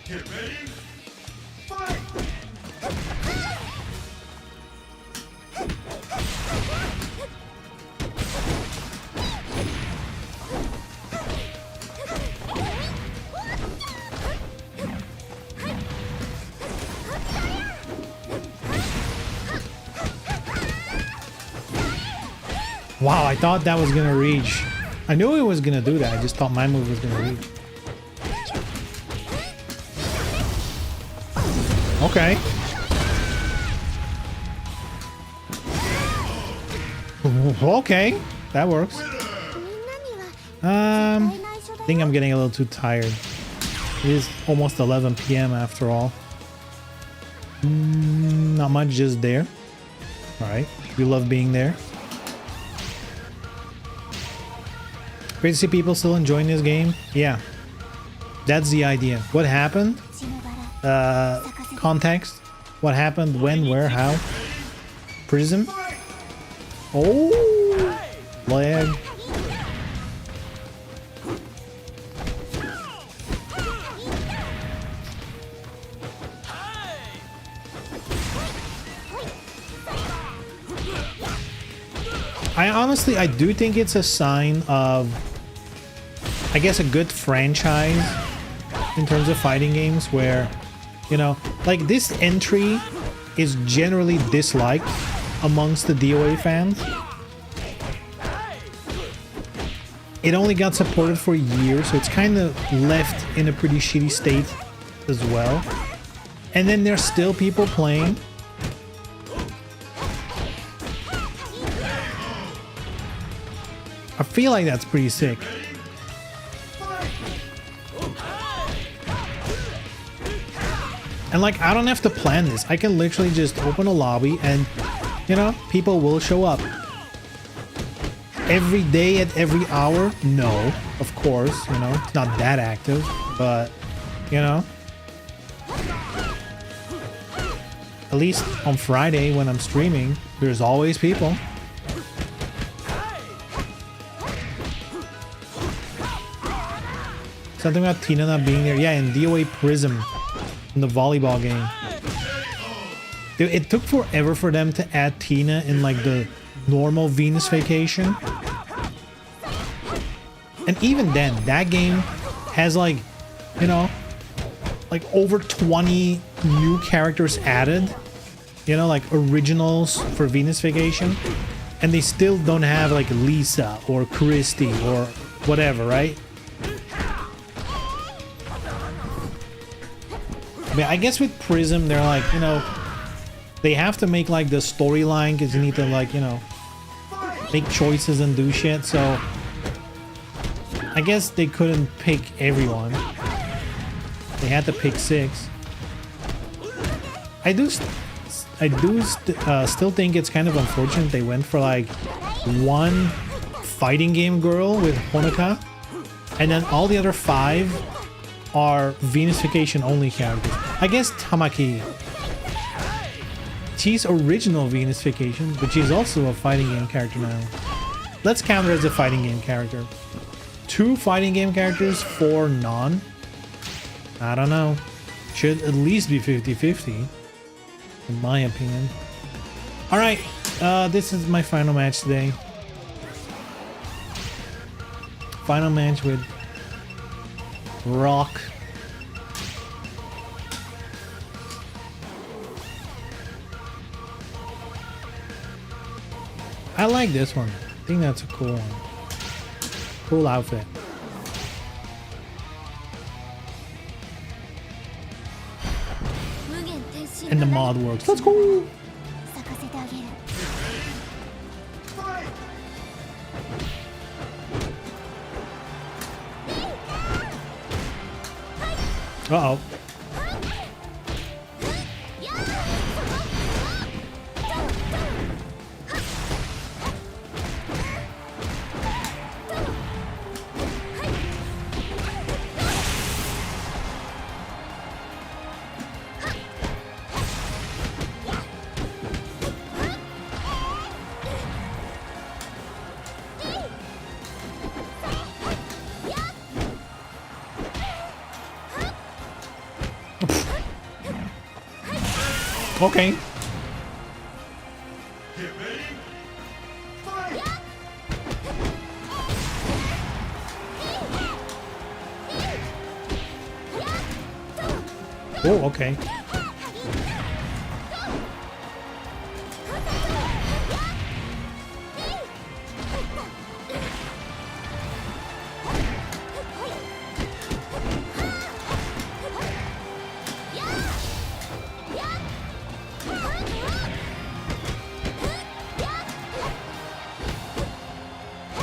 Wow, I thought that was gonna reach. I knew it was gonna do that. I just thought my move was gonna reach. Okay. Okay, that works. I think I'm getting a little too tired. It is almost 11 p.m. after all. Not much, just there. All right, we love being there. Great to see people still enjoying this game. Yeah, that's the idea. What happened? Context. What happened? When? Where? How? Prism? Oh! Lag. I do think it's a sign of, I guess, a good franchise in terms of fighting games where, you know, like this entry is generally disliked amongst the DOA fans. It only got supported for a year, so it's kind of left in a pretty shitty state as well. And then there's still people playing. I feel like that's pretty sick. And like, I don't have to plan this. I can literally just open a lobby and, you know, people will show up. Every day at every hour? No, of course, you know, it's not that active, but, you know. At least on Friday when I'm streaming, there's always people. Something about Tina not being there. Yeah, in DOA Prism. In the volleyball game. It took forever for them to add Tina in like the normal Venus Vacation. And even then, that game has like, you know, like over 20 new characters added. You know, like originals for Venus Vacation. And they still don't have like Lisa or Christy or whatever, right? But I guess with Prism, they're like, you know, they have to make like the storyline because you need to like, you know, make choices and do shit. So I guess they couldn't pick everyone. They had to pick 6. I still think it's kind of unfortunate they went for like one fighting game girl with Honoka, and then all the other 5 are Venusification only characters. I guess Tamaki, she's original Venusification, but she's also a fighting game character now. Let's count her as a fighting game character. 2 fighting game characters, 4 non. I don't know. Should at least be 50-50, in my opinion. Alright, this is my final match today. Final match with Rock. I like this one. I think that's a cool one. Cool outfit. And the mod works. Let's go! Uh-oh. Okay. Get ready. Fight. Oh, okay.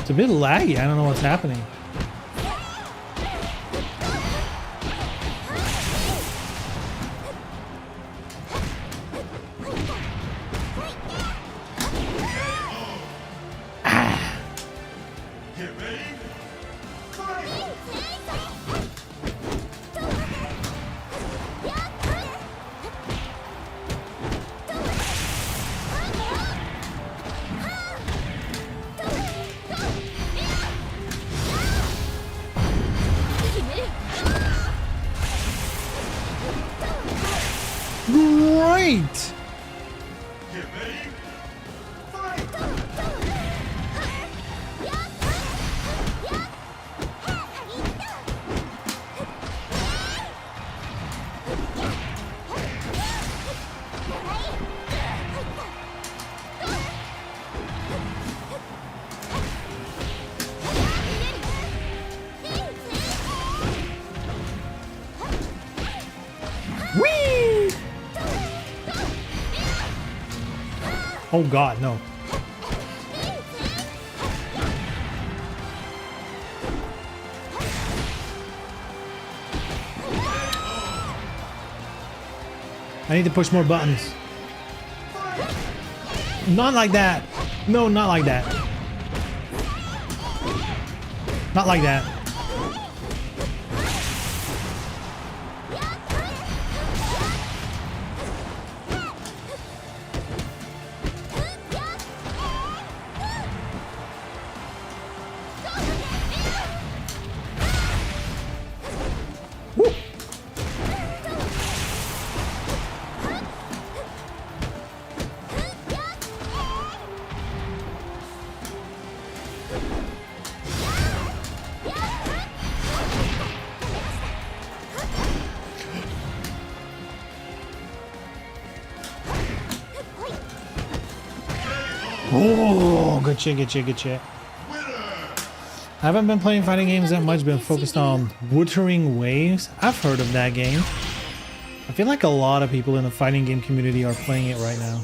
It's a bit laggy. I don't know what's happening. Get ready. Fight. Great! Get ready. Fight. Whee! Oh god, no. I need to push more buttons. Not like that. No, not like that. Not like that. Woo. Oh, good shit, good shit, good shit. I haven't been playing fighting games that much, been focused on Wuthering Waves. I've heard of that game. I feel like a lot of people in the fighting game community are playing it right now.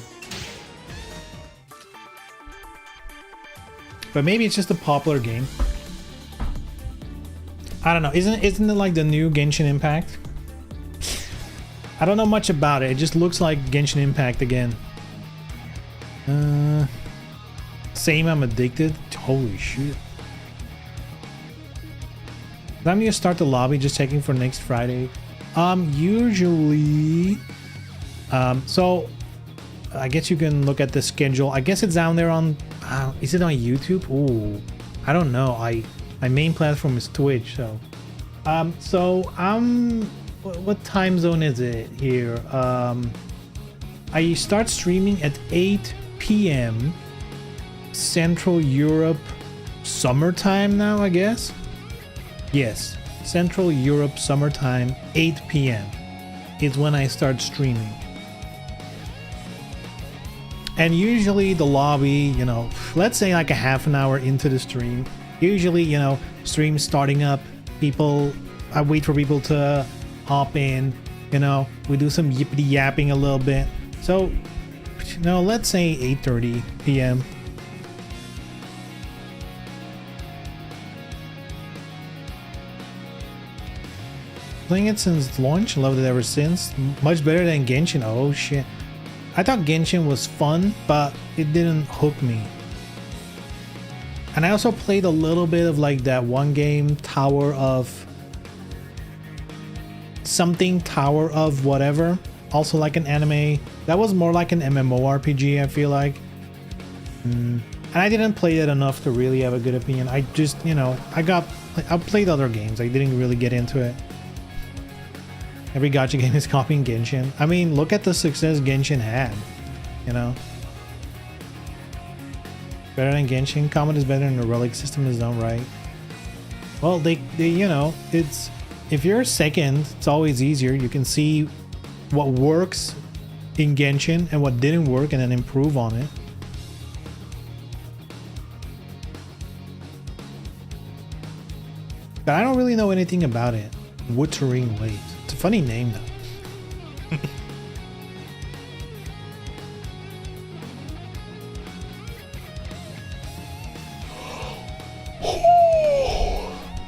But maybe it's just a popular game. I don't know. Isn't it like the new Genshin Impact? I don't know much about it. It just looks like Genshin Impact again. Same, I'm addicted. Holy shit. I'm gonna start the lobby, just checking for next Friday. Usually, so I guess you can look at the schedule. I guess it's down there on, is it on YouTube? Ooh, I don't know. My main platform is Twitch, so. What time zone is it here? I start streaming at 8 p.m. Central Europe summertime now, I guess. Yes, Central Europe summertime, 8 p.m. is when I start streaming. And usually the lobby, you know, let's say like a half an hour into the stream, usually, you know, stream starting up, I wait for people to hop in, you know, we do some yippity yapping a little bit. So, you know, let's say 8:30 p.m. Playing it since launch, loved it ever since. Much better than Genshin. Oh shit. I thought Genshin was fun, but it didn't hook me. And I also played a little bit of like that one game, Tower of something, Tower of whatever. Also like an anime. That was more like an MMORPG, I feel like. And I didn't play it enough to really have a good opinion. I just, you know, I played other games. I didn't really get into it. Every gacha game is copying Genshin. I mean, look at the success Genshin had, you know. Better than Genshin. Comet is better than the Relic system in its own right. Well, they you know, it's, if you're second, it's always easier. You can see what works in Genshin and what didn't work and then improve on it. But I don't really know anything about it. Wuthering Waves. It's a funny name though.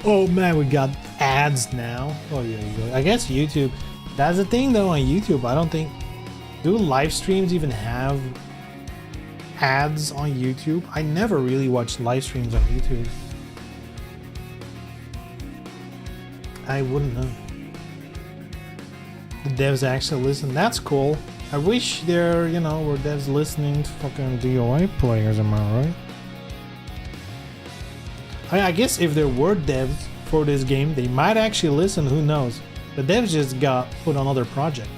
Oh man, we got ads now. Oh yeah. I guess YouTube. That's the thing though on YouTube. I don't think, do live streams even have ads on YouTube? I never really watched live streams on YouTube. I wouldn't know. The devs actually listen. That's cool. I wish there, you know, were devs listening to fucking DOA players, am I right? I guess if there were devs for this game, they might actually listen, who knows. The devs just got put on other projects.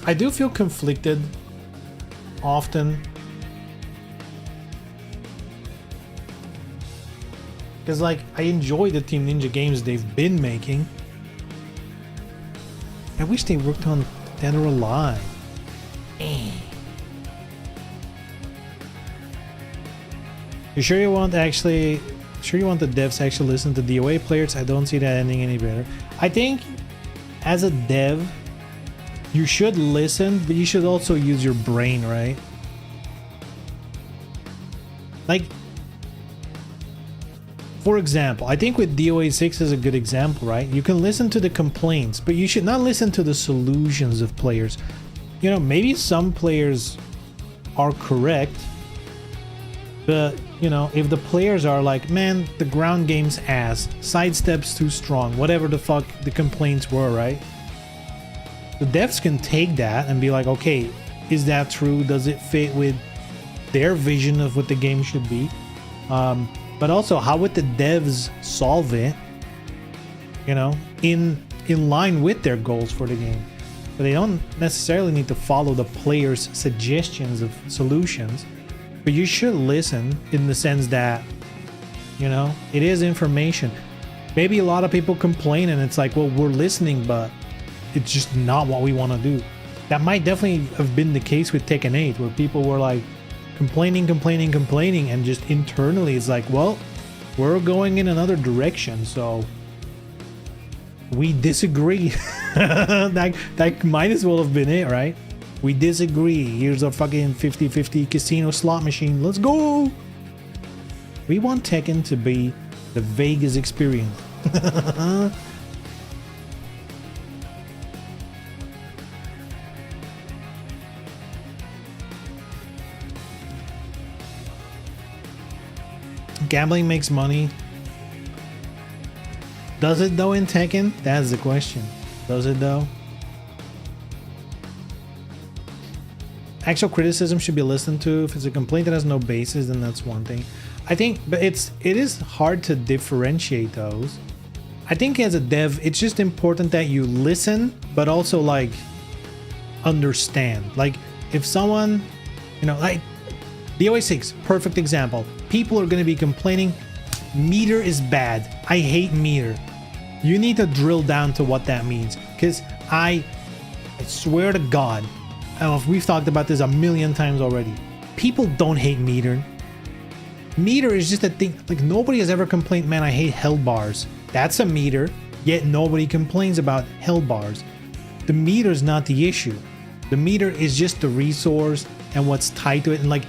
I do feel conflicted often. Because like, I enjoy the Team Ninja games they've been making. I wish they worked on Dead or Alive. You sure you want the devs to actually listen to DOA players? I don't see that ending any better. I think as a dev, you should listen, but you should also use your brain, right? Like, for example, I think with DOA6 is a good example, right? You can listen to the complaints, but you should not listen to the solutions of players. You know, maybe some players are correct, but, you know, if the players are like, man, the ground game's ass, sidestep's too strong, whatever the fuck the complaints were, right? The devs can take that and be like, okay, is that true? Does it fit with their vision of what the game should be? But also, how would the devs solve it, you know, in line with their goals for the game? But they don't necessarily need to follow the players' suggestions of solutions. But you should listen in the sense that, you know, it is information. Maybe a lot of people complain and it's like, well, we're listening, but it's just not what we want to do. That might definitely have been the case with Tekken 8, where people were like complaining, and just internally it's like, well, we're going in another direction, so we disagree. that might as well have been it, right? We disagree. Here's a fucking 50-50 casino slot machine. Let's go. We want Tekken to be the Vegas experience. Gambling makes money. Does it though in Tekken? That's the question. Does it though? Actual criticism should be listened to. If it's a complaint that has no basis, then that's one thing. I think, but it is hard to differentiate those. I think as a dev, it's just important that you listen, but also like understand. Like if someone, you know, like DOA6, perfect example. People are going to be complaining, meter is bad. I hate meter. You need to drill down to what that means, because I swear to God, I don't know if we've talked about this a million times already. People don't hate meter. Meter is just a thing. Like nobody has ever complained, man, I hate hell bars. That's a meter, yet nobody complains about hell bars. The meter is not the issue. The meter is just the resource and what's tied to it. And like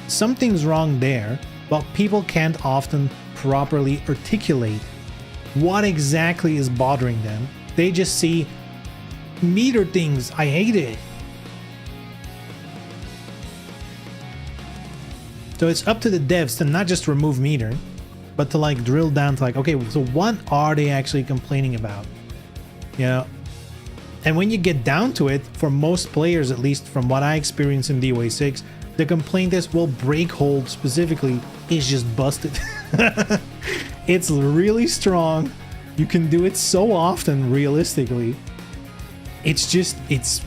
something's wrong there, but people can't often properly articulate what exactly is bothering them. They just see meter things. I hate it. So it's up to the devs to not just remove meter, but to like drill down to like, okay, so what are they actually complaining about? You know? And when you get down to it, for most players, at least from what I experienced in DOA6, the complaint is, well, break hold specifically is just busted. It's really strong. You can do it so often realistically. It's just, it's,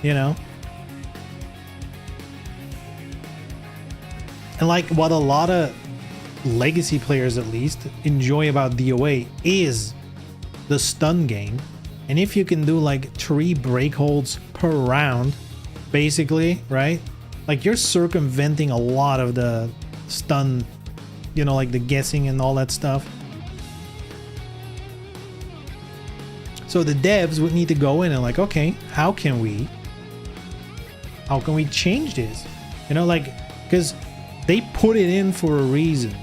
you know? And like what a lot of legacy players at least enjoy about DOA is the stun game. And if you can do like 3 break holds per round, basically, right? Like you're circumventing a lot of the stun, you know, like the guessing and all that stuff. So the devs would need to go in and like, okay, how can we change this? You know, like, because they put it in for a reason,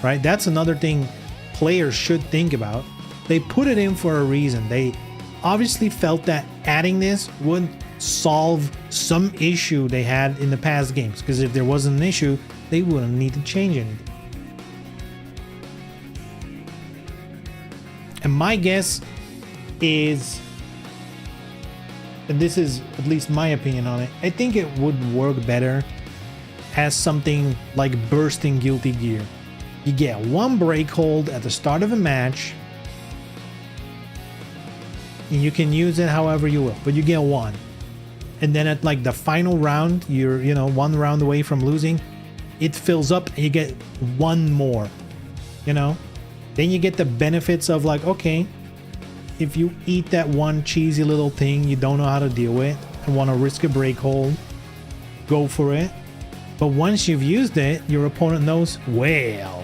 right? That's another thing players should think about. They put it in for a reason. They obviously felt that adding this would solve some issue they had in the past games, because if there wasn't an issue, they wouldn't need to change anything. And my guess is, and this is at least my opinion on it, I think it would work better as something like bursting Guilty Gear. You get 1 break hold at the start of a match, and you can use it however you will, but you get 1. And then at like the final round, you're, you know, 1 round away from losing, it fills up and you get 1 more, you know? Then you get the benefits of like, okay, if you eat that one cheesy little thing you don't know how to deal with and want to risk a break hold, go for it. But once you've used it, your opponent knows, well,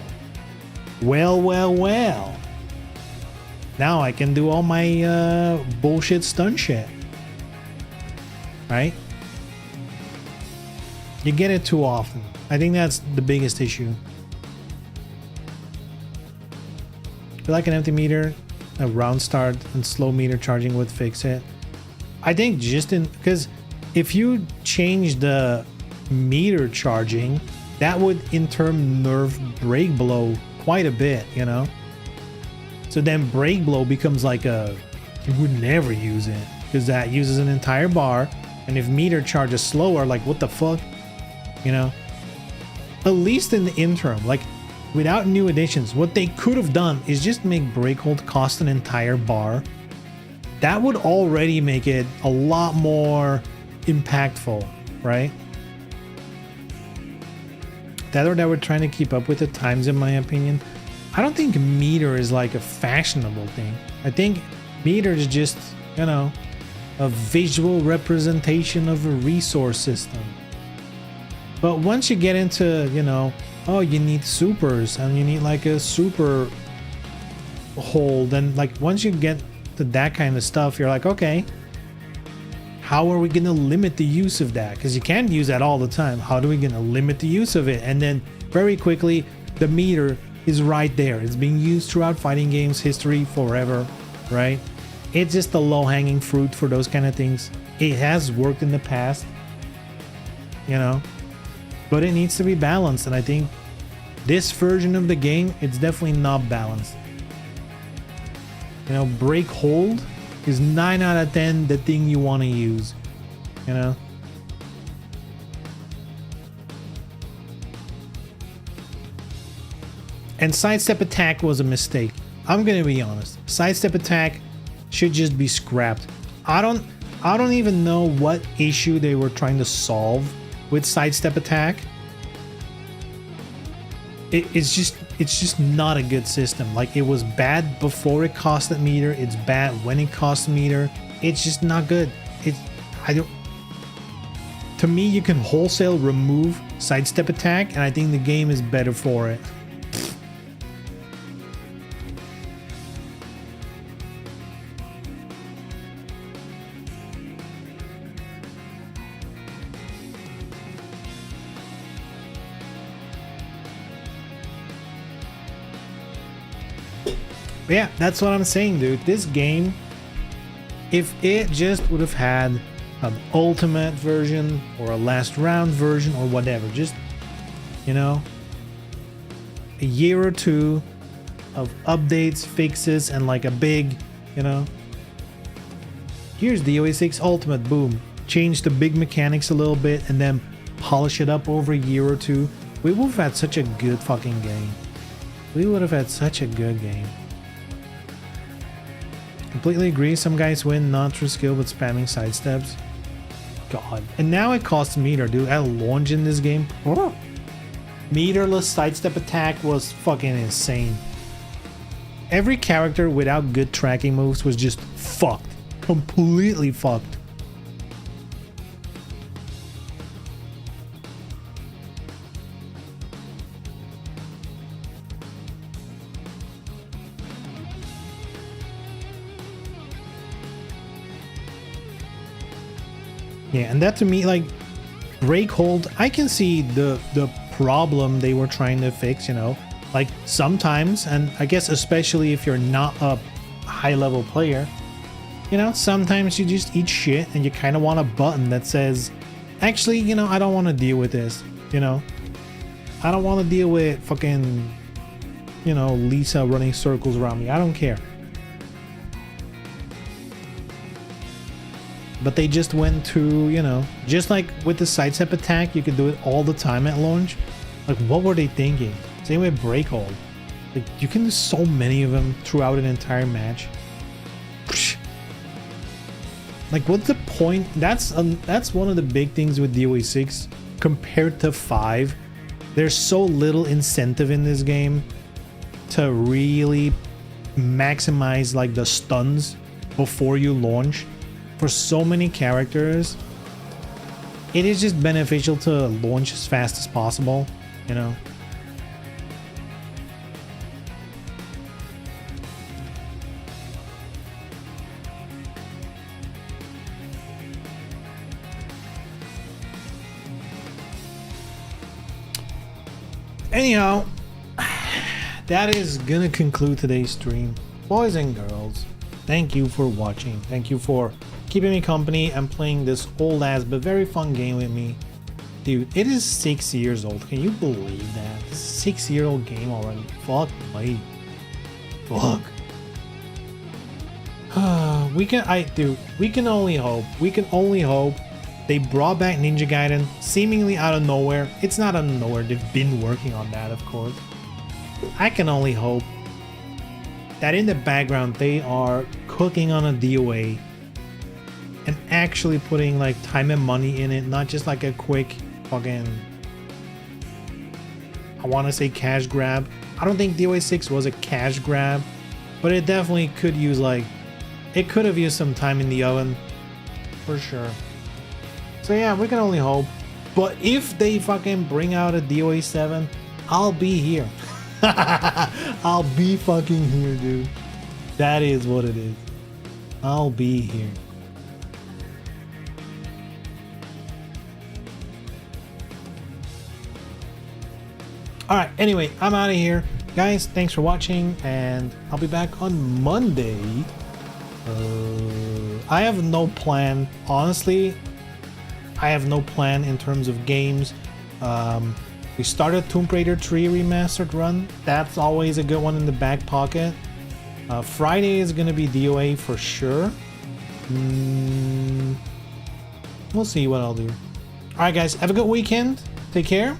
now I can do all my bullshit stun shit. Right? You get it too often. I think that's the biggest issue. If you like an empty meter, a round start and slow meter charging would fix it. I think just because if you change the meter charging, that would in turn nerf break blow quite a bit, you know? So then break blow becomes like you would never use it because that uses an entire bar, and if meter charges slower, like what the fuck, you know? At least in the interim, like without new additions, what they could have done is just make break hold cost an entire bar. That would already make it a lot more impactful, right? That or that we're trying to keep up with the times, in my opinion. I don't think meter is like a fashionable thing. I think meter is just, you know, a visual representation of a resource system. But once you get into, you know, oh, you need supers and you need like a super hold, and like once you get to that kind of stuff, you're like, okay, how are we going to limit the use of that? Because you can't use that all the time. How do we going to limit the use of it? And then very quickly, the meter is right there. It's being used throughout fighting games history forever, right? It's just the low-hanging fruit for those kind of things. It has worked in the past, you know, but it needs to be balanced. And I think this version of the game, it's definitely not balanced. You know, break hold is 9 out of 10 the thing you want to use, you know. And sidestep attack was a mistake. I'm gonna be honest. Sidestep attack should just be scrapped. I don't even know what issue they were trying to solve with sidestep attack. It's just not a good system. Like, it was bad before it costed meter. It's bad when it costs meter. It's just not good. To me, you can wholesale remove sidestep attack, and I think the game is better for it. But yeah, that's what I'm saying, dude. This game, if it just would have had an ultimate version or a last round version or whatever, just, you know, a year or two of updates, fixes, and like a big, you know, here's DOA6 Ultimate, boom. Change the big mechanics a little bit and then polish it up over a year or two. We would have had such a good fucking game. We would have had such a good game. Completely agree. Some guys win not through skill but spamming sidesteps. God. And now it costs meter, dude. At launch in this game, meterless sidestep attack was fucking insane. Every character without good tracking moves was just fucked. Completely fucked. Yeah, and that to me, like, break hold, I can see the problem they were trying to fix, you know. Like, sometimes, and I guess especially if you're not a high level player, you know, sometimes you just eat shit and you kind of want a button that says, actually, you know, I don't want to deal with this, you know. I don't want to deal with fucking, you know, Lisa running circles around me. I don't care. But they just went to, you know, just like with the sidestep attack, you could do it all the time at launch. Like, what were they thinking? Same with break hold. Like, you can do so many of them throughout an entire match. Like, what's the point? That's one of the big things with DOA6 compared to 5. There's so little incentive in this game to really maximize like the stuns before you launch. For so many characters, it is just beneficial to launch as fast as possible, you know. Anyhow, that is gonna conclude today's stream. Boys and girls, thank you for watching. Thank you for keeping me company and playing this old ass but very fun game with me. Dude, it is 6 years old. Can you believe that? This is a 6-year-old game already. Fuck me. Fuck. We can only hope. We can only hope they brought back Ninja Gaiden seemingly out of nowhere. It's not out of nowhere. They've been working on that, of course. I can only hope that in the background they are cooking on a DOA and actually putting like time and money in it, not just like a quick fucking, I want to say cash grab. I don't think DOA6 was a cash grab, but it definitely could use like, it could have used some time in the oven for sure. So yeah, we can only hope. But if they fucking bring out a DOA7, I'll be here. I'll be fucking here, dude. That is what it is. I'll be here. Alright, anyway, I'm out of here. Guys, thanks for watching, and I'll be back on Monday. I have no plan. Honestly, I have no plan in terms of games. We started Tomb Raider 3 Remastered run. That's always a good one in the back pocket. Friday is gonna be DOA for sure. We'll see what I'll do. Alright guys, have a good weekend. Take care.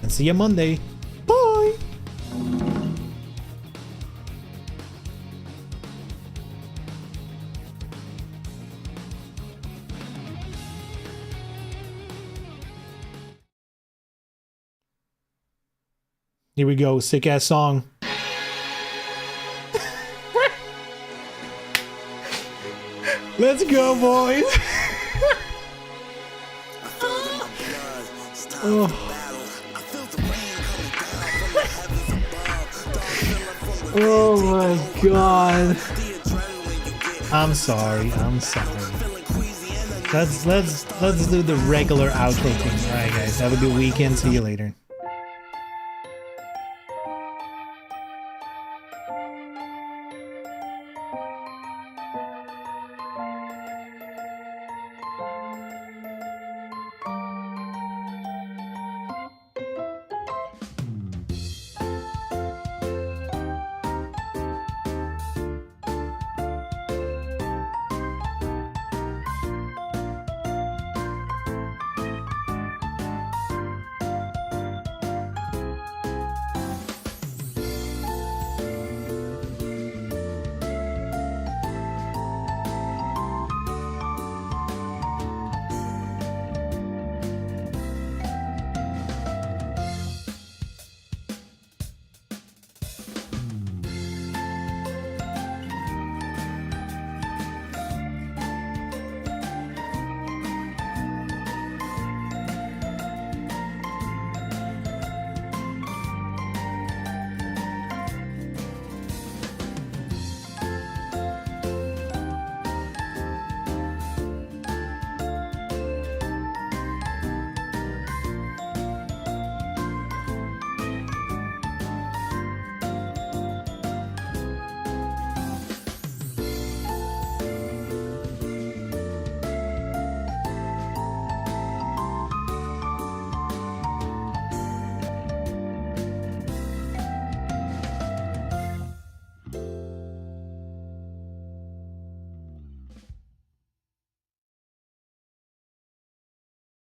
And see you Monday. Bye! Here we go, sick ass song. Let's go, boys. Oh. Oh my god. I'm sorry. Let's do the regular outro thing. Alright guys, have a good weekend. See you later.